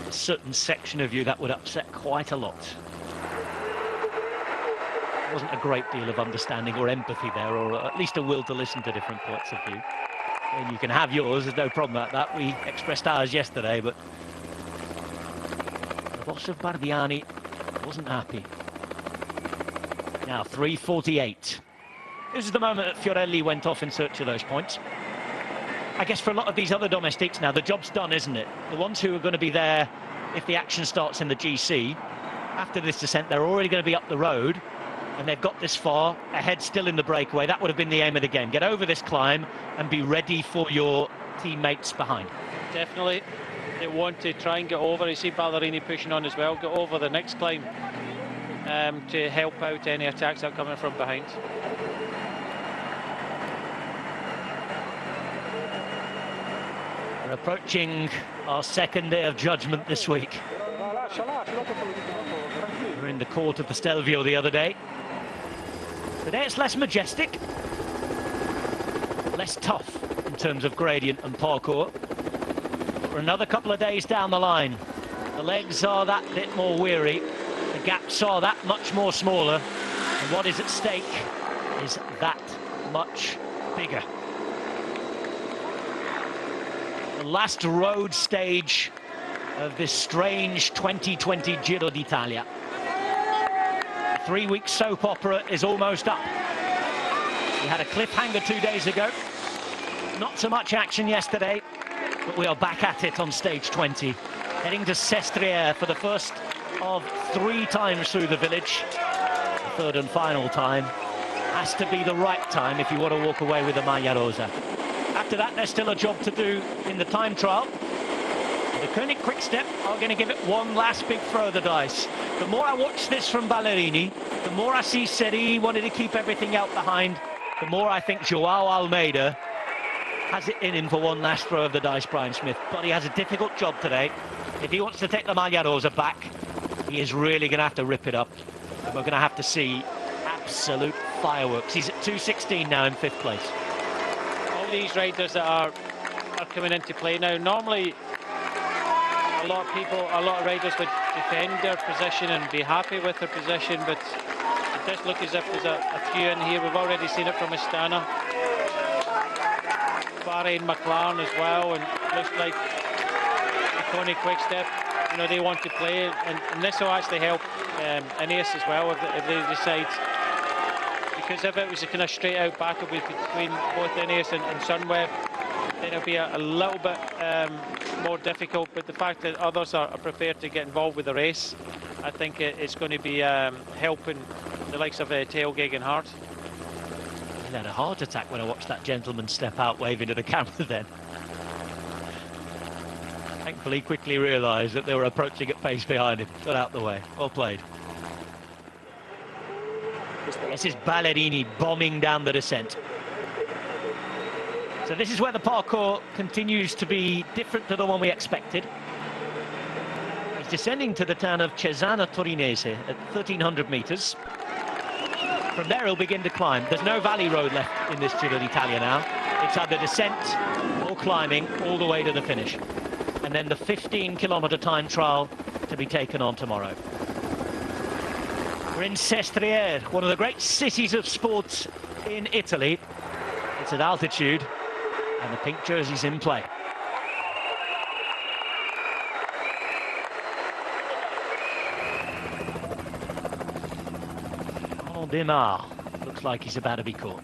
Speaker 6: a certain section of you that would upset quite a lot. There wasn't a great deal of understanding or empathy there, or at least a will to listen to different points of view. And you can have yours, there's no problem about that. We expressed ours yesterday, but the boss of Bardiani wasn't happy. Now 3:48. This is the moment that Fiorelli went off in search of those points. I guess for a lot of these other domestics now, the job's done, isn't it? The ones who are going to be there if the action starts in the GC, after this descent, they're already going to be up the road, and they've got this far, ahead still in the breakaway. That would have been the aim of the game. Get over this climb and be ready for your teammates behind.
Speaker 8: Definitely. They want to try and get over. You see Ballerini pushing on as well. Get over the next climb to help out any attacks that are coming from behind.
Speaker 6: We're approaching our second day of judgment this week. We were in the court of the Stelvio the other day. Today it's less majestic, less tough in terms of gradient and parkour. For another couple of days down the line, the legs are that bit more weary, the gaps are that much more smaller, and what is at stake is that much bigger. The last road stage of this strange 2020 Giro d'Italia. The 3-week soap opera is almost up. We had a cliffhanger 2 days ago. Not so much action yesterday, but we are back at it on stage 20. Heading to Sestriere for the first of 3 times through the village. The third and final time has to be the right time if you want to walk away with the Maglia Rosa. After that, there's still a job to do in the time trial. The Koenig Quick-Step are going to give it one last big throw of the dice. The more I watch this from Ballerini, the more I see Sestriere wanted to keep everything out behind, the more I think Joao Almeida has it in him for one last throw of the dice, Brian Smith. But he has a difficult job today. If he wants to take the Maglia Rosa back, he is really going to have to rip it up. And we're going to have to see absolute fireworks. He's at 2:16 now in 5th place.
Speaker 8: All these riders that are coming into play now, normally a lot of riders would defend their position and be happy with their position, but it does look as if there's a few in here. We've already seen it from Astana, Bahrain, McLaren as well, and it looks like the Koenig Quick-Step, you know, they want to play, and this will actually help Ineos as well if they decide, because if it was a kind of straight out battle between both Ineos and Sunweb, then it'll be a little bit more difficult. But the fact that others are prepared to get involved with the race, I think it's going to be helping the likes of Theo Geoghegan-Hart.
Speaker 6: I had a heart attack when I watched that gentleman step out waving to the camera then. Thankfully quickly realised that they were approaching at pace behind him. Got out the way. Well played. This is Ballerini bombing down the descent. So this is where the parkour continues to be different to the one we expected. He's descending to the town of Cesana Torinese at 1,300 metres. From there he'll begin to climb. There's no valley road left in this Giro d'Italia now. It's either descent or climbing all the way to the finish. And then the 15-kilometre time trial to be taken on tomorrow. We're in Sestriere, one of the great cities of sports in Italy. It's at altitude, and the pink jersey's in play. Demar looks like he's about to be caught.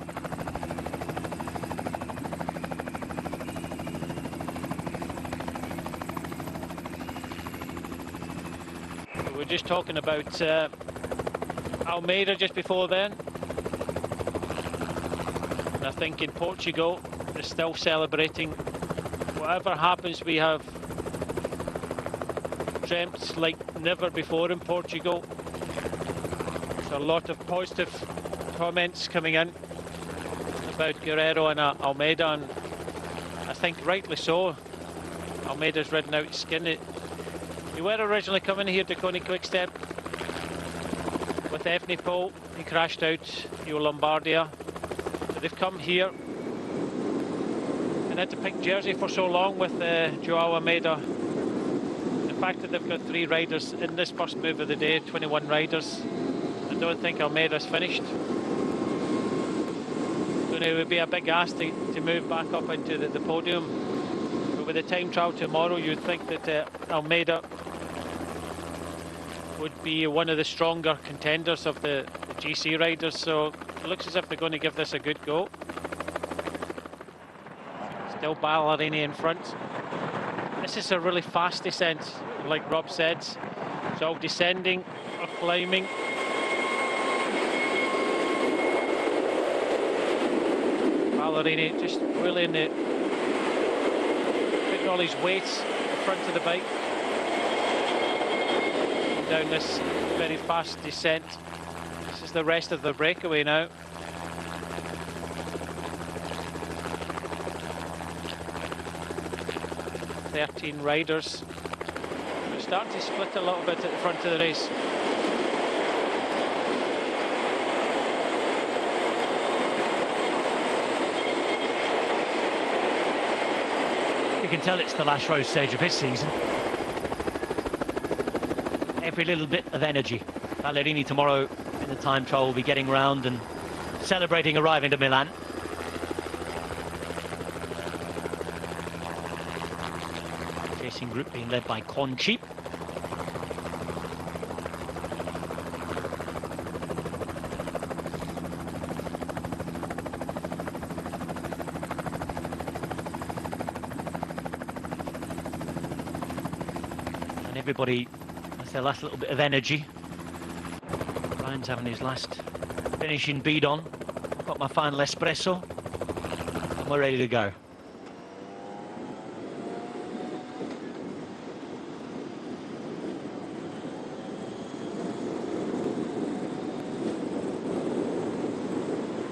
Speaker 8: We were just talking about Almeida just before then. And I think in Portugal they're still celebrating. Whatever happens, we have dreamt like never before in Portugal. A lot of positive comments coming in about Guerrero and Almeida, and I think rightly so. Almeida's ridden out skin. He were originally coming here to Koenig Quick-Step with Evenepoel. He crashed out Lombardia, but they've come here and had the pink jersey for so long with Joao Almeida. The fact that they've got 3 riders in this first move of the day, 21 riders. I don't think Almeida's finished. So it would be a big ask to move back up into the podium. But with the time trial tomorrow, you'd think that Almeida would be one of the stronger contenders of the GC riders. So it looks as if they're going to give this a good go. Still Ballerini in front. This is a really fast descent, like Rob said. It's all descending or climbing. Ballerini just really in the putting all his weight in front of the bike down this very fast descent. This is the rest of the breakaway now. "13 riders. We're starting to split a little bit at the front of the race.
Speaker 6: You can tell it's the last road stage of his season. Every little bit of energy. Ballerini tomorrow in the time trial will be getting round and celebrating arriving to Milan. Chasing group being led by Conchi. Everybody has their last little bit of energy. Ryan's having his last finishing bead on. I've got my final espresso and we're ready to go.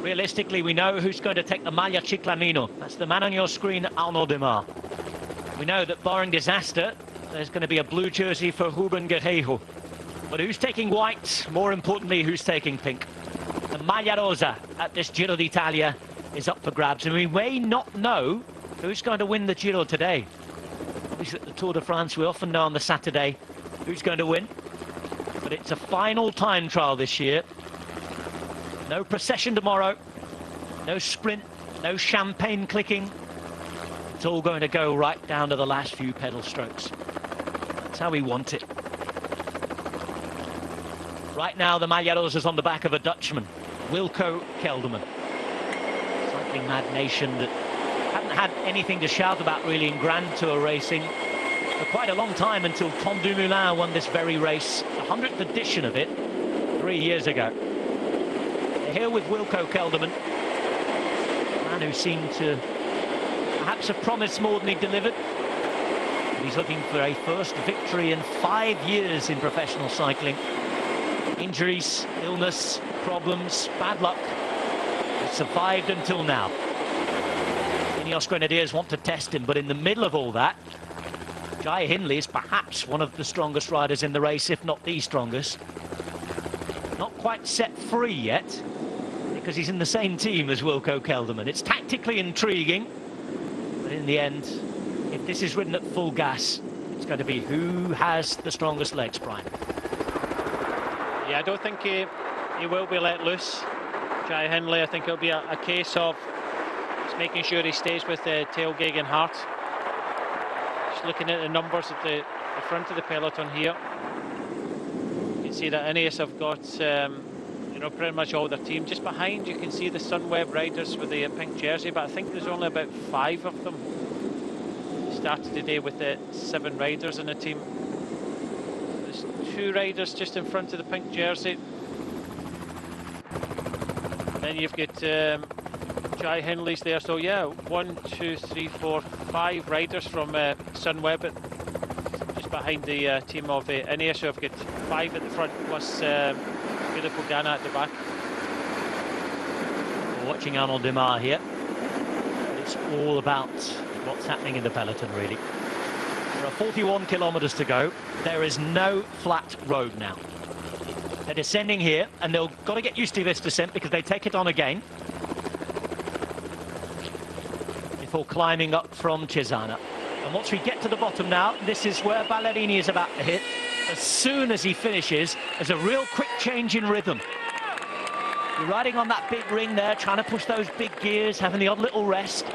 Speaker 6: Realistically, we know who's going to take the Maglia Ciclamino. That's the man on your screen, Arnaud Demar. We know that barring disaster, there's going to be a blue jersey for Ruben Guerreiro. But who's taking white? More importantly, who's taking pink? The Maglia Rosa at this Giro d'Italia is up for grabs. And we may not know who's going to win the Giro today. Obviously at the Tour de France, we often know on the Saturday who's going to win. But it's a final time trial this year. No procession tomorrow, no sprint, no champagne clicking. It's all going to go right down to the last few pedal strokes. That's how we want it. Right now, the Maglia Rosa is on the back of a Dutchman, Wilco Kelderman. Cycling Mad Nation that hadn't had anything to shout about really in Grand Tour racing for quite a long time, until Tom Dumoulin won this very race, the 100th edition of it, 3 years ago. Here with Wilco Kelderman, a man who seemed to perhaps have promised more than he delivered. But he's looking for a first victory in 5 years in professional cycling. Injuries, illness, problems, bad luck. He's survived until now. Ineos Grenadiers want to test him, but in the middle of all that, Jai Hindley is perhaps one of the strongest riders in the race, if not the strongest. Not quite set free yet, because he's in the same team as Wilco Kelderman. It's tactically intriguing, but in the end, if this is ridden at full gas, it's going to be who has the strongest legs, Brian.
Speaker 8: Yeah, I don't think he will be let loose, Jai Hindley. I think it'll be a case of just making sure he stays with the tailgating Hart. Just looking at the numbers at the front of the peloton here, you can see that Ineos have got you know, pretty much all their team. Just behind you can see the Sunweb riders with the pink jersey, but I think there's only about 5 of them. Started today with the 7 riders in the team. There's 2 riders just in front of the pink jersey. Then you've got Jai Hindley's there, so yeah, 1, 2, 3, 4, 5 riders from Sunweb just behind the team of Ineos. So I've got 5 at the front plus Filippo Ganna at the back.
Speaker 6: We're watching Arnaud Demar here. It's all about what's happening in the peloton, really. There are 41 kilometres to go. There is no flat road now. They're descending here, and they've got to get used to this descent because they take it on again before climbing up from Cesana. And once we get to the bottom now, this is where Ballerini is about to hit. As soon as he finishes, there's a real quick change in rhythm. You're riding on that big ring there, trying to push those big gears, having the odd little rest.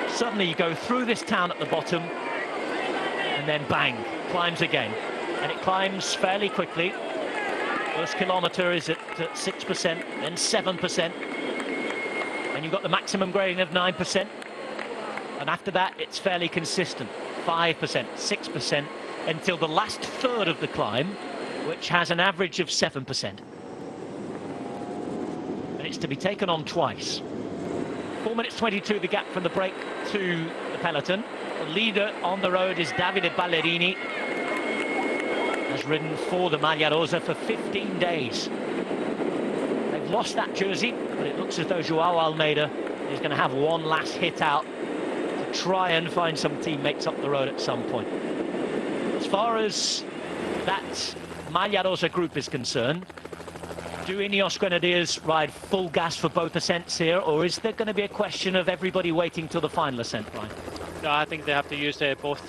Speaker 6: Suddenly you go through this town at the bottom, and then bang, climbs again. And it climbs fairly quickly. First kilometre is at 6%, then 7%. And you've got the maximum grading of 9%. And after that, it's fairly consistent. 5%, 6%, until the last third of the climb, which has an average of 7%. And it's to be taken on twice. 4 minutes 22, the gap from the break to the peloton. The leader on the road is Davide Ballerini. Has ridden for the Maglia Rosa for 15 days. They've lost that jersey, but it looks as though Joao Almeida is going to have one last hit out to try and find some teammates up the road at some point. As far as that Maglia Rosa group is concerned, do Ineos Grenadiers ride full gas for both ascents here, or is there going to be a question of everybody waiting till the final ascent, Brian?
Speaker 8: No, I think they have to use both.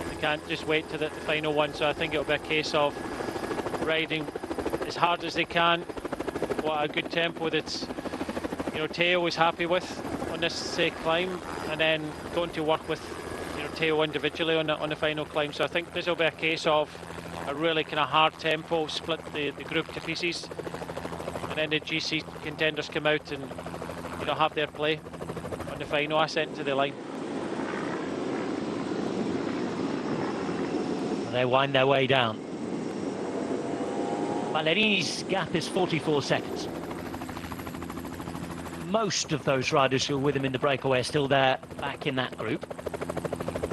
Speaker 8: They can't just wait to the final one, so I think it'll be a case of riding as hard as they can. What a good tempo that, you know, Teo is happy with on this climb, and then going to work with, you know, Teo individually on the final climb. So I think this will be a case of a really kind of hard tempo, split the group to pieces, and then the GC contenders come out and, you know, have their play on the final ascent to the line.
Speaker 6: They wind their way down. Ballerini's gap is 44 seconds. Most of those riders who were with him in the breakaway are still there, back in that group.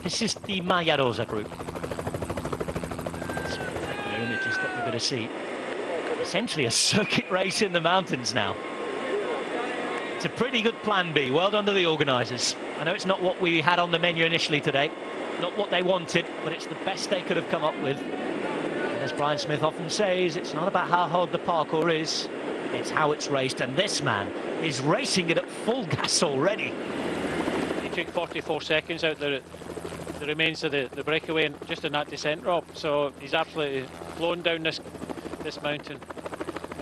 Speaker 6: This is the Maglia Rosa group. Spectacular images that we're going to see. Essentially a circuit race in the mountains now. It's a pretty good plan B. Well done to the organisers. I know it's not what we had on the menu initially today, not what they wanted, but it's the best they could have come up with. And as Brian Smith often says, it's not about how hard the parkour is, it's how it's raced. And this man is racing it at full gas already.
Speaker 8: He took 44 seconds out the remains of the breakaway and just in that descent, Rob. So he's absolutely flown down this mountain.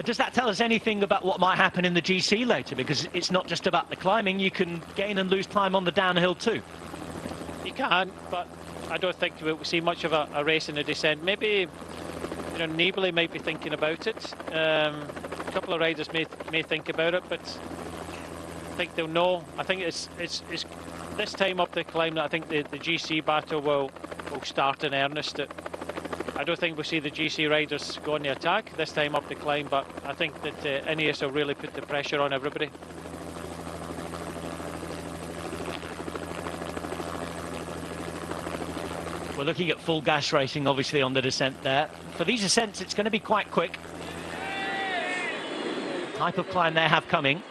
Speaker 6: Does that tell us anything about what might happen in the GC later? Because it's not just about the climbing, you can gain and lose time on the downhill too.
Speaker 8: You can, but I don't think we'll see much of a race in the descent. Maybe, Nibali might be thinking about it. A couple of riders may think about it, but I think they'll know. I think it's this time up the climb that I think the GC battle will start in earnest. I don't think we'll see the GC riders go on the attack this time up the climb, but I think that Ineos will really put the pressure on everybody.
Speaker 6: We're looking at full gas racing, obviously, on the descent there. For these ascents, it's going to be quite quick. The type of climb they have coming.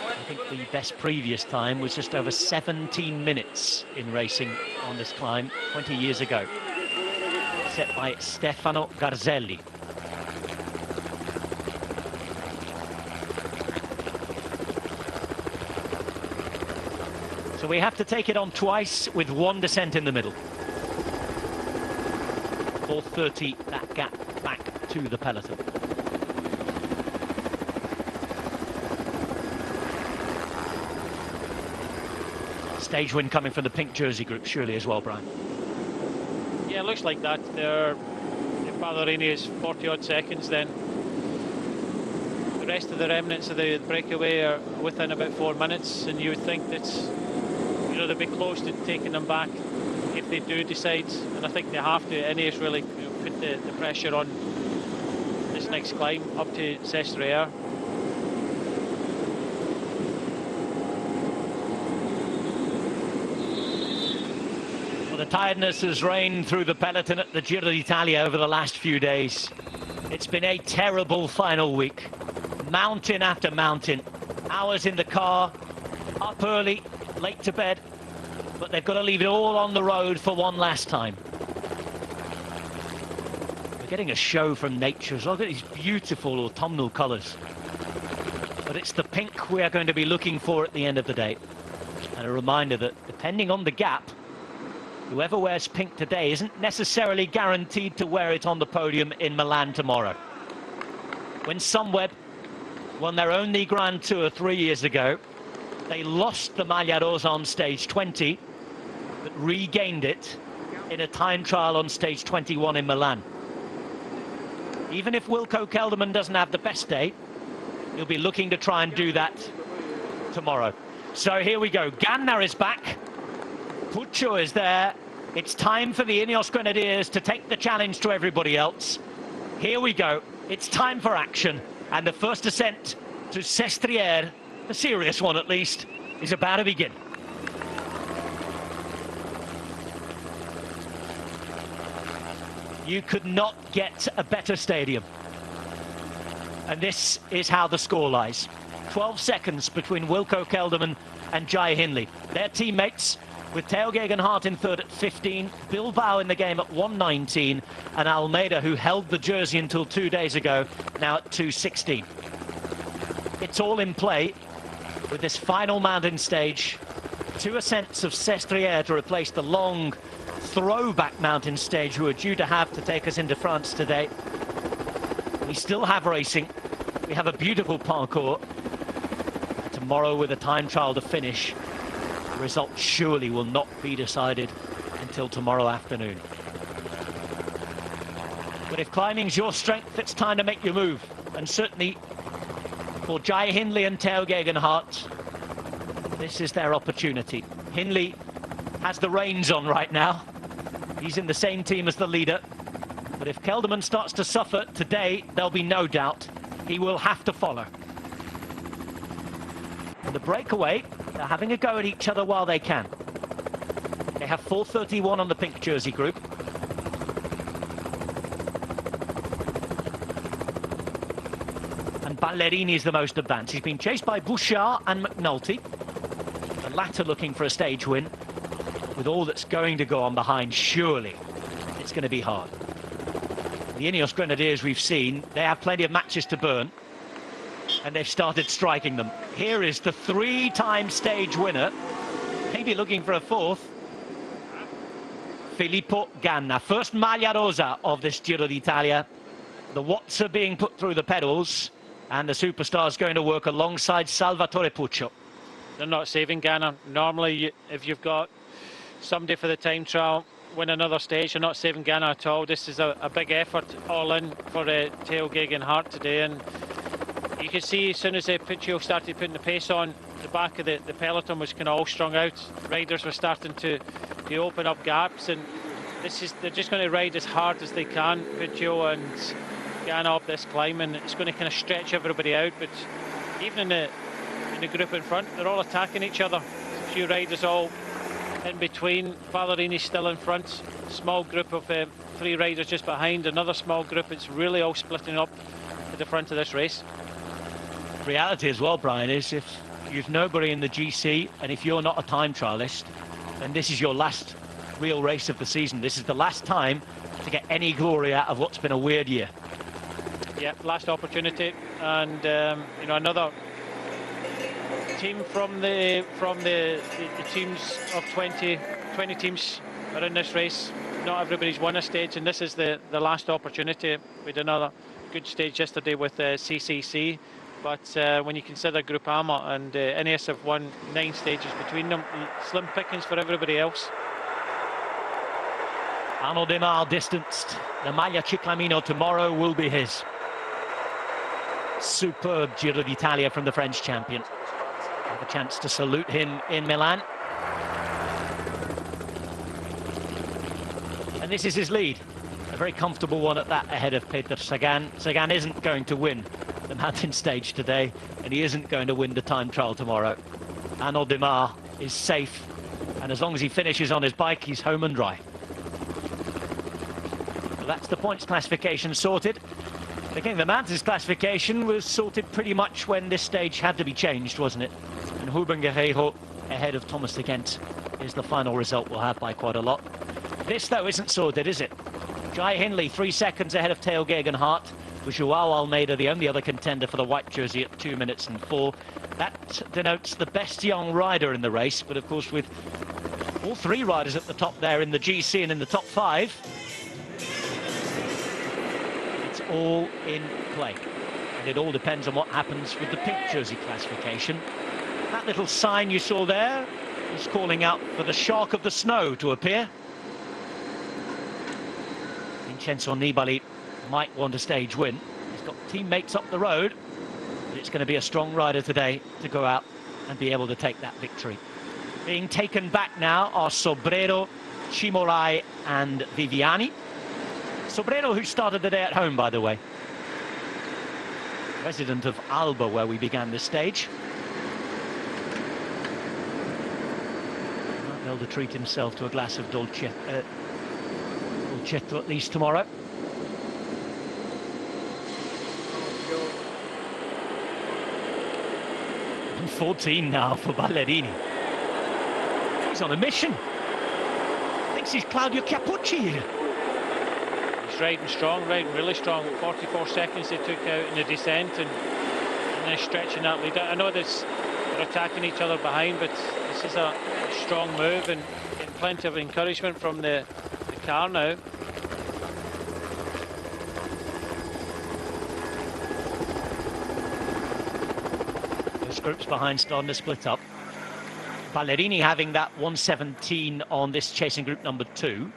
Speaker 6: I think the best previous time was just over 17 minutes in racing on this climb 20 years ago, set by Stefano Garzelli. So we have to take it on twice with one descent in the middle. 4:30, that gap back to the peloton. Stage win coming from the pink jersey group, surely as well, Brian.
Speaker 8: Yeah, it looks like that. If Ballerini is 40-odd seconds, then the rest of the remnants of the breakaway are within about 4 minutes, and you would think that they'll be close to taking them back if they do decide, and I think they have to. Ineos really put the pressure on this next climb up to Sestriere.
Speaker 6: The tiredness has reigned through the peloton at the Giro d'Italia over the last few days. It's been a terrible final week. Mountain after mountain. Hours in the car, up early, late to bed. But they've got to leave it all on the road for one last time. We're getting a show from nature. Look at these beautiful autumnal colours. But it's the pink we are going to be looking for at the end of the day. And a reminder that depending on the gap, whoever wears pink today isn't necessarily guaranteed to wear it on the podium in Milan tomorrow. When Sunweb won their only Grand Tour 3 years ago, they lost the Maglia Rosa on stage 20, but regained it in a time trial on stage 21 in Milan. Even if Wilco Kelderman doesn't have the best day, he'll be looking to try and do that tomorrow. So here we go. Ganna is back. Puccio is there. It's time for the Ineos Grenadiers to take the challenge to everybody else. Here we go. It's time for action. And the first ascent to Sestriere, the serious one at least, is about to begin. You could not get a better stadium. And this is how the score lies. 12 seconds between Wilco Kelderman and Jai Hindley. Their teammates, with Theo Gegenhardt in third at 15, Bilbao in the game at 1:19, and Almeida, who held the jersey until 2 days ago, now at 2:16. It's all in play with this final mountain stage. 2 ascents of Sestriere to replace the long throwback mountain stage we were due to have to take us into France today. We still have racing. We have a beautiful parkour. And tomorrow with a time trial to finish, the result surely will not be decided until tomorrow afternoon. But if climbing's your strength, it's time to make your move. And certainly for Jai Hindley and Theo Gegenhardt, this is their opportunity. Hindley has the reins on right now. He's in the same team as the leader. But if Kelderman starts to suffer today, there'll be no doubt he will have to follow. And the breakaway, they're having a go at each other while they can. They have 4:31 on the pink jersey group. Ballerini is the most advanced. He's been chased by Bouchard and McNulty. The latter looking for a stage win. With all that's going to go on behind, surely it's going to be hard. The Ineos Grenadiers we've seen, they have plenty of matches to burn. And they've started striking them. Here is the 3-time stage winner. Maybe looking for a fourth. Filippo Ganna, first Maglia Rosa of this Giro d'Italia. The watts are being put through the pedals, and the superstar's going to work alongside Salvatore Puccio.
Speaker 8: They're not saving Ganna. Normally, if you've got somebody for the time trial, win another stage, you're not saving Ganna at all. This is a big effort, all in for Theo Geoghegan-Hart today, and you can see as soon as Puccio started putting the pace on, the back of the peloton was kind of all strung out. Riders were starting to open up gaps, and they're just going to ride as hard as they can, Puccio and Ganna, up this climb, and it's going to kind of stretch everybody out. But even in the group in front, they're all attacking each other. There's a few riders all in between. Ballerini's still in front. Small group of 3 riders just behind. Another small group. It's really all splitting up at the front of this race.
Speaker 6: Reality as well, Brian, is if you've nobody in the GC and if you're not a time trialist, then this is your last real race of the season. This is the last time to get any glory out of what's been a weird year.
Speaker 8: Yeah, last opportunity, and you know, another team from the teams of 20 teams are in this race. Not everybody's won a stage, and this is the last opportunity. We had another good stage yesterday with CCC. But when you consider Groupama and Ineos have won 9 stages between them, slim pickings for everybody else.
Speaker 6: Arnaud Démare distanced. The Maglia Ciclamino tomorrow will be his. Superb Giro d'Italia from the French champion. Have a chance to salute him in Milan. And this is his lead. A very comfortable one at that, ahead of Peter Sagan. Sagan isn't going to win the mountain stage today, and he isn't going to win the time trial tomorrow. Arnaud Démare is safe, and as long as he finishes on his bike, he's home and dry. So that's the points classification sorted. I think the mountains classification was sorted pretty much when this stage had to be changed, wasn't it? And Ruben Guerreiro ahead of Thomas de Gent is the final result we'll have by quite a lot. This, though, isn't sorted, is it? Jai Hindley, 3 seconds ahead of Theo Geoghegan-Hart, with Joao Almeida, the only other contender for the white jersey, at 2 minutes and 4. That denotes the best young rider in the race, but of course with all 3 riders at the top there in the GC and in the top 5, it's all in play. And it all depends on what happens with the pink jersey classification. That little sign you saw there is calling out for the shark of the snow to appear. Vincenzo Nibali might want a stage win. He's got teammates up the road, but it's going to be a strong rider today to go out and be able to take that victory. Being taken back now are Sobrero, Cimorai and Viviani. Sobrero, who started the day at home, by the way. Resident of Alba, where we began this stage. Might be able to treat himself to a glass of Dolcetto at least tomorrow. And 14 now for Ballerini. He's on a mission. Thinks he's Claudio Capucci here.
Speaker 8: He's riding strong, riding really strong. 44 seconds they took out in the descent, and then stretching that lead. I know they're attacking each other behind, but this is a strong move and getting plenty of encouragement from the car now.
Speaker 6: Those groups behind starting to split up. Ballerini having that 1:17 on this chasing group number 2.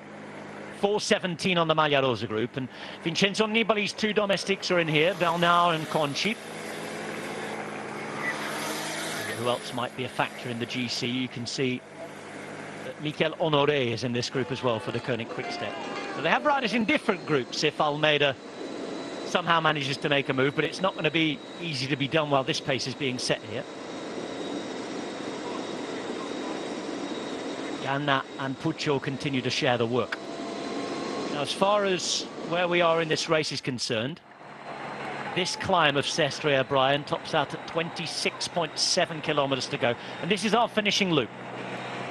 Speaker 6: 4:17 on the Maglia Rosa group, and Vincenzo Nibali's 2 domestics are in here, Bernard and Conchi. Who else might be a factor in the GC? You can see that Mikel Honoré is in this group as well for the Koenig Quickstep. So they have riders in different groups if Almeida somehow manages to make a move, but it's not going to be easy to be done while this pace is being set here. Ganna and Puccio continue to share the work. Now, as far as where we are in this race is concerned, This climb of Sestriere, Brian, tops out at 26.7 kilometers to go. And this is our finishing loop.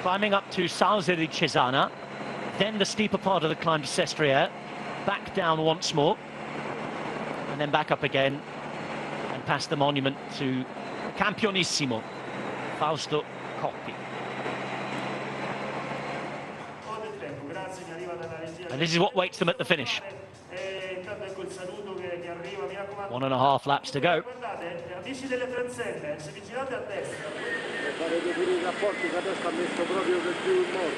Speaker 6: Climbing up to Sauze di Cesana, then the steeper part of the climb to Sestriere, back down once more, and then back up again, and past the monument to Campionissimo, Fausto Coppi. And this is what waits them at the finish. 1.5 laps to go.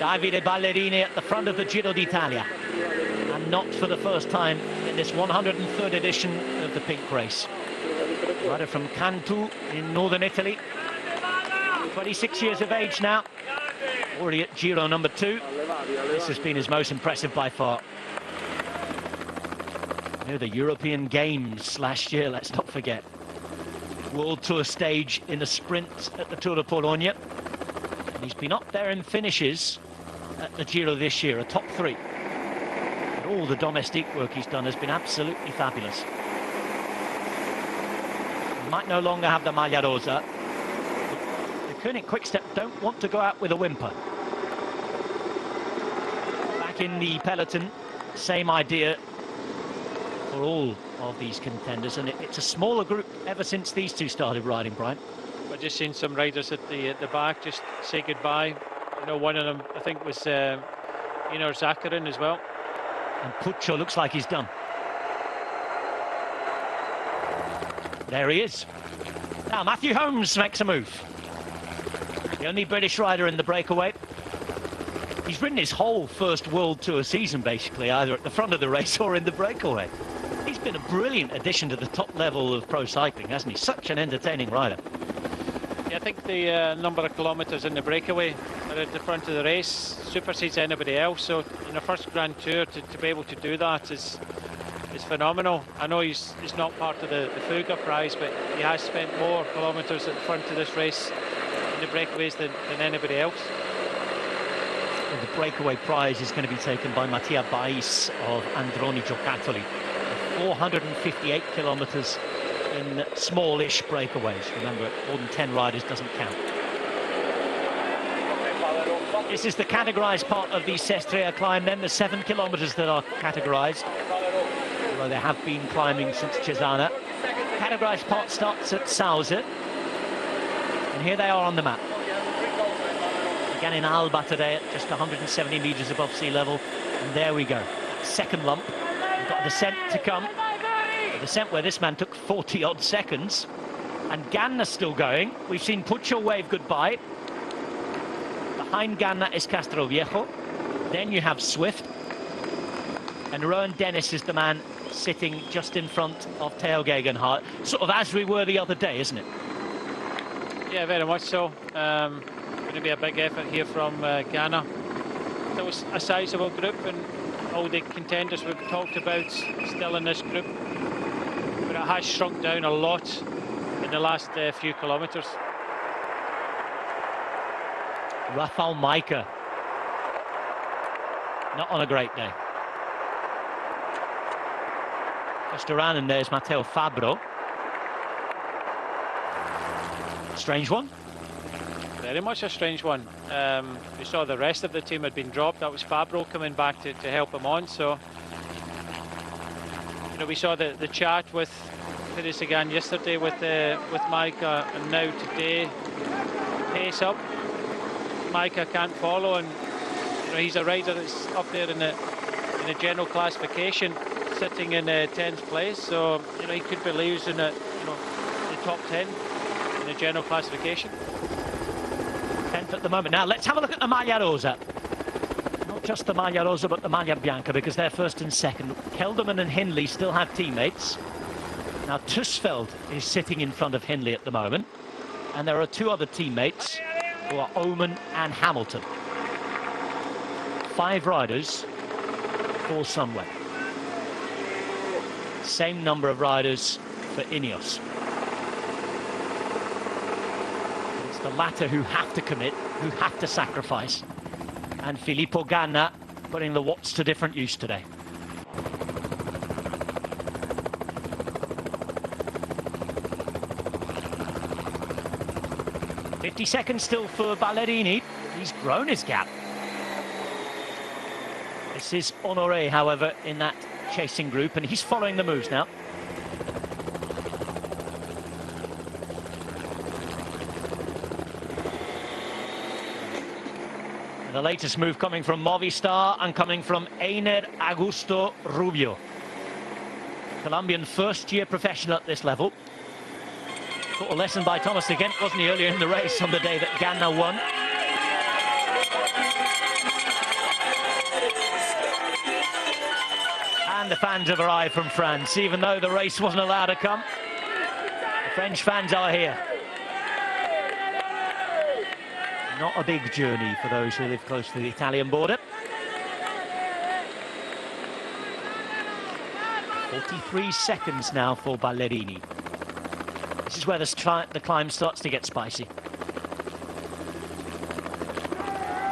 Speaker 6: Davide Ballerini at the front of the Giro d'Italia, and not for the first time in this 103rd edition of the Pink Race. Rider from Cantu in northern Italy, 26 years of age now, already at Giro number 2. This has been his most impressive by far. The European Games last year, let's not forget. World Tour stage in the sprint at the Tour de Pologne. And he's been up there in finishes at the Giro this year, a top 3. And all the domestic work he's done has been absolutely fabulous. He might no longer have the Maglia Rosa. The Koenig Quickstep don't want to go out with a whimper. Back in the peloton, same idea for all of these contenders, and it's a smaller group ever since these two started riding, Brian.
Speaker 8: I've just seen some riders at the back just say goodbye. You know, one of them I think was Einar Zakarin as well.
Speaker 6: And Puccio looks like he's done. There he is. Now Matthew Holmes makes a move. The only British rider in the breakaway. He's ridden his whole first World Tour season basically, either at the front of the race or in the breakaway. He's been a brilliant addition to the top level of pro cycling, hasn't he? Such an entertaining rider.
Speaker 8: Yeah, I think the number of kilometres in the breakaway are at the front of the race supersedes anybody else. So in the first Grand Tour to be able to do that is phenomenal. I know he's not part of the Fuga prize, but he has spent more kilometres at the front of this race in the breakaways than anybody else.
Speaker 6: And the breakaway prize is going to be taken by Mattia Bais of Androni Giocattoli. 458 kilometres in smallish breakaways. Remember, more than 10 riders doesn't count. This is the categorised part of the Sestriere climb, then the 7 kilometres that are categorised, although they have been climbing since Cesana. Categorised part starts at Sauze, and here they are on the map. Again in Alba today at just 170 metres above sea level, and there we go. Second lump. We've got a descent to come. A descent where this man took 40-odd seconds. And Ganna's still going. We've seen Puccio wave goodbye. Behind Ganna is Castroviejo. Then you have Swift. And Rowan Dennis is the man sitting just in front of Theo Gegenhardt. Sort of as we were the other day, isn't it?
Speaker 8: Yeah, very much so. Going to be a big effort here from Ganna. There was a sizable group, and all the contenders we've talked about still in this group, but it has shrunk down a lot in the last few kilometres.
Speaker 6: Rafał Majka, not on a great day. Just around, and there's Matteo Fabro. Strange one.
Speaker 8: Very much a strange one. We saw the rest of the team had been dropped. That was Fabro coming back to help him on. So, you know, we saw the chat with Perez again yesterday with Majka, and now today, pace up. Majka can't follow, and you know, he's a rider that's up there in the general classification, sitting in 10th place. So, you know, he could be losing the top 10 in the general classification.
Speaker 6: 10th at the moment. Now let's have a look at the Maglia Rosa. Not just the Maglia Rosa, but the Maglia Bianca, because they're first and second. Kelderman and Hindley still have teammates. Now Tusveld is sitting in front of Hindley at the moment, and there are 2 other teammates who are Oman and Hamilton. 5 riders for Sunweb. Same number of riders for Ineos. The latter who have to commit, who have to sacrifice. And Filippo Ganna putting the watts to different use today. 50 seconds still for Ballerini. He's grown his gap. This is Honoré, however, in that chasing group, and he's following the moves now. And the latest move coming from Movistar and coming from Einer Augusto Rubio. Colombian first-year professional at this level. Got a lesson by Thomas again, wasn't he, earlier in the race on the day that Ganna won. And the fans have arrived from France, even though the race wasn't allowed to come. The French fans are here. Not a big journey for those who live close to the Italian border. 43 seconds now for Ballerini. This is where the climb starts to get spicy.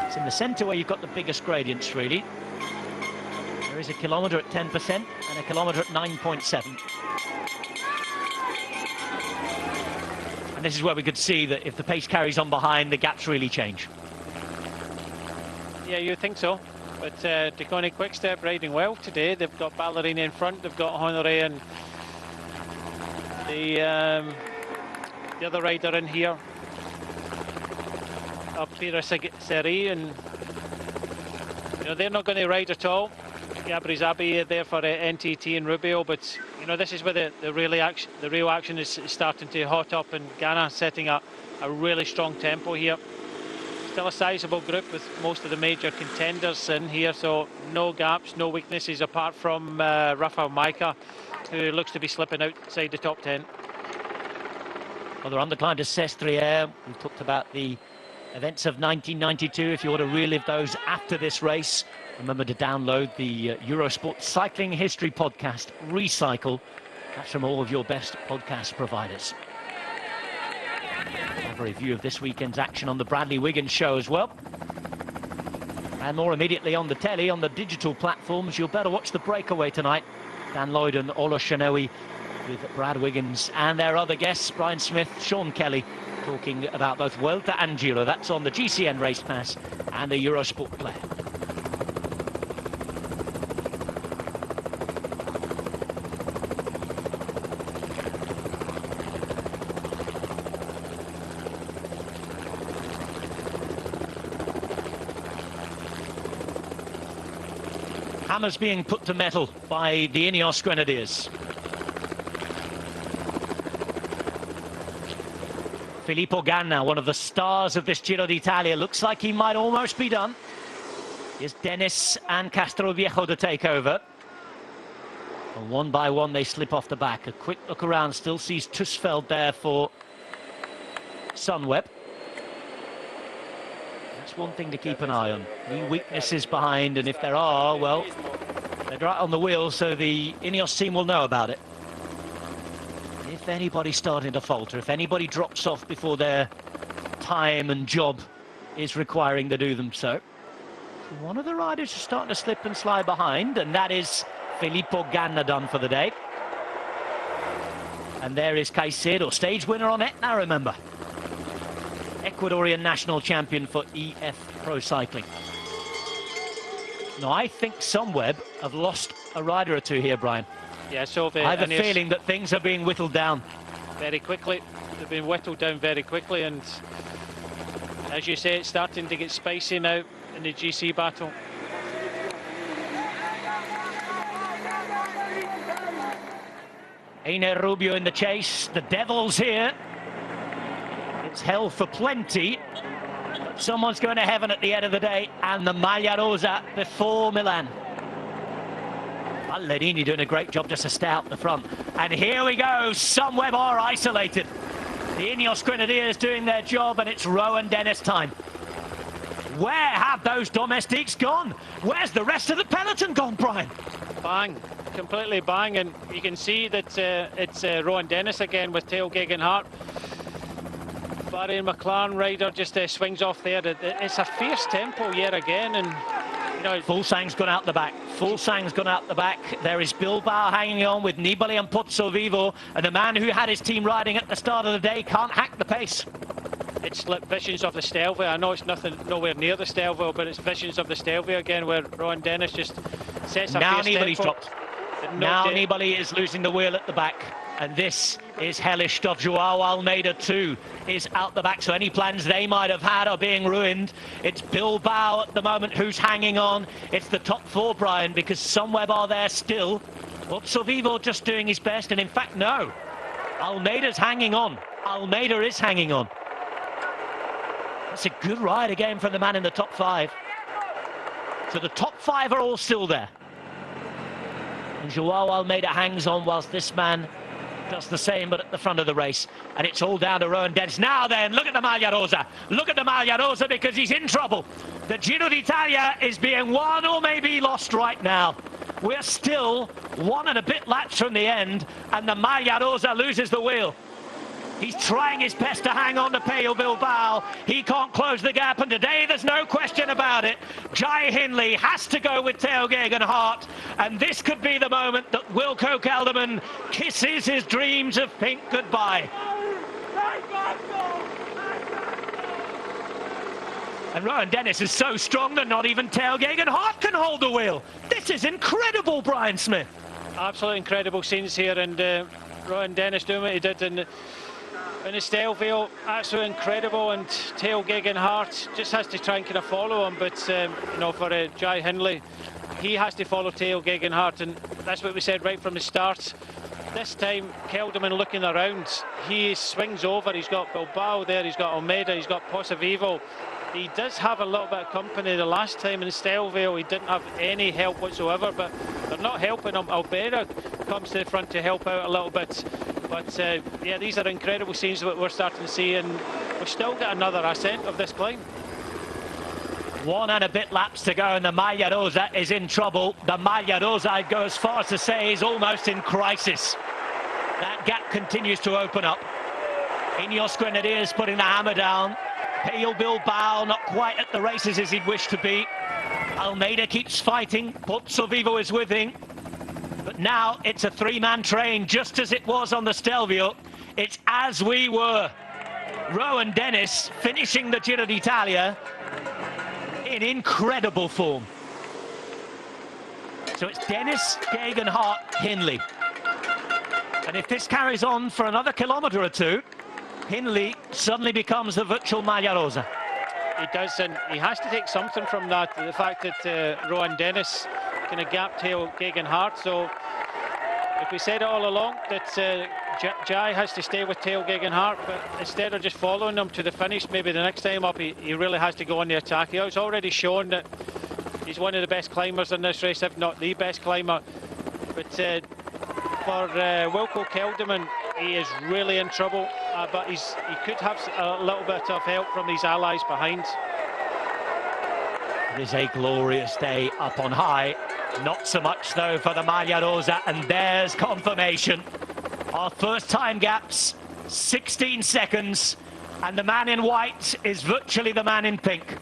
Speaker 6: It's in the centre where you've got the biggest gradients, really. There is a kilometre at 10% and a kilometre at 9.7. And this is where we could see that if the pace carries on behind, the gaps really change.
Speaker 8: Yeah, you think so. But Deconi Quickstep riding well today. They've got Ballerini in front, they've got Honoré and the other rider in here. Sestriere, and you know, they're not going to ride at all. Gabri's Abbey there for NTT and Rubio, but you know, this is where the real action is starting to hot up, and Ghana setting up a really strong tempo here. Still a sizable group with most of the major contenders in here, so no gaps, no weaknesses apart from Rafael Maika, who looks to be slipping outside the top 10.
Speaker 6: Well, they're on the climb to Sestriere. We talked about the events of 1992. If you want to relive those after this race, remember to download the Eurosport Cycling History podcast, Recycle. That's from all of your best podcast providers. Have a review of this weekend's action on the Bradley Wiggins show as well. And more immediately on the telly, on the digital platforms, you'll better watch the breakaway tonight. Dan Lloyd and Ola Shanoe with Brad Wiggins and their other guests, Brian Smith, Sean Kelly, talking about both Vuelta and Giro. That's on the GCN Race Pass and the Eurosport player. Hammers being put to metal by the Ineos Grenadiers. Filippo Ganna, one of the stars of this Giro d'Italia, looks like he might almost be done. Here's Dennis and Castroviejo to take over. And one by one they slip off the back. A quick look around, still sees Tusveld there for Sunweb. That's one thing to keep an eye on. Any weaknesses behind, and if there are, well, they're right on the wheel, so the Ineos team will know about it. If anybody's starting to falter, if anybody drops off before their time and job is requiring to do them so. One of the riders is starting to slip and slide behind, and that is Filippo Ganna done for the day. And there is Caicedo, stage winner on Etna, remember. Ecuadorian national champion for EF Pro Cycling. Now, I think Sunweb have lost a rider or two here, Brian.
Speaker 8: Yeah, so
Speaker 6: I have a feeling that things are being whittled down.
Speaker 8: Very quickly. They've been whittled down very quickly, and as you say, it's starting to get spicy now in the GC battle.
Speaker 6: Einer Rubio in the chase. The Devils here. It's hell for plenty. Someone's going to heaven at the end of the day, and the Maglia Rosa before Milan. Ballerini doing a great job just to stay out the front. And here we go, Sunweb are isolated. The Ineos Grenadiers doing their job, and it's Rowan Dennis time. Where have those domestiques gone? Where's the rest of the peloton gone, Brian?
Speaker 8: Bang, completely bang, and you can see that it's Rowan Dennis again with Theo Gegenhardt. Barry and McLaren rider just swings off there. It's a fierce tempo yet again, and you know,
Speaker 6: Fulsang's gone out the back. Fulsang's gone out the back. There is Bilbao hanging on with Nibali and Pozzo Vivo, and the man who had his team riding at the start of the day can't hack the pace.
Speaker 8: it's visions of the Stelvio. I know it's nowhere near the Stelvio, but it's visions of the Stelvio again, where Rowan Dennis just sets a
Speaker 6: now
Speaker 8: fierce
Speaker 6: Nibali's
Speaker 8: tempo.
Speaker 6: dropped. Now Nibali is losing the wheel at the back. And this is hellish stuff. Joao Almeida too is out the back, so any plans they might have had are being ruined. It's Bilbao at the moment who's hanging on. It's the top four, Brian, because Sunweb are there still. Vivo just doing his best, and in fact, no. Almeida's hanging on. Almeida is hanging on. That's a good ride again from the man in the top five. So the top five are all still there. And Joao Almeida hangs on whilst this man does the same, but at the front of the race. And it's all down to Rowan Dennis. Now then, look at the Maglia Rosa. Look at the Maglia Rosa, because he's in trouble. The Giro d'Italia is being won or maybe lost right now. We're still 1 and a bit laps from the end, and the Maglia Rosa loses the wheel. He's trying his best to hang on to Pello Bilbao. He can't close the gap, and today there's no question about it. Jai Hindley has to go with Theo Gegenhardt, and this could be the moment that Wilco Kelderman kisses his dreams of pink goodbye. And Rowan Dennis is so strong that not even Theo Gegenhardt can hold the wheel. This is incredible, Brian Smith.
Speaker 8: Absolutely incredible scenes here, and Rowan Dennis doing what he did in the Stelvio, absolutely incredible, and Theo Gegenhardt just has to try and kind of follow him, but you know, for Jai Hindley, he has to follow Theo Gegenhardt, and that's what we said right from the start. This time, Kelderman looking around, he swings over, he's got Bilbao there, he's got Almeida, he's got Vivo. He does have a little bit of company. The last time in Stelvio, he didn't have any help whatsoever, but they're not helping him. Almeida comes to the front to help out a little bit. But yeah, these are incredible scenes that we're starting to see, and we've still got another ascent of this climb.
Speaker 6: 1 and a bit laps to go, and the Maglia Rosa is in trouble. The Maglia Rosa, I'd go as far as to say, is almost in crisis. That gap continues to open up. Ineos Grenadiers putting the hammer down. Pello Bilbao not quite at the races as he'd wish to be. Almeida keeps fighting. Vivo is with him. But now it's a three-man train, just as it was on the Stelvio. It's as we were. Rowan Dennis finishing the Giro d'Italia in incredible form. So it's Dennis, Gegenhardt, Hindley. And if this carries on for another kilometre or two, Hindley suddenly becomes the virtual Maglia Rosa.
Speaker 8: He does, and he has to take something from that. The fact that Rowan Dennis kind of gapped Theo Gegenhardt. So if we said it all along that Jai has to stay with Theo Gegenhardt, but instead of just following him to the finish, maybe the next time up he really has to go on the attack. He's already shown that he's one of the best climbers in this race, if not the best climber. But for Wilco Kelderman, he is really in trouble, but he could have a little bit of help from these allies behind.
Speaker 6: It is a glorious day up on high. Not so much though for the Maglia Rosa, and there's confirmation. Our first time gaps, 16 seconds, and the man in white is virtually the man in pink.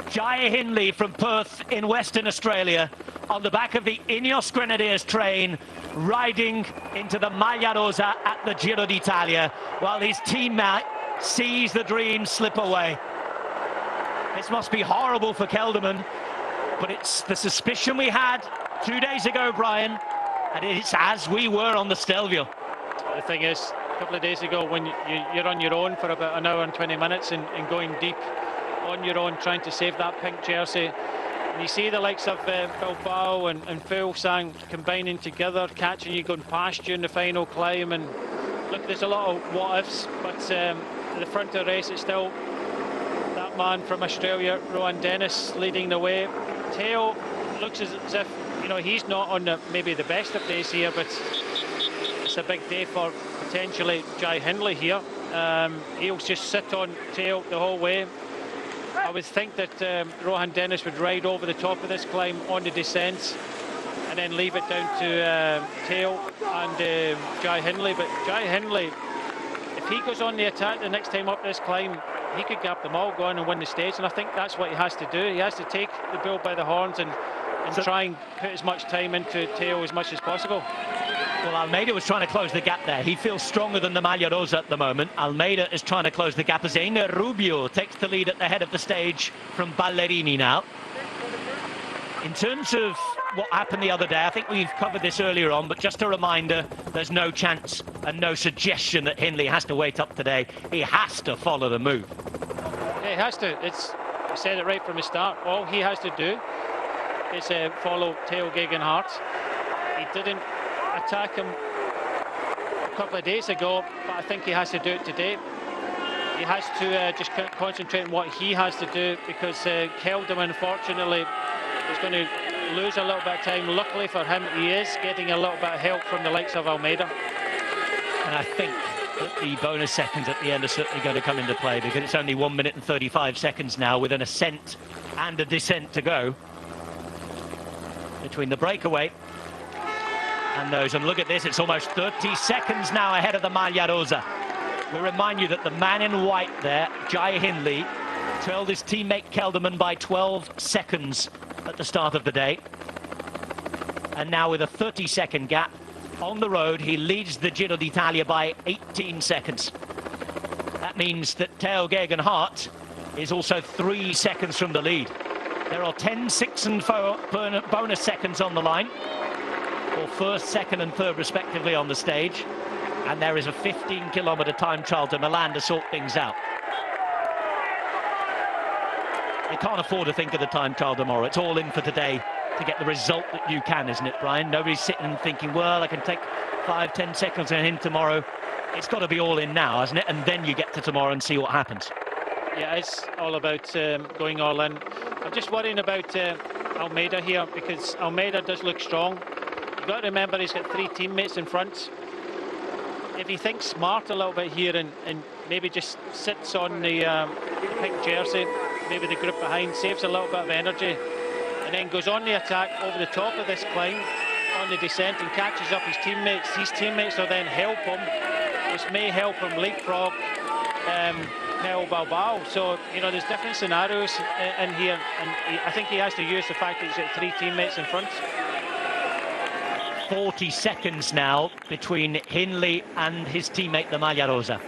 Speaker 6: Jai Hindley from Perth in Western Australia, on the back of the Ineos Grenadiers train, riding into the Maglia Rosa at the Giro d'Italia, while his teammate sees the dream slip away. This must be horrible for Kelderman, but it's the suspicion we had 2 days ago, Brian, and it's as we were on the Stelvio.
Speaker 8: The thing is, a couple of days ago, when you're on your own for about an hour and 20 minutes and going deep on your own, trying to save that pink jersey, and you see the likes of Bilbao and Fuglsang combining together, catching you, going past you in the final climb, and look, there's a lot of what-ifs, but at the front of the race, it's still that man from Australia, Rowan Dennis, leading the way. Theo looks as if, you know, he's not on maybe the best of days here, but it's a big day for potentially Jai Hindley here. He'll just sit on Theo the whole way. I would think that Rowan Dennis would ride over the top of this climb on the descent and then leave it down to Theo and Jai Hindley. But Jai Hindley, if he goes on the attack the next time up this climb, he could gap them all, go on and win the stage, and I think that's what he has to do. He has to take the bull by the horns and try and put as much time into Theo as much as possible.
Speaker 6: Well, Almeida was trying to close the gap there. He feels stronger than the Maglia Rosa at the moment. Almeida is trying to close the gap as Einer Rubio takes the lead at the head of the stage from Ballerini now. In terms of what happened the other day, I think we've covered this earlier on, but just a reminder, there's no chance and no suggestion that Hindley has to wait up today. He has to follow the move.
Speaker 8: Yeah, he has to. I said it right from the start. All he has to do is follow Theo Gegenhardt. He didn't attack him a couple of days ago, but I think he has to do it today. He has to just concentrate on what he has to do, because Kelderman, unfortunately, is going to lose a little bit of time. Luckily for him, he is getting a little bit of help from the likes of Almeida.
Speaker 6: And I think that the bonus seconds at the end are certainly going to come into play, because it's only 1 minute and 35 seconds now with an ascent and a descent to go between the breakaway and those. And look at this, it's almost 30 seconds now ahead of the Maglia Rosa. We remind you that the man in white there, Jai Hindley, trailed his teammate Kelderman by 12 seconds at the start of the day. And now with a 30-second gap on the road, he leads the Giro d'Italia by 18 seconds. That means that Theo Gegenhardt is also 3 seconds from the lead. There are 10, 6 and 4 bonus seconds on the line, or first, second and third respectively on the stage. And there is a 15-kilometre time trial to Milan to sort things out. They can't afford to think of the time trial tomorrow. It's all in for today to get the result that you can, isn't it, Brian? Nobody's sitting and thinking, well, I can take 5, 10 seconds and in tomorrow. It's got to be all in now, hasn't it? And then you get to tomorrow and see what happens.
Speaker 8: Yeah, it's all about going all in. I'm just worrying about Almeida here, because Almeida does look strong. You've got to remember he's got 3 teammates in front. If he thinks smart a little bit here and maybe just sits on the pink jersey, maybe the group behind, saves a little bit of energy, and then goes on the attack over the top of this climb on the descent and catches up his teammates will then help him, which may help him leapfrog Pel Bilbao. So, you know, there's different scenarios in here, and I think he has to use the fact that he's got 3 teammates in front.
Speaker 6: 40 seconds now between Hindley and his teammate, the Maglia Rosa.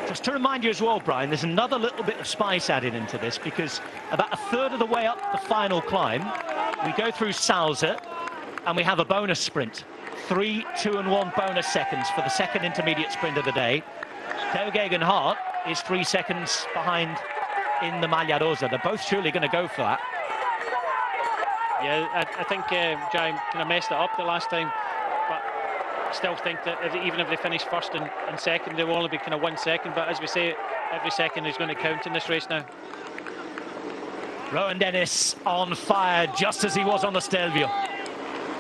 Speaker 6: Just to remind you as well, Brian, there's another little bit of spice added into this, because about a third of the way up the final climb, we go through Salza and we have a bonus sprint. 3, 2 and 1 bonus seconds for the second intermediate sprint of the day. Theo Gegenhardt is 3 seconds behind in the Maglia Rosa. They're both surely going to go for that.
Speaker 8: Yeah, I think Jai kind of messed it up the last time, but I still think that even if they finish first and second, they will only be kind of 1 second. But as we say, every second is going to count in this race now.
Speaker 6: Rowan Dennis on fire, just as he was on the Stelvio.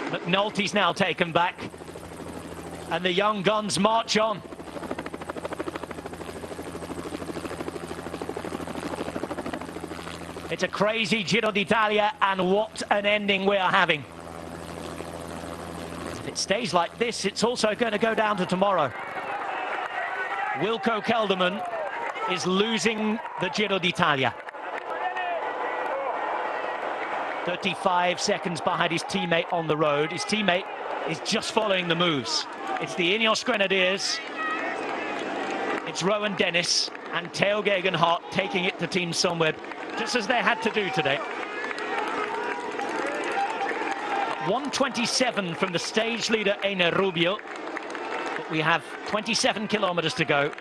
Speaker 6: McNulty's now taken back, and the young guns march on. It's a crazy Giro d'Italia, and what an ending we are having. If it stays like this, it's also going to go down to tomorrow. Wilco Kelderman is losing the Giro d'Italia. 35 seconds behind his teammate on the road. His teammate is just following the moves. It's the Ineos Grenadiers, it's Rowan Dennis and Theo Gegenhardt taking it to Team Sunweb, just as they had to do today. 1:27 from the stage leader, Einer Rubio. But we have 27 kilometers to go.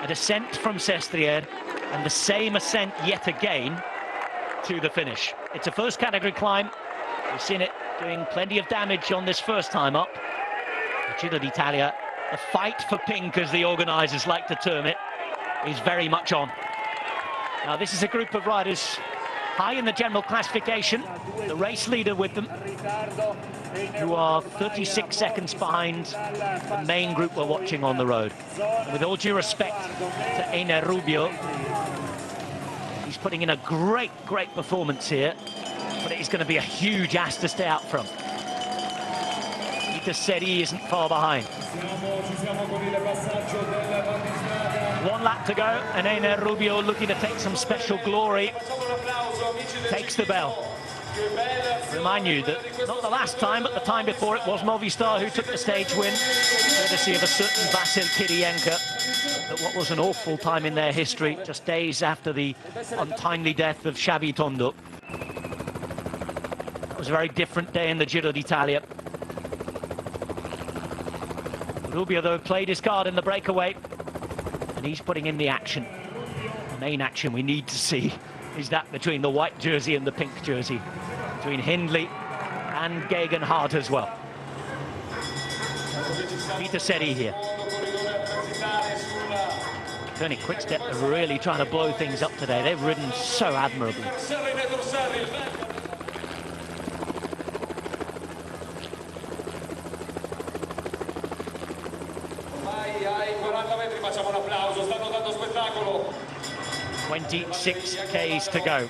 Speaker 6: A descent from Sestriere, and the same ascent yet again to the finish. It's a first category climb. We've seen it doing plenty of damage on this first time up. The Giro d'Italia, the fight for pink, as the organisers like to term it, is very much on. Now this is a group of riders high in the general classification, the race leader with them, who are 36 seconds behind the main group we're watching on the road. And with all due respect to Einer Rubio, he's putting in a great performance here, but it's going to be a huge ask to stay out from. Peter Seri isn't far behind. 1 lap to go, and Einer Rubio, looking to take some special glory, takes the bell. Remind you that not the last time, but the time before it was Movistar who took the stage win, courtesy of a certain Vasil Kirienka, at what was an awful time in their history, just days after the untimely death of Xavi Tondo. That was a very different day in the Giro d'Italia. Rubio, though, played his card in the breakaway, and he's putting in the action. The main action we need to see is that between the white jersey and the pink jersey, between Hindley and Geoghegan Hart as well. Peter Seri here. Koenig Quickstep are really trying to blow things up today. They've ridden so admirably.
Speaker 2: Ai 40 metri facciamo un applauso, stanno dando spettacolo.
Speaker 6: 26 Ks to go.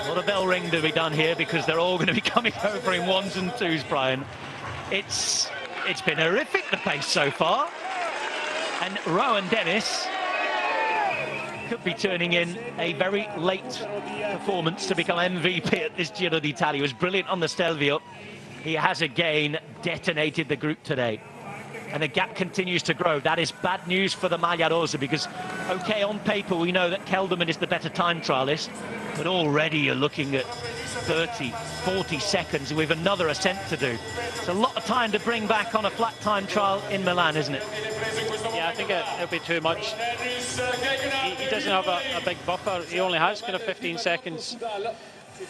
Speaker 6: Well, the bell ring to be done here because they're all going to be coming over in ones and twos, Brian. It's been horrific, the pace so far. And Rowan Dennis could be turning in a very late performance to become MVP at this Giro d'Italia. He was brilliant on the Stelvio. He has again detonated the group today. And the gap continues to grow. That is bad news for the Maglia Rosa because, okay, on paper we know that Kelderman is the better time trialist, but already you're looking at 30, 40 seconds with another ascent to do. It's a lot of time to bring back on a flat time trial in Milan, isn't it?
Speaker 8: Yeah, I think it'll be too much. He doesn't have a big buffer. He only has kind of 15 seconds.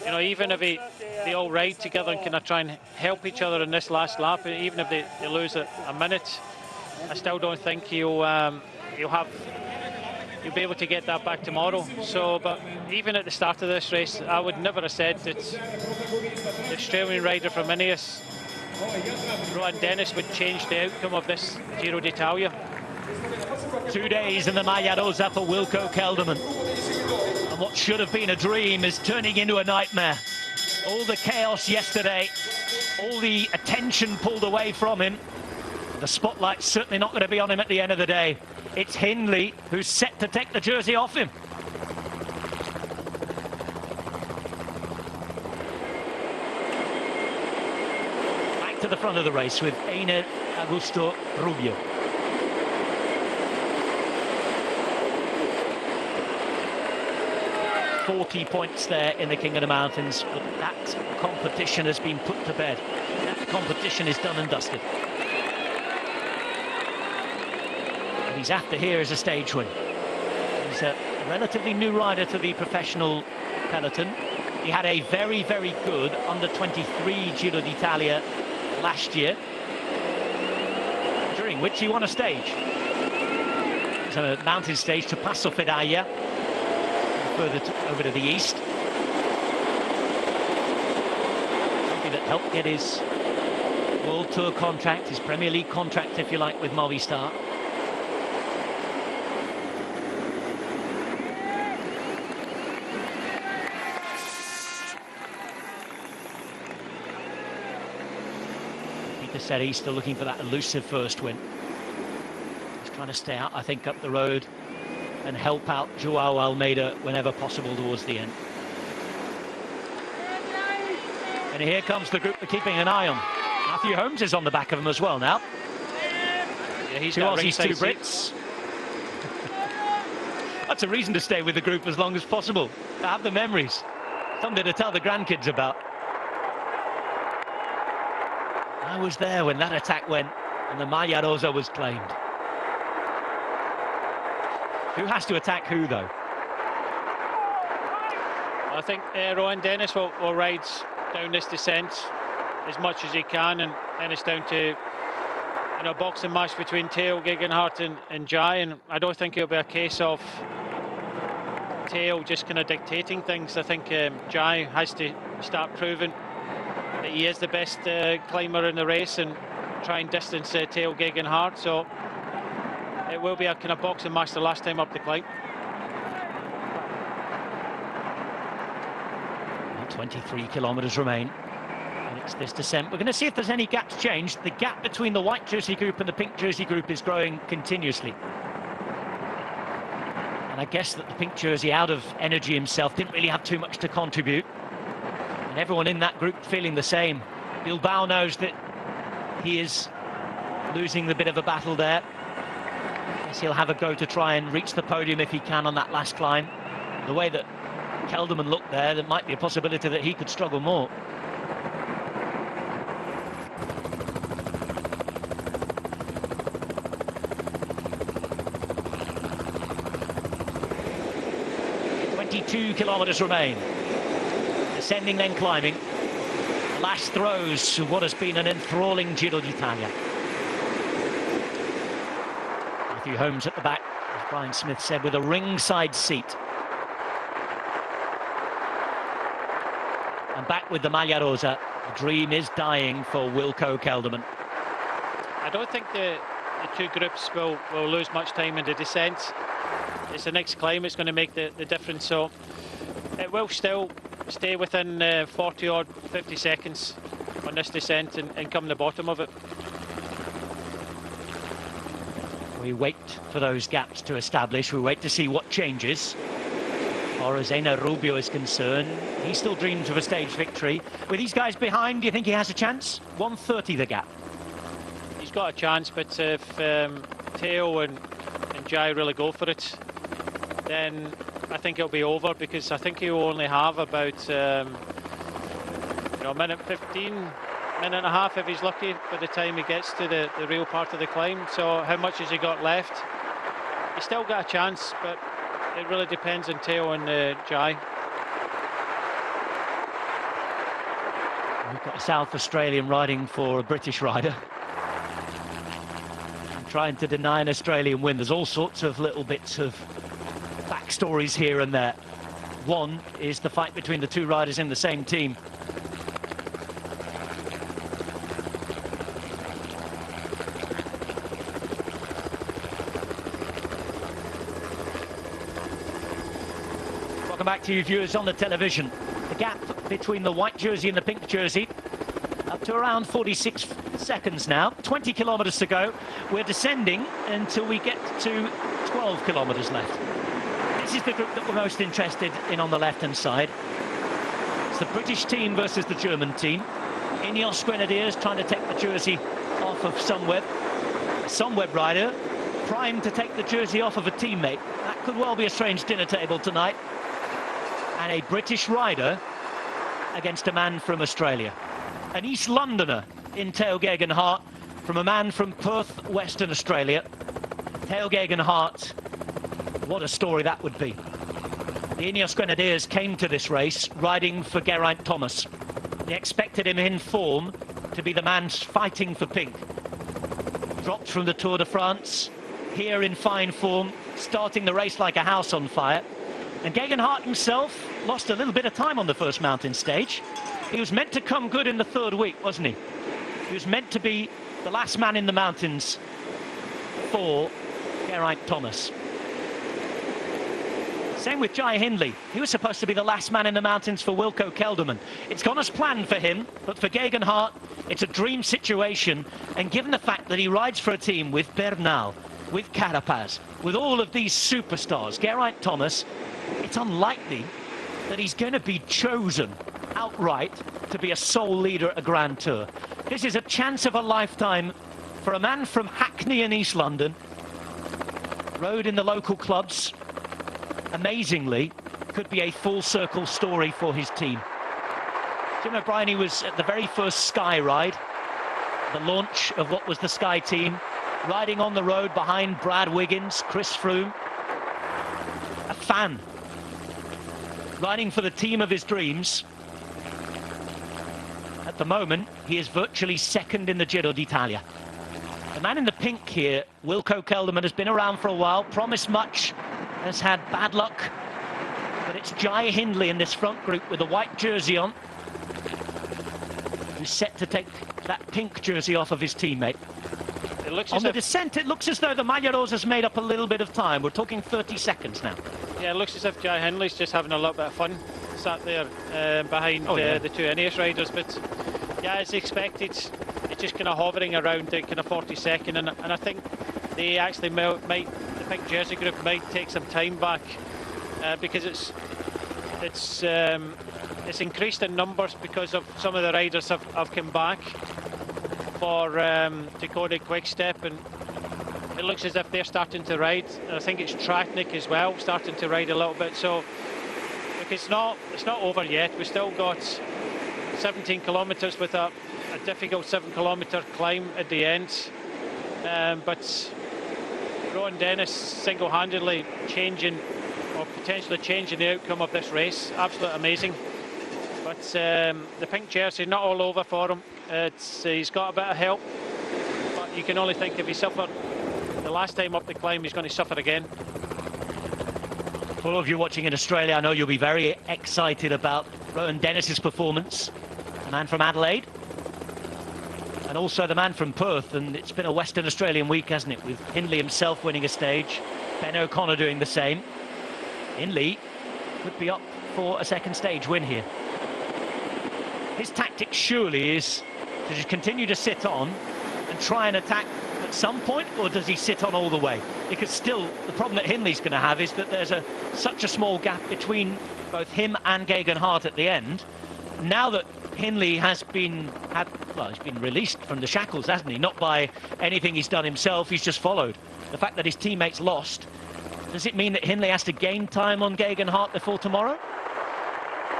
Speaker 8: You know, even if they all ride together and kind of try and help each other in this last lap, even if they lose a minute, I still don't think he'll be able to get that back tomorrow. So, but even at the start of this race, I would never have said that the Australian rider from Ineos, Rowan Dennis, would change the outcome of this Giro d'Italia.
Speaker 6: 2 days in the Maglia Rosa for Wilco Kelderman. And what should have been a dream is turning into a nightmare. All the chaos yesterday, all the attention pulled away from him. The spotlight's certainly not going to be on him at the end of the day. It's Hindley who's set to take the jersey off him. Back to the front of the race with Einer Augusto Rubio. .40 points there in the King of the Mountains, but that competition has been put to bed. That competition is done and dusted. What he's after here is a stage win. He's a relatively new rider to the professional peloton. He had a very, very good under-23 Giro d'Italia last year, during which he won a stage. It's a mountain stage to Passo Fedaglia, further over to the east. Something that helped get his World Tour contract, his Premier League contract, if you like, with Movistar. Peter said he's still looking for that elusive first win. He's trying to stay out, I think, up the road and help out Joao Almeida whenever possible towards the end. And here comes the group they're keeping an eye on. Matthew Holmes is on the back of them as well now.
Speaker 8: Yeah, he's
Speaker 6: two
Speaker 8: got
Speaker 6: Aussies, two Brits. That's a reason to stay with the group as long as possible, to have the memories, something to tell the grandkids about. I was there when that attack went and the Maglia Rosa was claimed. Who has to attack who, though?
Speaker 8: I think Rowan Dennis will ride down this descent as much as he can, and then it's down to a boxing match between Theo, Geoghegan Hart and Jai, and I don't think it'll be a case of Theo just kind of dictating things. I think Jai has to start proving that he is the best climber in the race and try and distance Theo Geoghegan Hart. So it will be a kind of boxing match the last time up the climb.
Speaker 6: 23 kilometres remain, and it's this descent. We're going to see if there's any gaps changed. The gap between the white jersey group and the pink jersey group is growing continuously. And I guess that the pink jersey, out of energy himself, didn't really have too much to contribute. And everyone in that group feeling the same. Bilbao knows that he is losing a bit of a battle there. Guess he'll have a go to try and reach the podium if he can on that last climb. The way that Kelderman looked there might be a possibility that he could struggle more. Two kilometres remain. Descending, then climbing. The last throws of what has been an enthralling Giro d'Italia. Matthew Holmes at the back, as Brian Smith said, with a ringside seat. And back with the Maglia Rosa. The dream is dying for Wilco Kelderman.
Speaker 8: I don't think the two groups will lose much time in the descent. It's the next climb it's going to make the difference, so it will still stay within 40 or 50 seconds on this descent and come the bottom of it.
Speaker 6: We wait for those gaps to establish. We wait to see what changes. As far as Ena Rubio is concerned, he still dreams of a stage victory. With these guys behind, do you think he has a chance? 1:30 the gap.
Speaker 8: He's got a chance, but if Theo and Jai really go for it, then I think it'll be over, because I think he'll only have about a minute 15, minute and a half if he's lucky by the time he gets to the real part of the climb. So how much has he got left? He's still got a chance, but it really depends on Theo and Jai.
Speaker 6: We've got a South Australian riding for a British rider, trying to deny an Australian win. There's all sorts of little bits of backstories here and there. One is the fight between the two riders in the same team. Welcome back to you viewers on the television. The gap between the white jersey and the pink jersey up to around 46 seconds now. 20 kilometres to go. We're descending until we get to 12 kilometres left. This is the group that we're most interested in on the left-hand side. It's the British team versus the German team. Ineos Grenadiers trying to take the jersey off of Sunweb. A Sunweb rider primed to take the jersey off of a teammate. That could well be a strange dinner table tonight. And a British rider against a man from Australia. An East Londoner in Theo Geoghegan-Hart from a man from Perth, Western Australia. Theo Geoghegan-Hart, what a story that would be. The Ineos Grenadiers came to this race riding for Geraint Thomas. They expected him in form to be the man fighting for pink. Dropped from the Tour de France, here in fine form, starting the race like a house on fire. And Geoghegan-Hart himself lost a little bit of time on the first mountain stage. He was meant to come good in the third week, wasn't he? He was meant to be the last man in the mountains for Geraint Thomas. Same with Jai Hindley. He was supposed to be the last man in the mountains for Wilco Kelderman. It's gone as planned for him, but for Geoghegan-Hart, it's a dream situation. And given the fact that he rides for a team with Bernal, with Carapaz, with all of these superstars, Geraint Thomas, it's unlikely that he's going to be chosen outright to be a sole leader at a Grand Tour. This is a chance of a lifetime for a man from Hackney in East London, rode in the local clubs. Amazingly, could be a full circle story for his team. Jim O'Brien was at the very first Sky ride, the launch of what was the Sky team, riding on the road behind Brad Wiggins, Chris Froome. A fan, riding for the team of his dreams. At the moment, he is virtually second in the Giro d'Italia. The man in the pink here, Wilco Kelderman, has been around for a while, promised much, has had bad luck, but it's Jai Hindley in this front group with a white jersey on, who's set to take that pink jersey off of his teammate.
Speaker 8: It looks
Speaker 6: on the descent, it looks as though the Maglia Rosa's made up a little bit of time. We're talking 30 seconds now.
Speaker 8: Yeah, it looks as if Jai Hindley's just having a little bit of fun, sat there behind the two Ineos riders, but yeah, as expected, it's just kind of hovering around the kind of 40-second, and I think they actually might, the pink jersey group might take some time back, because it's it's increased in numbers because of some of the riders have come back for Dakota Quickstep, and it looks as if they're starting to ride. And I think it's Tratnik as well starting to ride a little bit. So look, it's not over yet. We've still got 17 kilometres with a difficult 7-kilometre climb at the end. But Rowan Dennis single-handedly changing, or potentially changing, the outcome of this race. Absolutely amazing. But the pink jersey, not all over for him. He's got a bit of help, but you can only think if he suffered the last time up the climb, he's going to suffer again.
Speaker 6: For all of you watching in Australia, I know you'll be very excited about Rowan Dennis's performance. The man from Adelaide, and also the man from Perth. And it's been a Western Australian week, hasn't it, with Hindley himself winning a stage, Ben O'Connor doing the same. Hindley could be up for a second stage win here. His tactic surely is to just continue to sit on and try and attack at some point, or does he sit on all the way? Because still, the problem that Hindley's going to have is that there's such a small gap between both him and Geoghegan Hart at the end. Now that Hindley he's been released from the shackles, hasn't he? Not by anything he's done himself, he's just followed. The fact that his teammates lost, does it mean that Hindley has to gain time on Geoghegan Hart before tomorrow?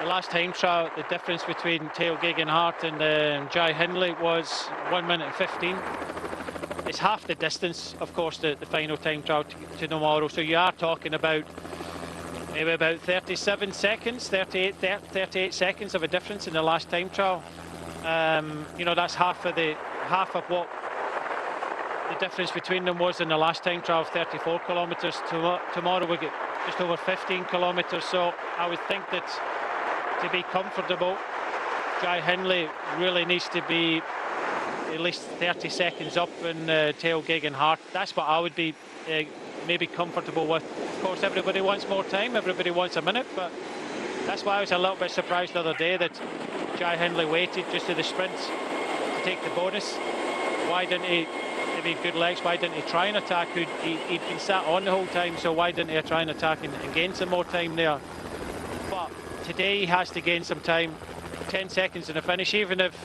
Speaker 8: The last time trial, the difference between Theo Geoghegan Hart and Jai Hindley was 1 minute and 15. It's half the distance, of course, the final time trial to tomorrow. So you are talking about maybe about 37 seconds, 38 seconds of a difference in the last time trial. You know, that's half of what the difference between them was in the last time trial, 34 kilometres. Tomorrow we get just over 15 kilometres. So I would think that to be comfortable, Jai Hindley really needs to be at least 30 seconds up in Theo Geoghegan Hart. That's what I would be maybe comfortable with. Of course, everybody wants more time, everybody wants a minute, but that's why I was a little bit surprised the other day that Jai Hindley waited just to the sprint to take the bonus. Why didn't he, maybe good legs, why didn't he try and attack? He'd been sat on the whole time, so why didn't he try and attack and gain some more time there? But today he has to gain some time, 10 seconds in the finish. Even if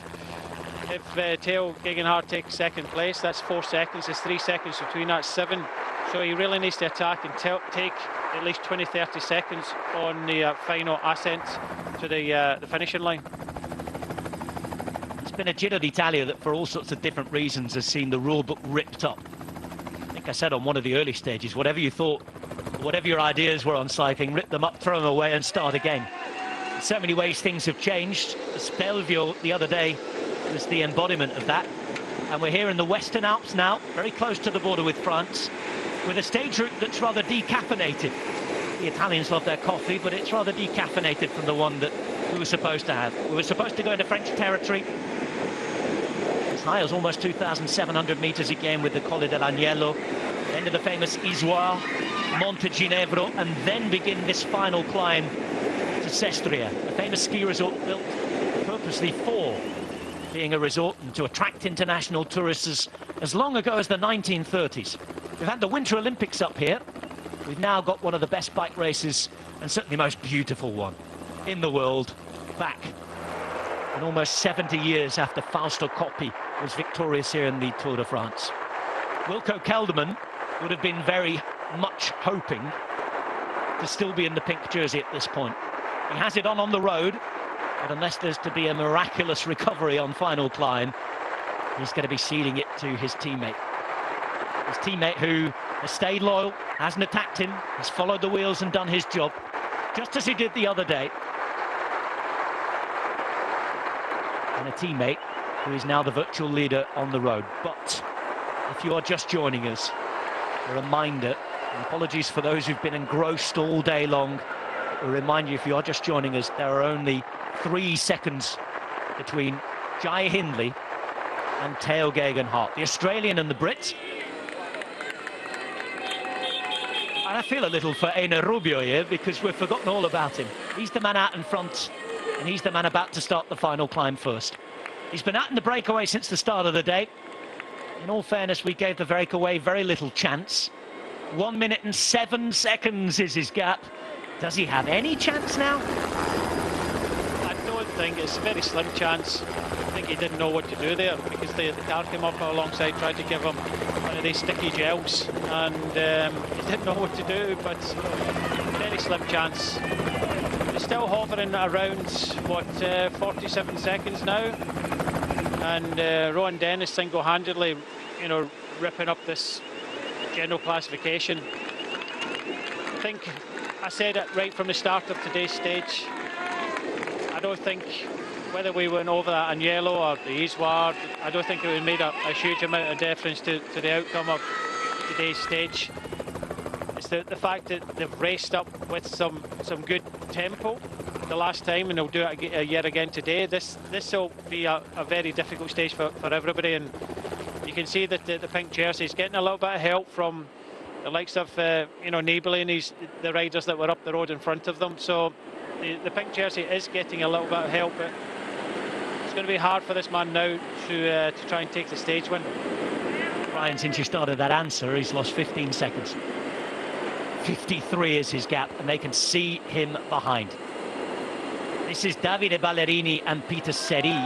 Speaker 8: Theo Geoghegan Hart takes second place, that's 4 seconds, there's 3 seconds between, that's 7. So he really needs to attack and take at least 20-30 seconds on the final ascent to the finishing line.
Speaker 6: It's been a Giro d'Italia that, for all sorts of different reasons, has seen the rule book ripped up. I think I said on one of the early stages, whatever you thought, whatever your ideas were on cycling, rip them up, throw them away and start again. In so many ways things have changed. Stelvio the other day was the embodiment of that. And we're here in the Western Alps now, very close to the border with France, with a stage route that's rather decaffeinated. The Italians love their coffee, but it's rather decaffeinated from the one that we were supposed to have. We were supposed to go into French territory as high as almost 2,700 metres again with the Colle dell'Agnello, end of the famous Isoire, Monte Ginevro, and then begin this final climb to Sestriere, a famous ski resort built purposely for being a resort and to attract international tourists as long ago as the 1930s. We've had the Winter Olympics up here. We've now got one of the best bike races, and certainly the most beautiful one in the world, back. And almost 70 years after Fausto Coppi was victorious here in the Tour de France. Wilco Kelderman would have been very much hoping to still be in the pink jersey at this point. He has it on the road, but unless there's to be a miraculous recovery on final climb, he's going to be ceding it to his teammate. His teammate who has stayed loyal, hasn't attacked him, has followed the wheels and done his job, just as he did the other day. And a teammate who is now the virtual leader on the road. But if you are just joining us, a reminder, and apologies for those who've been engrossed all day long, a reminder, if you are just joining us, there are only 3 seconds between Jai Hindley and Theo Geoghegan Hart, the Australian and the Brit. And I feel a little for Ener Rubio here, because we've forgotten all about him. He's the man out in front, and he's the man about to start the final climb first. He's been out in the breakaway since the start of the day. In all fairness, we gave the breakaway very little chance. 1 minute and 7 seconds is his gap. Does he have any chance now?
Speaker 8: think it's a very slim chance. I think he didn't know what to do there because the car came up alongside, tried to give him one of these sticky gels, and he didn't know what to do, but very slim chance. He's still hovering around, what, 47 seconds now, and Rowan Dennis single-handedly, you know, ripping up this general classification. I think I said it right from the start of today's stage. I don't think whether we went over that Agnello or the Isward, I don't think it would have made a huge amount of difference to the outcome of today's stage. It's the fact that they've raced up with some good tempo the last time, and they'll do it yet again today. This will be a very difficult stage for everybody, and you can see that the pink jersey is getting a little bit of help from the likes of you know, Nibali and the riders that were up the road in front of them. So the pink jersey is getting a little bit of help, but it's going to be hard for this man now to try and take the stage win.
Speaker 6: Ryan, since you started that answer, he's lost 15 seconds. 53 is his gap, and they can see him behind. This is Davide Ballerini and Peter Seri.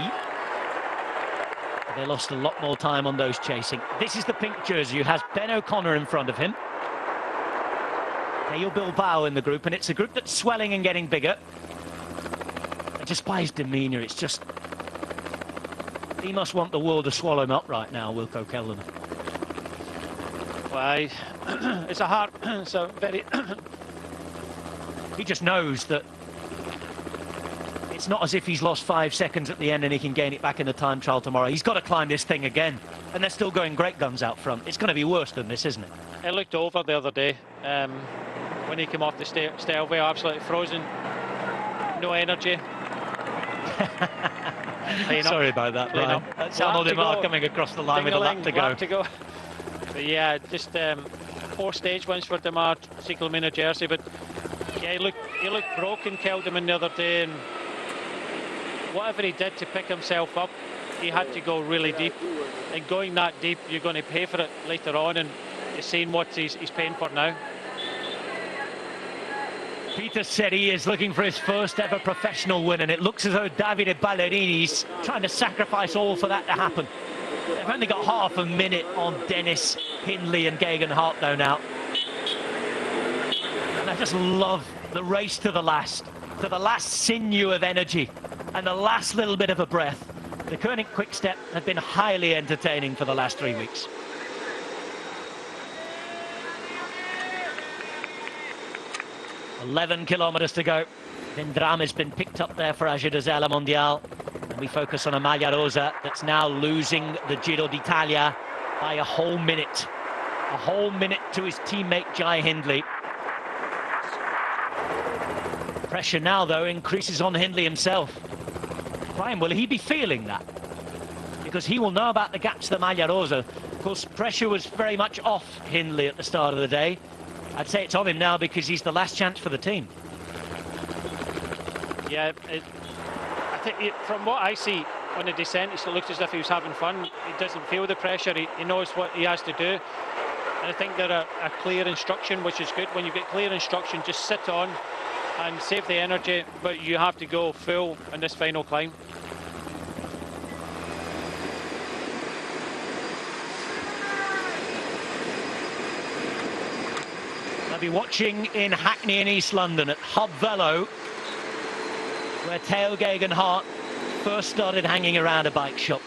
Speaker 6: They lost a lot more time on those chasing. This is the pink jersey who has Ben O'Connor in front of him. Caio Bilbao in the group, and it's a group that's swelling and getting bigger. And just by his demeanour, it's just... he must want the world to swallow him up right now, Wilco Kelderman.
Speaker 8: Why? It's a hard... it's a very...
Speaker 6: he just knows that it's not as if he's lost 5 seconds at the end and he can gain it back in the time trial tomorrow. He's got to climb this thing again. And they're still going great guns out front. It's going to be worse than this, isn't it?
Speaker 8: It looked over the other day when he came off the stairway, absolutely frozen. No energy.
Speaker 6: Sorry about that, Brian. That's Arnold Imar coming across the line with a lap to go.
Speaker 8: But yeah, just 4 stage wins for Demar Ciclamino jersey. But yeah, he looked broken, Kelderman, the other day, and whatever he did to pick himself up, he had to go really deep. And going that deep, you're going to pay for it later on, and you're seeing what he's paying for now.
Speaker 6: Peter Seri is looking for his first ever professional win, and it looks as though Davide Ballerini's trying to sacrifice all for that to happen. They've only got half a minute on Dennis, Hindley and Geoghegan Hart though now. And I just love the race to the last sinew of energy and the last little bit of a breath. The Koenig Quick-Step have been highly entertaining for the last 3 weeks. "11 kilometres to go. Vendram has been picked up there for Age de Zella Mondial. And we focus on a Maglia Rosa that's now losing the Giro d'Italia by a whole minute. A whole minute to his teammate Jai Hindley. Pressure now, though, increases on Hindley himself. Brian, will he be feeling that? Because he will know about the gaps of the Maglia Rosa. Of course, pressure was very much off Hindley at the start of the day. I'd say it's on him now because he's the last chance for the team.
Speaker 8: Yeah, I think from what I see on the descent, it looks as if he was having fun. He doesn't feel the pressure. He knows what he has to do. And I think they're a clear instruction, which is good. When you get clear instruction, just sit on and save the energy, but you have to go full in this final climb.
Speaker 6: I'll be watching in Hackney in East London at Hub Velo, where Theo Geoghegan Hart first started hanging around a bike shop.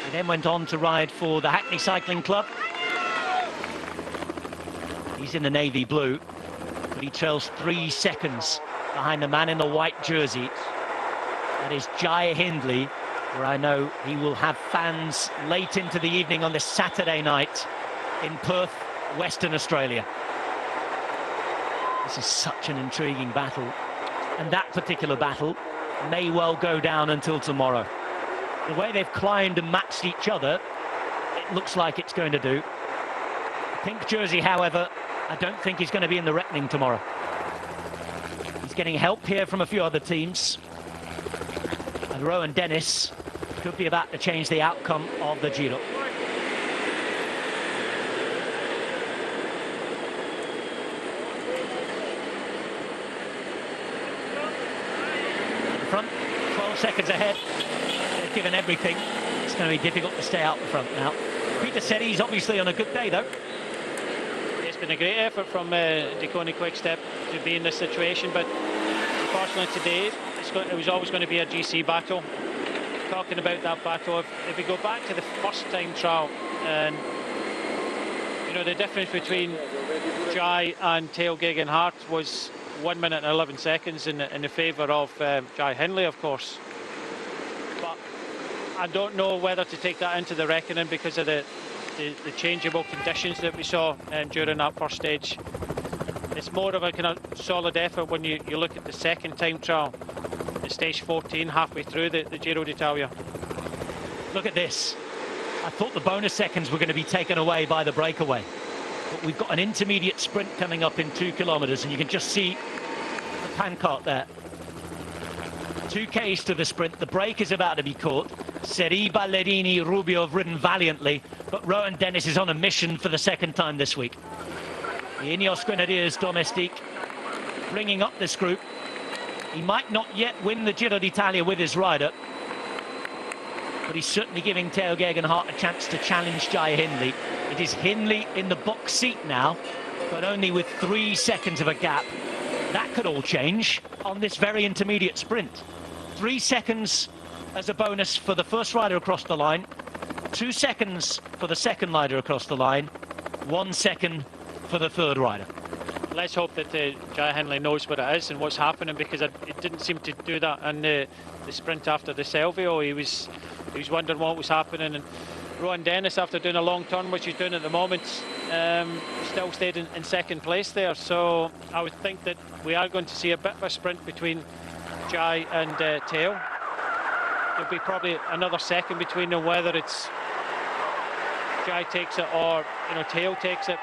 Speaker 6: He then went on to ride for the Hackney Cycling Club. He's in the navy blue, but he trails 3 seconds behind the man in the white jersey. That is Jai Hindley, where I know he will have fans late into the evening on this Saturday night in Perth, Western Australia. This is such an intriguing battle, and that particular battle may well go down until tomorrow. The way they've climbed and matched each other, it looks like it's going to do. Pink jersey, however, I don't think he's going to be in the reckoning tomorrow. He's getting help here from a few other teams. And Rowan Dennis could be about to change the outcome of the Giro. Front, 12 seconds ahead. They've given everything. It's going to be difficult to stay out the front now. Peter said he's obviously on a good day, though.
Speaker 8: It's been a great effort from Deconi Quick-Step to be in this situation, but unfortunately today it was always going to be a GC battle. Talking about that battle, if we go back to the first time trial, and you know the difference between Jai and Theo Geoghegan-Hart was 1 minute and 11 seconds in the favour of Jai Hindley, of course. But I don't know whether to take that into the reckoning because of the changeable conditions that we saw during that first stage. It's more of a kind of solid effort when you look at the second time trial at stage 14, halfway through the Giro d'Italia.
Speaker 6: Look at this. I thought the bonus seconds were going to be taken away by the breakaway. But we've got an intermediate sprint coming up in 2 kilometres, and you can just see the pancart there. 2 Ks to the sprint. The break is about to be caught. Seri, Ballerini, Rubio have ridden valiantly, but Rowan Dennis is on a mission for the second time this week. The Ineos Grenadiers Domestique bringing up this group. He might not yet win the Giro d'Italia with his rider, but he's certainly giving Theo Geoghegan-Hart a chance to challenge Jai Hindley. It is Hindley in the box seat now, but only with 3 seconds of a gap. That could all change on this very intermediate sprint. 3 seconds as a bonus for the first rider across the line, 2 seconds for the second rider across the line, 1 second for the third rider.
Speaker 8: Let's hope that Jai Hindley knows what it is and what's happening, because it didn't seem to do that in the sprint after the Selvio. He was wondering what was happening, and Rowan Dennis, after doing a long turn, which he's doing at the moment, still stayed in second place there. So I would think that we are going to see a bit of a sprint between Jai and Theo. There'll be probably another second between them, whether it's Jai takes it or Theo takes it.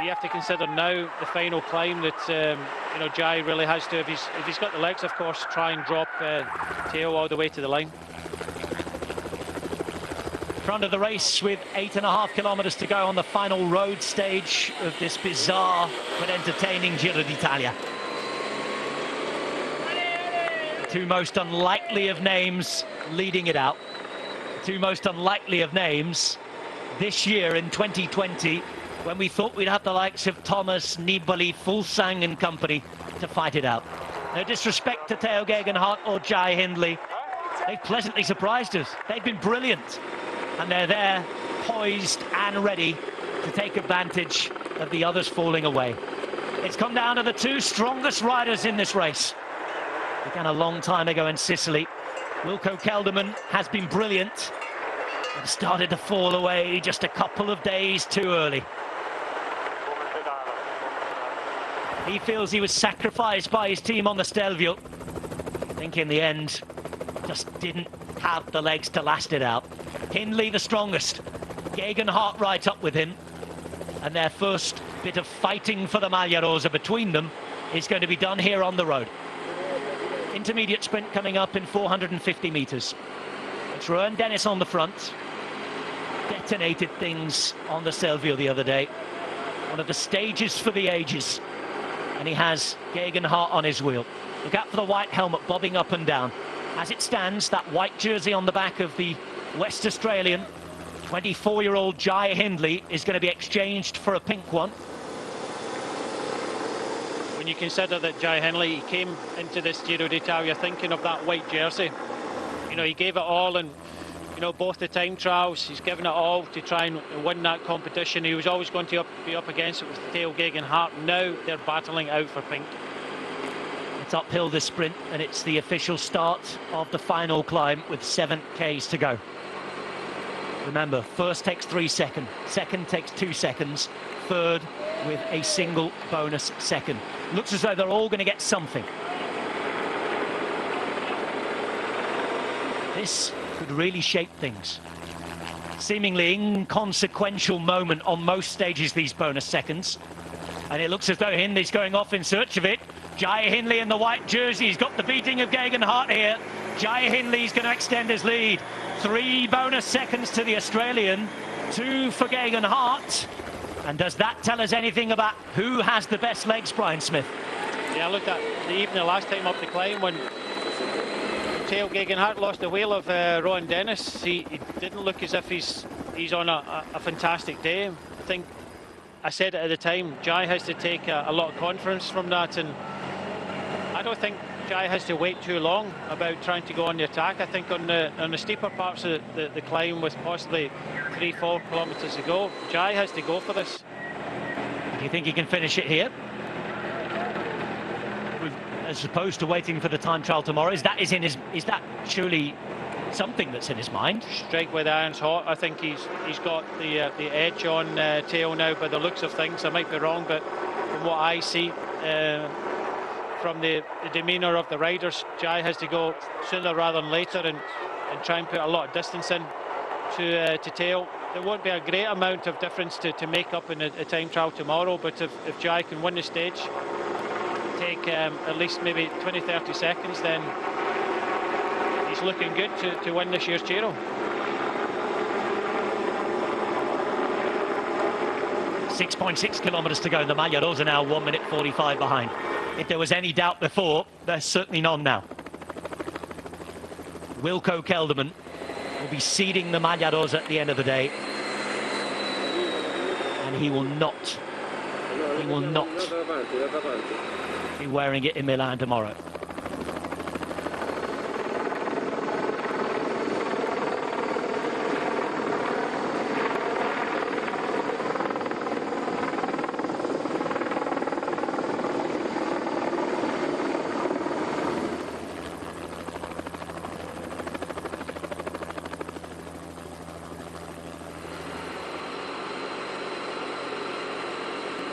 Speaker 8: You have to consider now the final climb that Jai really has to, if he's got the legs, of course, try and drop Theo all the way to the line.
Speaker 6: Front of the race with 8.5 kilometres to go on the final road stage of this bizarre but entertaining Giro d'Italia. The 2 most unlikely of names leading it out. The 2 most unlikely of names this year in 2020, when we thought we'd have the likes of Thomas, Nibali, Fulsang and company to fight it out. No disrespect to Theo Geoghegan-Hart or Jai Hindley. They've pleasantly surprised us. They've been brilliant. And they're there, poised and ready to take advantage of the others falling away. It's come down to the 2 strongest riders in this race. Began a long time ago in Sicily. Wilco Kelderman has been brilliant and started to fall away just a couple of days too early. He feels he was sacrificed by his team on the Stelvio. I think in the end, just didn't have the legs to last it out. Hindley the strongest. Geoghegan-Hart right up with him. And their first bit of fighting for the Maglia Rosa between them is going to be done here on the road. Intermediate sprint coming up in 450 metres. It's Rowan Dennis on the front. Detonated things on the Stelvio the other day. One of the stages for the ages. And he has Geoghegan-Hart on his wheel. Look out for the white helmet bobbing up and down. As it stands, that white jersey on the back of the West Australian 24-year-old Jai Hindley is going to be exchanged for a pink one.
Speaker 8: When you consider that Jai Hindley, he came into this Giro d'Italia thinking of that white jersey. He gave it all, and both the time trials, he's given it all to try and win that competition. He was always going to be up against it with Theo Geoghegan-Hart. Now they're battling out for pink.
Speaker 6: It's uphill this sprint, and it's the official start of the final climb with 7 Ks to go. Remember, first takes 3 seconds, second takes 2 seconds, third with a single bonus second. Looks as though they're all going to get something. This could really shape things. Seemingly inconsequential moment on most stages, these bonus seconds. And it looks as though Hindley's going off in search of it. Jai Hindley in the white jersey. He's got the beating of Geoghegan-Hart here. Jai Hindley's going to extend his lead. 3 bonus seconds to the Australian, 2 for Geoghegan-Hart. And does that tell us anything about who has the best legs, Brian Smith?
Speaker 8: Yeah, look at even the last time up the climb when Theo Gegenhardt lost the wheel of Rowan Dennis. He didn't look as if he's on a fantastic day. I think I said it at the time, Jai has to take a lot of confidence from that, and I don't think Jai has to wait too long about trying to go on the attack. I think on the steeper parts of the climb with possibly 3-4 kilometres to go, Jai has to go for this.
Speaker 6: Do you think he can finish it here? As opposed to waiting for the time trial tomorrow, is that surely something that's in his mind?
Speaker 8: Strike with irons hot. I think he's got the edge on Theo now by the looks of things. I might be wrong, but from what I see from the demeanour of the riders, Jai has to go sooner rather than later and try and put a lot of distance in to Theo. There won't be a great amount of difference to make up in a time trial tomorrow, but if Jai can win the stage, take at least maybe 20-30 seconds, then he's looking good to win this year's Giro.
Speaker 6: 6.6 kilometres to go, and the Maglia Rosa now 1 minute 45 behind. If there was any doubt before, there's certainly none now. Wilco Kelderman will be seeding the Maglia Rosa at the end of the day, and he will not be wearing it in Milan tomorrow.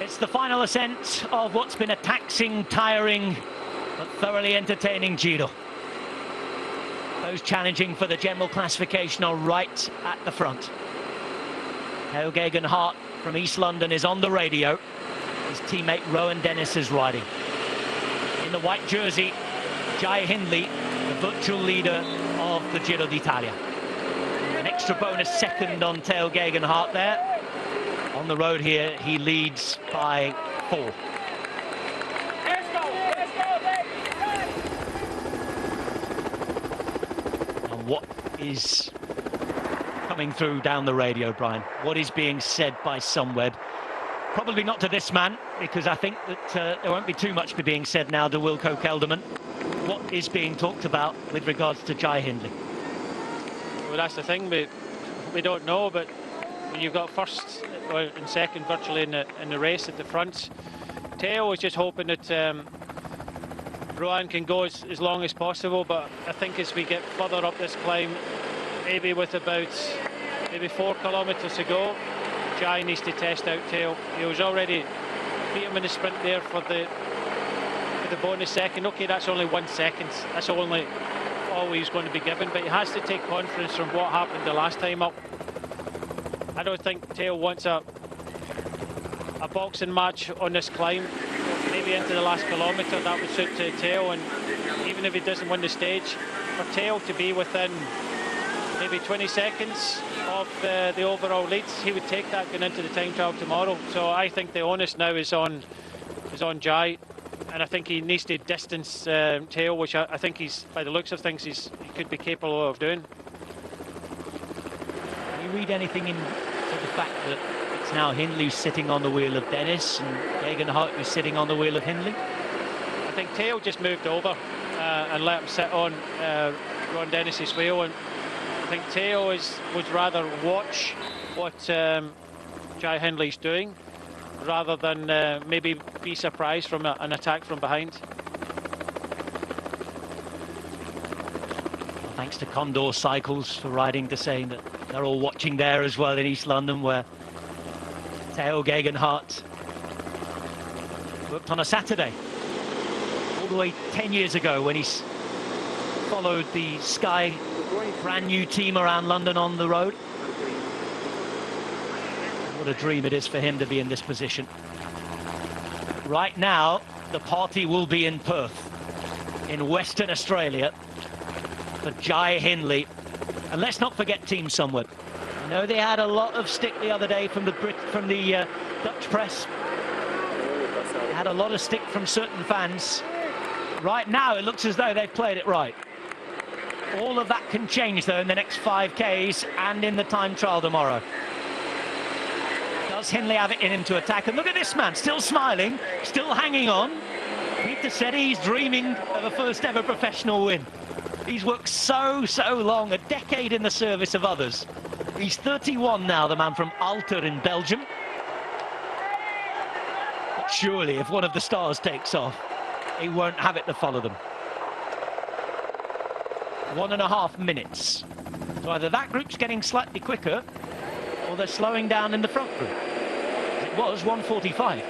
Speaker 6: It's the final ascent of what's been a taxing, tiring, but thoroughly entertaining Giro. Those challenging for the general classification are right at the front. Theo Gegenhardt from East London is on the radio. His teammate Rowan Dennis is riding. In the white jersey, Jai Hindley, the virtual leader of the Giro d'Italia. An extra bonus second on Theo Gegenhardt there. On the road here, he leads by 4. And what is coming through down the radio, Brian? What is being said by Sunweb? Probably not to this man, because I think that there won't be too much being said now to Wilco Kelderman. What is being talked about with regards to Jai Hindley?
Speaker 8: Well, that's the thing, we don't know, but when you've got first and second virtually in the race at the front, Theo is just hoping that Rowan can go as long as possible, but I think as we get further up this climb, maybe with about 4 kilometres to go, Jai needs to test out Theo. He was already beat him in the sprint there for the bonus second. Okay, that's only 1 second. That's only all he's going to be given, but he has to take confidence from what happened the last time up. I don't think Theo wants a boxing match on this climb. Maybe into the last kilometre, that would suit Theo, and even if he doesn't win the stage, for Theo to be within maybe 20 seconds of the overall leads, he would take that going into the time trial tomorrow. So I think the onus now is on Jai, and I think he needs to distance Theo, which I think he's, by the looks of things, he could be capable of doing.
Speaker 6: Read anything into the fact that it's now Hindley sitting on the wheel of Dennis and Gegenhardt who's sitting on the wheel of Hindley?
Speaker 8: I think Theo just moved over and let him sit on Ron Dennis's wheel, and I think Theo would rather watch what Jai Hindley's doing rather than maybe be surprised from an attack from behind.
Speaker 6: Thanks to Condor Cycles for riding to saying that they're all watching there as well in East London, where Theo Gegenhardt worked on a Saturday all the way 10 years ago when he followed the Sky brand new team around London on the road. What a dream it is for him to be in this position. Right now, the party will be in Perth, in Western Australia, for Jai Hindley. And let's not forget Team Sunweb. I know they had a lot of stick the other day from the Dutch press. They had a lot of stick from certain fans. Right now, it looks as though they've played it right. All of that can change, though, in the next 5Ks and in the time trial tomorrow. Does Hindley have it in him to attack? And look at this man, still smiling, still hanging on. Peter said he's dreaming of a first ever professional win. He's worked so long, a decade in the service of others. He's 31 now, the man from Alter in Belgium. But surely, if one of the stars takes off, he won't have it to follow them. 1.5 minutes. So either that group's getting slightly quicker, or they're slowing down in the front group. It was 1:45.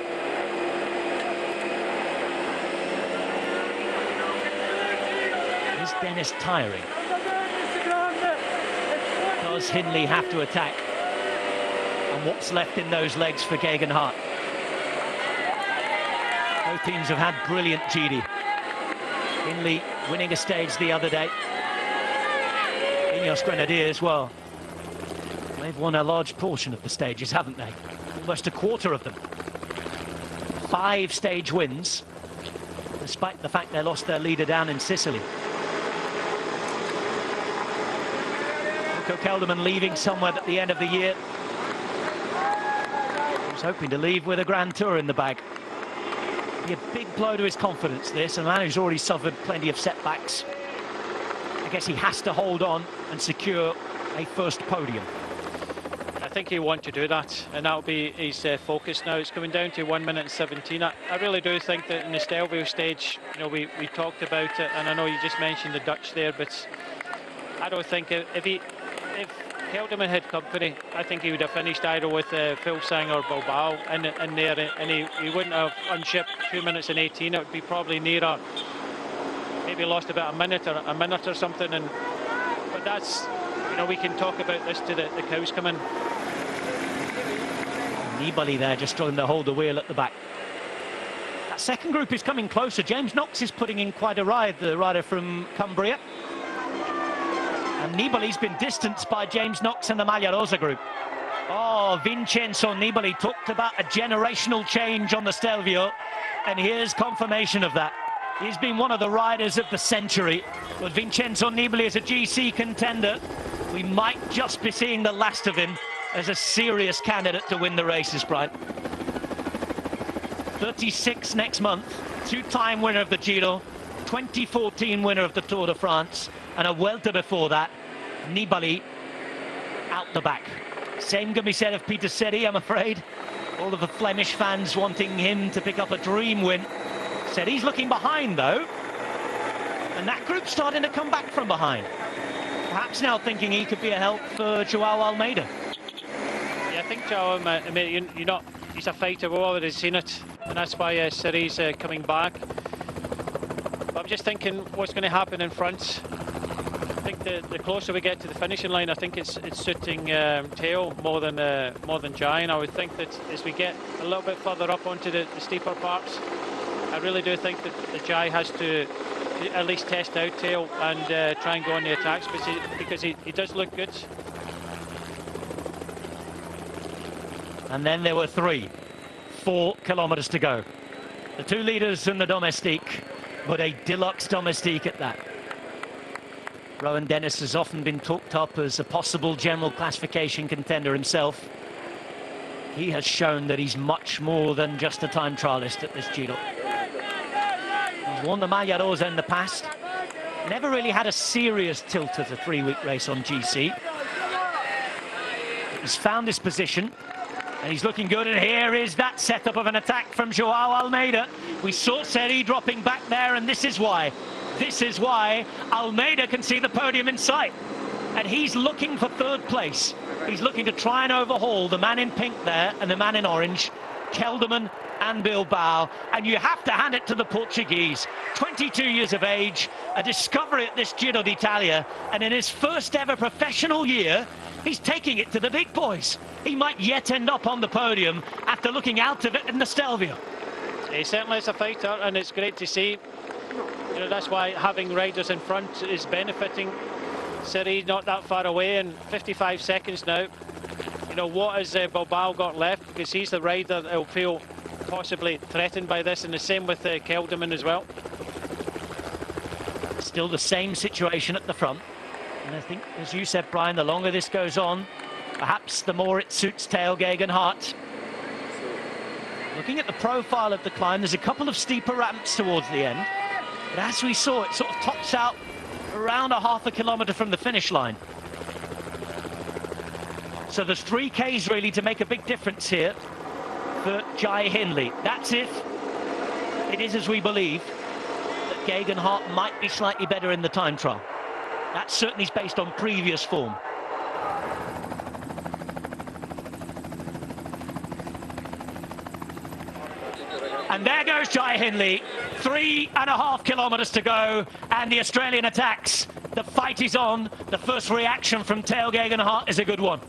Speaker 6: Is Dennis tiring? Does Hindley have to attack? And what's left in those legs for Gegenhardt? Both teams have had brilliant GD. Hindley winning a stage the other day. Ineos Grenadiers, well, they've won a large portion of the stages, haven't they? Almost a quarter of them. 5 stage wins, despite the fact they lost their leader down in Sicily. Ilko Kelderman leaving somewhere at the end of the year. He was hoping to leave with a Grand Tour in the bag. Be a big blow to his confidence, this, a man who's already suffered plenty of setbacks. I guess he has to hold on and secure a first podium.
Speaker 8: I think he'll want to do that, and that'll be his focus now. It's coming down to 1 minute and 17. I really do think that in the Stelvio stage, you know, we talked about it, and I know you just mentioned the Dutch there, but I don't think if Kelderman had company, I think he would have finished either with Fuglsang or Bilbao in there, and he wouldn't have unshipped 2 minutes and 18. It would be probably nearer, maybe lost about a minute or something. But that's, you know, we can talk about this to the cows come in.
Speaker 6: Nibali there just struggling to hold the wheel at the back. That second group is coming closer. James Knox is putting in quite a ride, the rider from Cumbria. And Nibali's been distanced by James Knox and the Maglia Rosa group. Oh, Vincenzo Nibali talked about a generational change on the Stelvio, and here's confirmation of that. He's been one of the riders of the century, but Vincenzo Nibali is a GC contender. We might just be seeing the last of him as a serious candidate to win the races, Brian. 36 next month, 2-time winner of the Giro, 2014 winner of the Tour de France, and a welter before that. Nibali out the back. Same can be said of Peter Sestriere, I'm afraid. All of the Flemish fans wanting him to pick up a dream win. Serie's looking behind, though. And that group's starting to come back from behind. Perhaps now thinking he could be a help for Joao Almeida.
Speaker 8: Yeah, I think Joao, he's a fighter, we've already seen it. And that's why Serie's coming back. But I'm just thinking what's going to happen in front. I think the closer we get to the finishing line, I think it's suiting Theo more than Jai. And I would think that as we get a little bit further up onto the steeper parts, I really do think that the Jai has to at least test out Theo and try and go on the attacks, because he does look good.
Speaker 6: And then there were 4 kilometers to go. The 2 leaders in the Domestique, but a deluxe Domestique at that. Rowan Dennis has often been talked up as a possible general classification contender himself. He has shown that he's much more than just a time trialist at this Giro. He's won the Maglia Rosa in the past. Never really had a serious tilt at a 3-week race on GC. He's found his position, and he's looking good. And here is that setup of an attack from Joao Almeida. We saw Sestriere dropping back there, and this is why. This is why Almeida can see the podium in sight. And he's looking for 3rd place. He's looking to try and overhaul the man in pink there and the man in orange, Kelderman and Bilbao. And you have to hand it to the Portuguese. 22 years of age, a discovery at this Giro d'Italia. And in his first ever professional year, he's taking it to the big boys. He might yet end up on the podium after looking out of it in the Stelvio.
Speaker 8: He certainly is a fighter, and it's great to see. You know, that's why having riders in front is benefiting. Sestriere not that far away, and 55 seconds now. You know, what has Bilbao got left? Because he's the rider that will feel possibly threatened by this, and the same with Kelderman as well.
Speaker 6: Still the same situation at the front. And I think, as you said, Brian, the longer this goes on, perhaps the more it suits Theo Geoghegan-Hart. Looking at the profile of the climb, there's a couple of steeper ramps towards the end. But as we saw, it sort of tops out around a half a kilometre from the finish line. So there's 3 Ks really to make a big difference here for Jai Hindley. That's if it is as we believe that Geoghegan-Hart might be slightly better in the time trial. That certainly is based on previous form. And there goes Jai Hindley. 3.5 kilometres to go, and the Australian attacks. The fight is on. The first reaction from Theo Geoghegan-Hart is a good one.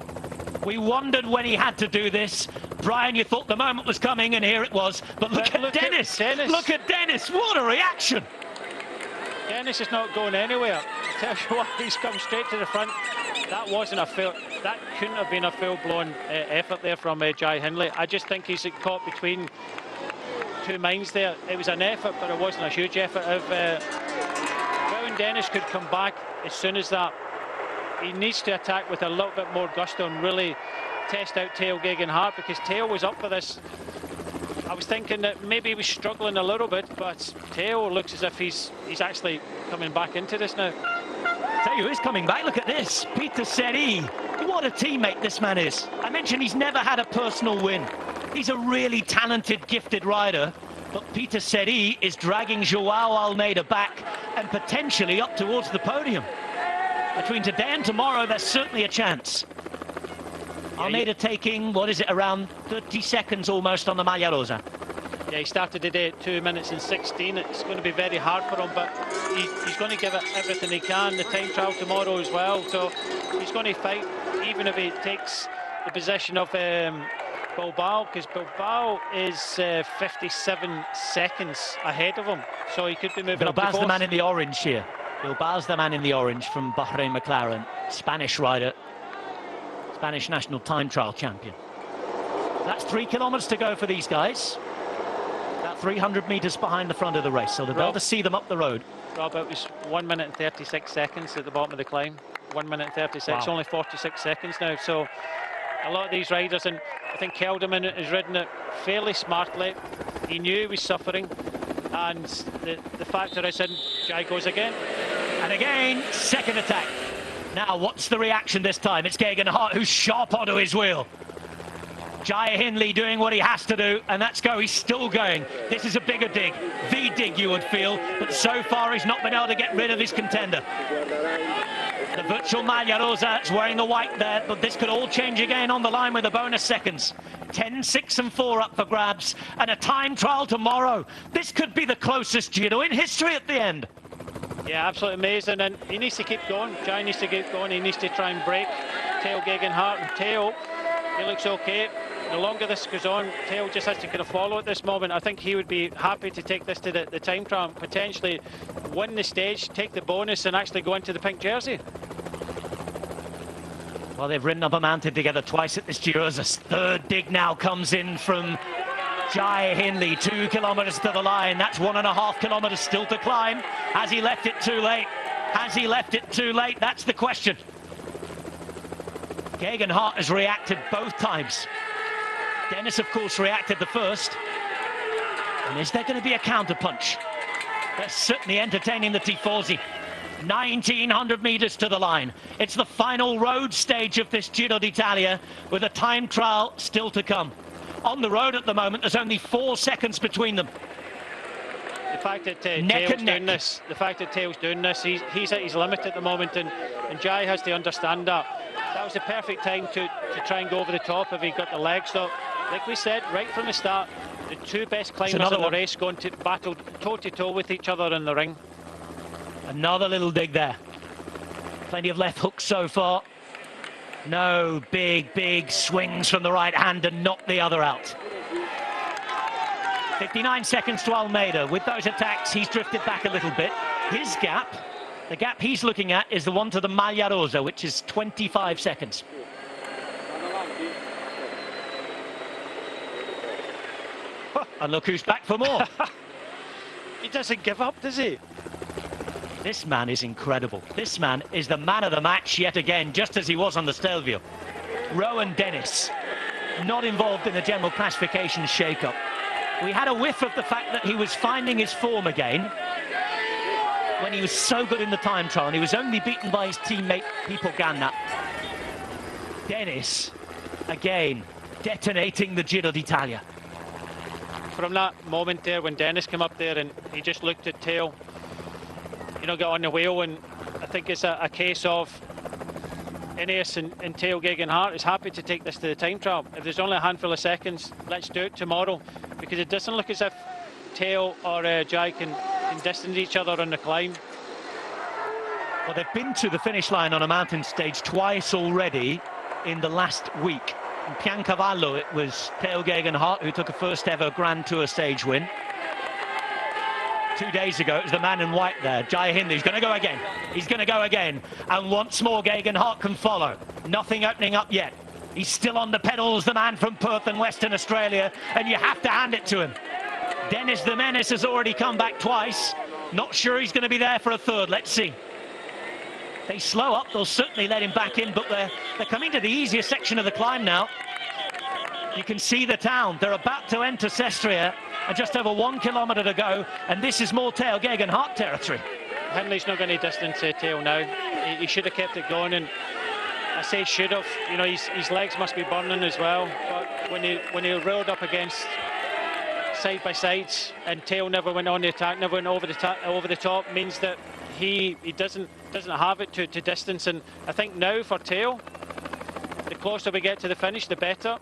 Speaker 6: We wondered when he had to do this. Brian, you thought the moment was coming, and here it was. But look at Dennis. Look at Dennis. What a reaction.
Speaker 8: Dennis is not going anywhere. I tell you what, he's come straight to the front. That couldn't have been a full-blown effort there from Jai Hindley. I just think he's caught between 2 minds there. It was an effort, but it wasn't a huge effort. If Rowan Dennis could come back as soon as that, he needs to attack with a little bit more gusto and really test out Theo Geoghegan-Hart, because Theo was up for this. I was thinking that maybe he was struggling a little bit, but Theo looks as if he's actually coming back into this now.
Speaker 6: Tell you who's coming back, look at this. Peter Sestriere. What a teammate this man is. I mentioned he's never had a personal win. He's a really talented, gifted rider. But Peter Sestriere is dragging Joao Almeida back and potentially up towards the podium. Between today and tomorrow, there's certainly a chance. Almeida taking, what is it, around 30 seconds almost on the Maglia Rosa.
Speaker 8: Yeah, he started today at 2 minutes and 16. It's going to be very hard for him, but he's going to give it everything he can. The time trial tomorrow as well, so he's going to fight, even if he takes the position of Bilbao, because Bilbao is 57 seconds ahead of him, so he could be moving up.
Speaker 6: Bilbao's the man in the orange here. Bilbao's the man in the orange from Bahrain McLaren, Spanish rider, Spanish national time trial champion. That's 3 kilometres to go for these guys. About 300 metres behind the front of the race, so they'll be able to see them up the road.
Speaker 8: Rob, it was 1 minute and 36 seconds at the bottom of the climb. 1 minute and 36,
Speaker 6: wow.
Speaker 8: Only 46 seconds now. So a lot of these riders, and I think Kelderman has ridden it fairly smartly. He knew he was suffering, and the factor is in, Jai goes again.
Speaker 6: And again, second attack. Now, what's the reaction this time? It's Geoghegan-Hart who's sharp onto his wheel. Jai Hindley doing what he has to do, and that's go. He's still going. This is a bigger dig. The dig, you would feel, but so far he's not been able to get rid of his contender. The virtual Maglia Rosa is wearing the white there, but this could all change again on the line with the bonus seconds. 10, 6 and 4 up for grabs, and a time trial tomorrow. This could be the closest Giro in history at the end.
Speaker 8: Yeah, absolutely amazing, and he needs to keep going. Jai needs to keep going. He needs to try and break Theo Geoghegan-Hart, and Theo, he looks okay. The longer this goes on, Theo just has to kind of follow at this moment. I think he would be happy to take this to the time trial and potentially win the stage, take the bonus, and actually go into the pink jersey.
Speaker 6: Well, they've ridden up and mounted together twice at this Giro. As a third dig now comes in from Jai Hindley, 2 kilometres to the line. That's 1.5 kilometres still to climb. Has he left it too late? Has he left it too late? That's the question. Geoghegan-Hart has reacted both times. Dennis, of course, reacted the first. And is there going to be a counterpunch? That's certainly entertaining the Tifosi. 1,900 metres to the line. It's the final road stage of this Giro d'Italia, with a time trial still to come. On the road at the moment, there's only 4 seconds between them.
Speaker 8: The fact that Theo's doing this, he's at his limit at the moment, and Jai has to understand that. That was the perfect time to try and go over the top if he got the legs. So, like we said, right from the start, the 2 best climbers in the race going to battle toe-to-toe with each other in the ring.
Speaker 6: Another little dig there. Plenty of left hooks so far. No big swings from the right hand and knock the other out. 59 seconds to Almeida. With those attacks, he's drifted back a little bit. His gap, the gap he's looking at, is the one to the Maglia Rosa, which is 25 seconds. And look who's back for more.
Speaker 8: He doesn't give up, does he?
Speaker 6: This man is incredible. This man is the man of the match yet again, just as he was on the Stelvio. Rowan Dennis, not involved in the general classification shake-up. We had a whiff of the fact that he was finding his form again when he was so good in the time trial, and he was only beaten by his teammate Pipo Ganna. Dennis, again, detonating the Giro d'Italia.
Speaker 8: From that moment there when Dennis came up there and he just looked at Theo, you know, got on the wheel, and I think it's a case of Ineos and Theo Geoghegan-Hart is happy to take this to the time trial. If there's only a handful of seconds, let's do it tomorrow, because it doesn't look as if Theo or Jai can distance each other on the climb.
Speaker 6: Well, they've been to the finish line on a mountain stage twice already in the last week. In Piancavallo, it was Theo Geoghegan-Hart who took a first ever Grand Tour stage win. 2 days ago, it was the man in white there, Jai Hindley. He's going to go again. He's going to go again. And once more, Geoghegan-Hart can follow. Nothing opening up yet. He's still on the pedals, the man from Perth in Western Australia, and you have to hand it to him. Dennis the Menace has already come back twice. Not sure he's going to be there for a third. Let's see. They slow up, they'll certainly let him back in, but they're coming to the easiest section of the climb now. You can see the town. They're about to enter Sestriere, and just over 1 kilometre to go, and this is more Theo Geoghegan-Hart territory.
Speaker 8: Hindley's not going to distance Theo now. He should have kept it going, and I say should have. You know, his legs must be burning as well. But when he rolled up against side by sides, and Theo never went on the attack, never went over the top, means that he doesn't have it to distance. And I think now for Theo, the closer we get to the finish, the better.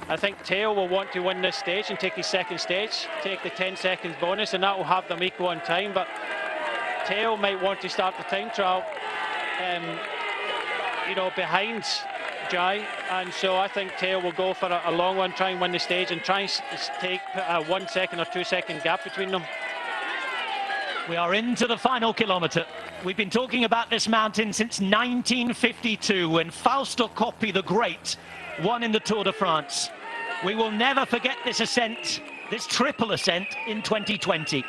Speaker 8: I think Theo will want to win this stage and take his second stage, take the 10 seconds bonus, and that will have them equal on time. But Theo might want to start the time trial, you know, behind Jai, and so I think Theo will go for a long one, try and win the stage, and try and put a 1 second or 2 second gap between them.
Speaker 6: We are into the final kilometre. We've been talking about this mountain since 1952, when Fausto Coppi the Great won in the Tour de France. We will never forget this ascent, this triple ascent in 2020.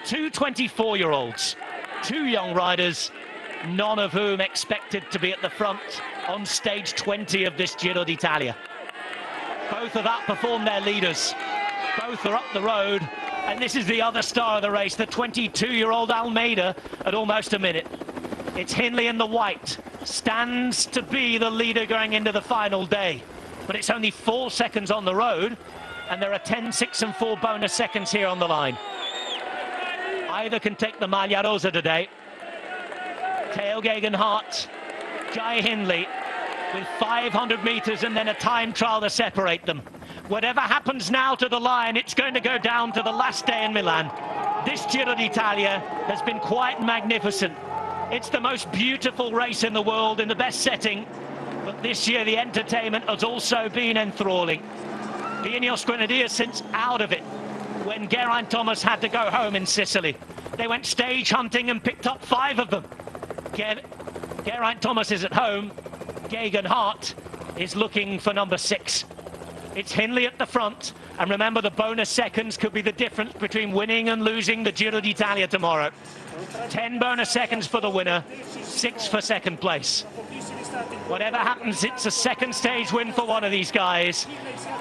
Speaker 6: Two 24-year-olds, two young riders, none of whom expected to be at the front on stage 20 of this Giro d'Italia. Both have outperformed their leaders. Both are up the road, and this is the other star of the race, the 22-year-old Almeida at almost a minute. It's Hindley in the white, stands to be the leader going into the final day. But it's only 4 seconds on the road, and there are 10, 6 and 4 bonus seconds here on the line. Either can take the Maglia Rosa today. Theo Geoghegan-Hart, Jai Hindley, with 500 metres and then a time trial to separate them. Whatever happens now to the line, it's going to go down to the last day in Milan. This Giro d'Italia has been quite magnificent. It's the most beautiful race in the world in the best setting, but this year the entertainment has also been enthralling. The Ineos Grenadiers since out of it when Geraint Thomas had to go home in Sicily. They went stage hunting and picked up 5 of them. Geraint Thomas is at home. Geoghegan-Hart is looking for number 6. It's Hindley at the front, and remember, the bonus seconds could be the difference between winning and losing the Giro d'Italia tomorrow. 10 bonus seconds for the winner, 6 for second place. Whatever happens, it's a second stage win for one of these guys.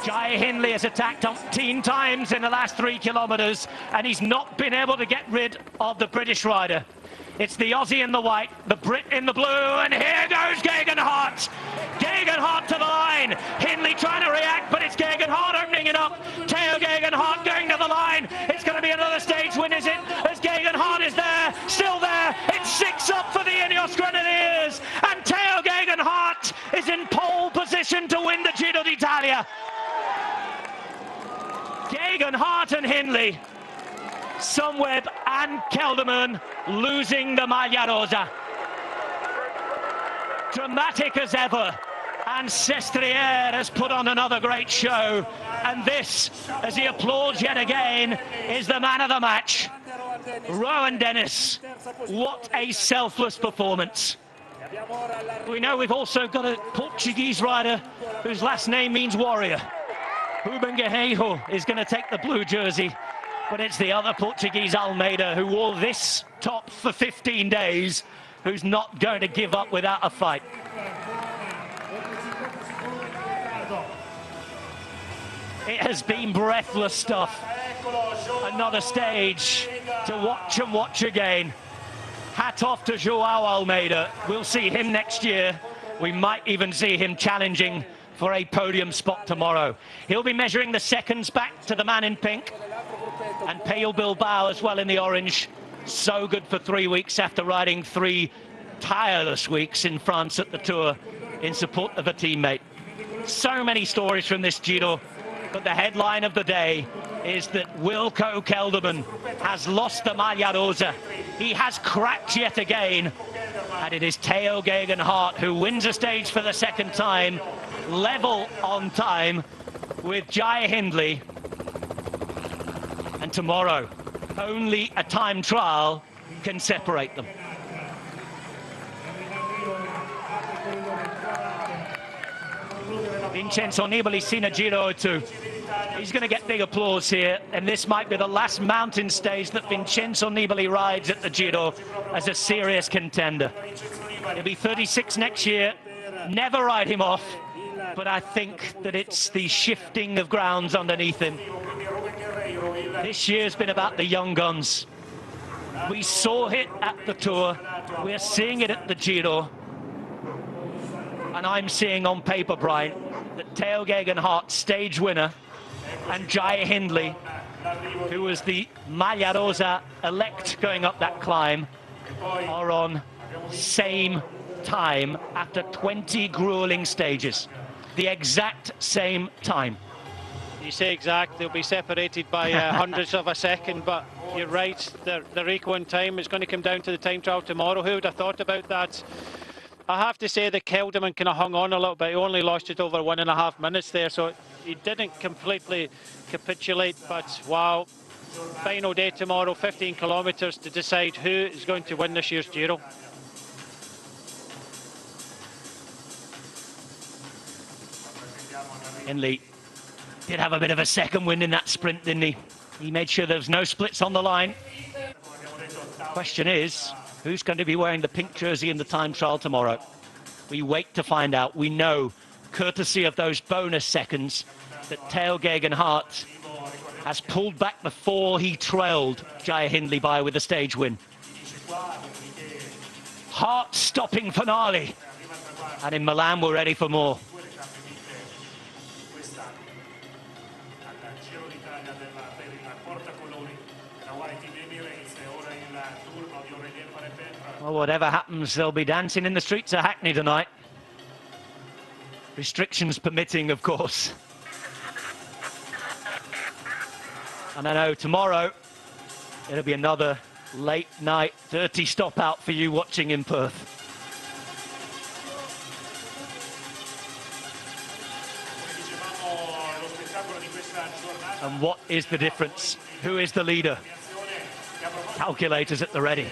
Speaker 6: Jai Hindley has attacked 18 times in the last 3 kilometres, and he's not been able to get rid of the British rider. It's the Aussie in the white, the Brit in the blue, and here goes Geoghegan-Hart. Geoghegan-Hart to the line. Hindley trying to react, but it's Geoghegan-Hart opening it up. Theo Geoghegan-Hart going to the line. It's going to be another stage win, is it? As Geoghegan-Hart is there, still there. It's 6 up for the Ineos Grenadiers, and Theo Geoghegan-Hart is in pole position to win the Giro d'Italia. Geoghegan-Hart and Hindley, Sunweb and Kelderman losing the Maglia Rosa. Dramatic as ever, and Sestriere has put on another great show, and this, as he applauds yet again, is the man of the match. Rowan Dennis, what a selfless performance. We know we've also got a Portuguese rider whose last name means warrior. Ruben Guerreiro is going to take the blue jersey. but it's the other Portuguese Almeida who wore this top for 15 days, who's not going to give up without a fight. It has been breathless stuff. Another stage to watch and watch again. Hat off to Joao Almeida. We'll see him next year. We might even see him challenging for a podium spot tomorrow. He'll be measuring the seconds back to the man in pink. And Pello Bilbao as well in the orange. So good for 3 weeks after riding 3 tireless weeks in France at the Tour in support of a teammate. So many stories from this Giro, but the headline of the day is that Wilco Kelderman has lost the Maglia Rosa. He has cracked yet again, and it is Tao Geoghegan Hart who wins a stage for the second time, level on time with Jai Hindley. And tomorrow, only a time trial can separate them. Vincenzo Nibali seen a Giro too. He's going to get big applause here, and this might be the last mountain stage that Vincenzo Nibali rides at the Giro as a serious contender. He'll be 36 next year. Never ride him off, but I think that it's the shifting of grounds underneath him. This year's been about the young guns. We saw it at the Tour. We're seeing it at the Giro. And I'm seeing on paper, Brian, that Tao Geoghegan Hart, stage winner, and Jai Hindley, who was the Maglia Rosa elect going up that climb, are on same time after 20 grueling stages. The exact same time.
Speaker 8: You say exact, they'll be separated by hundredths of a second, but you're right, they're equal in time. It's going to come down to the time trial tomorrow. Who would have thought about that? I have to say that Kelderman kind of hung on a little bit. He only lost it over 1.5 minutes there, so he didn't completely capitulate, but wow, final day tomorrow, 15 kilometres to decide who is going to win this year's Giro.
Speaker 6: Hindley did have a bit of a second wind in that sprint, didn't he? He made sure there was no splits on the line. Question is, who's going to be wearing the pink jersey in the time trial tomorrow? We wait to find out. We know, courtesy of those bonus seconds, that Tao Geoghegan Hart has pulled back before he trailed Jai Hindley by with a stage win. Heart-stopping finale. And in Milan, we're ready for more. Well, whatever happens, they'll be dancing in the streets of Hackney tonight. Restrictions permitting, of course. And I know tomorrow, it'll be another late night 30 stop out for you watching in Perth. And what is the difference? Who is the leader? Calculators at the ready.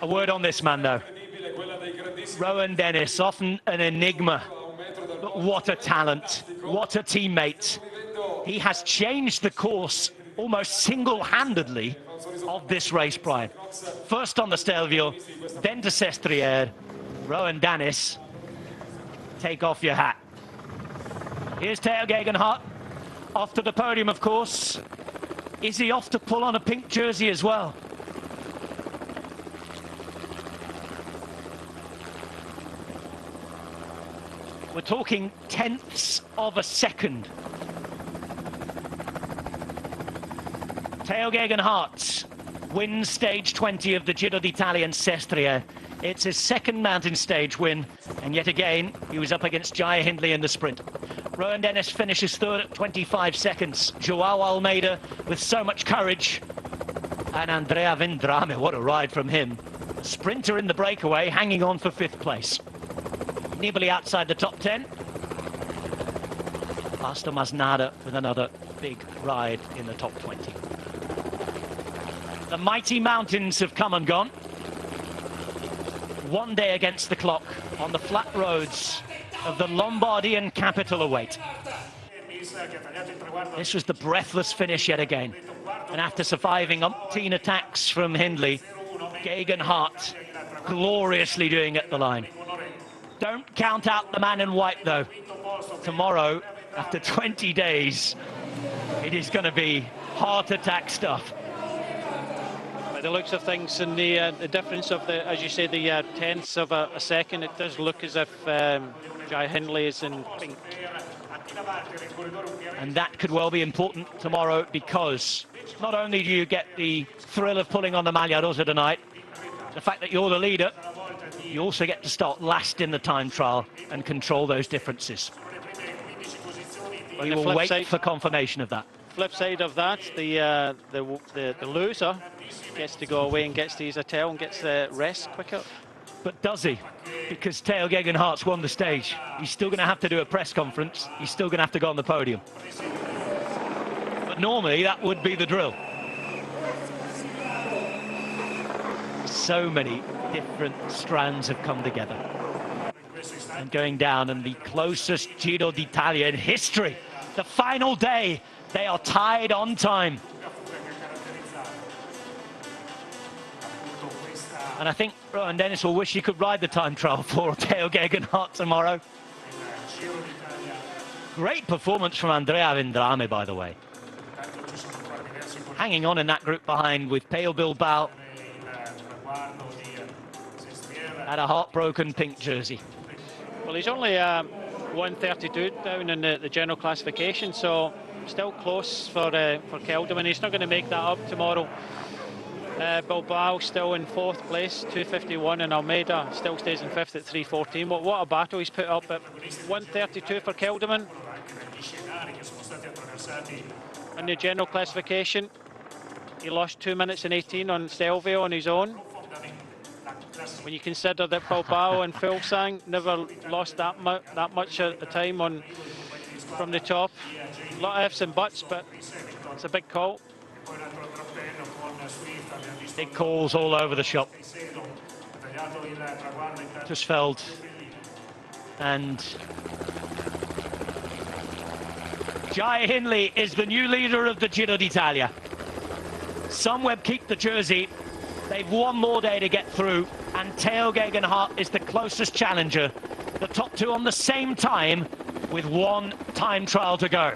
Speaker 6: A word on this man, though. Rowan Dennis, often an enigma, but what a talent, what a teammate. He has changed the course almost single-handedly of this race, Brian. First on the Stelvio, then to Sestriere. Rowan Dennis, take off your hat. Here's Tao Geoghegan Hart, off to the podium, of course. Is he off to pull on a pink jersey as well? We're talking tenths of a second. Tao Geoghegan Hart wins stage 20 of the Giro d'Italia in Sestriere. It's his second mountain stage win, and yet again, he was up against Jai Hindley in the sprint. Rowan Dennis finishes third at 25 seconds. Joao Almeida with so much courage. And Andrea Vendrame, what a ride from him. Sprinter in the breakaway, hanging on for 5th place. Nibali outside the top 10. Pastor Masnada with another big ride in the top 20. The mighty mountains have come and gone. 1 day against the clock on the flat roads of the Lombardian capital await. This was the breathless finish yet again. And after surviving umpteen attacks from Hindley, Geoghegan Hart gloriously doing it at the line. Don't count out the man in white, though. Tomorrow, after 20 days, it is going to be heart attack stuff.
Speaker 8: By the looks of things and the difference of the, as you say, the tenths of a second, it does look as if Jai Hindley is in pink.
Speaker 6: And that could well be important tomorrow, because not only do you get the thrill of pulling on the Maglia Rosa tonight, the fact that you're the leader, you also get to start last in the time trial and control those differences. We will wait for confirmation of that.
Speaker 8: Flip side of that, the loser gets to go away and gets to use a tail and gets the rest quicker.
Speaker 6: But does he? Because Teo Geoghegan Hart's won the stage. He's still going to have to do a press conference. He's still going to have to go on the podium. But normally that would be the drill. So many different strands have come together. And going down, and the closest Giro d'Italia in history. The final day, they are tied on time. And I think Rowan Dennis will wish he could ride the time trial for Teo Geoghegan Hart tomorrow. Great performance from Andrea Vendrame, by the way. Hanging on in that group behind with Pale Bilbao and a heartbroken pink jersey.
Speaker 8: Well, he's only 132 down in the general classification, so still close for Kelderman. He's not going to make that up tomorrow. Bilbao still in 4th place, 251, and Almeida still stays in 5th at 314. What a battle he's put up at 132 for Kelderman. In the general classification, he lost 2 minutes and 18 on Stelvio on his own. When you consider that Bilbao and Fuglsang never lost that much at the time from the top. A lot of ifs and buts, but it's a big call.
Speaker 6: Big calls all over the shop. Tusveld and Jai Hindley is the new leader of the Giro d'Italia. Sunweb keep the jersey. They've one more day to get through, and Teo Geoghegan Hart is the closest challenger. The top two on the same time with one time trial to go.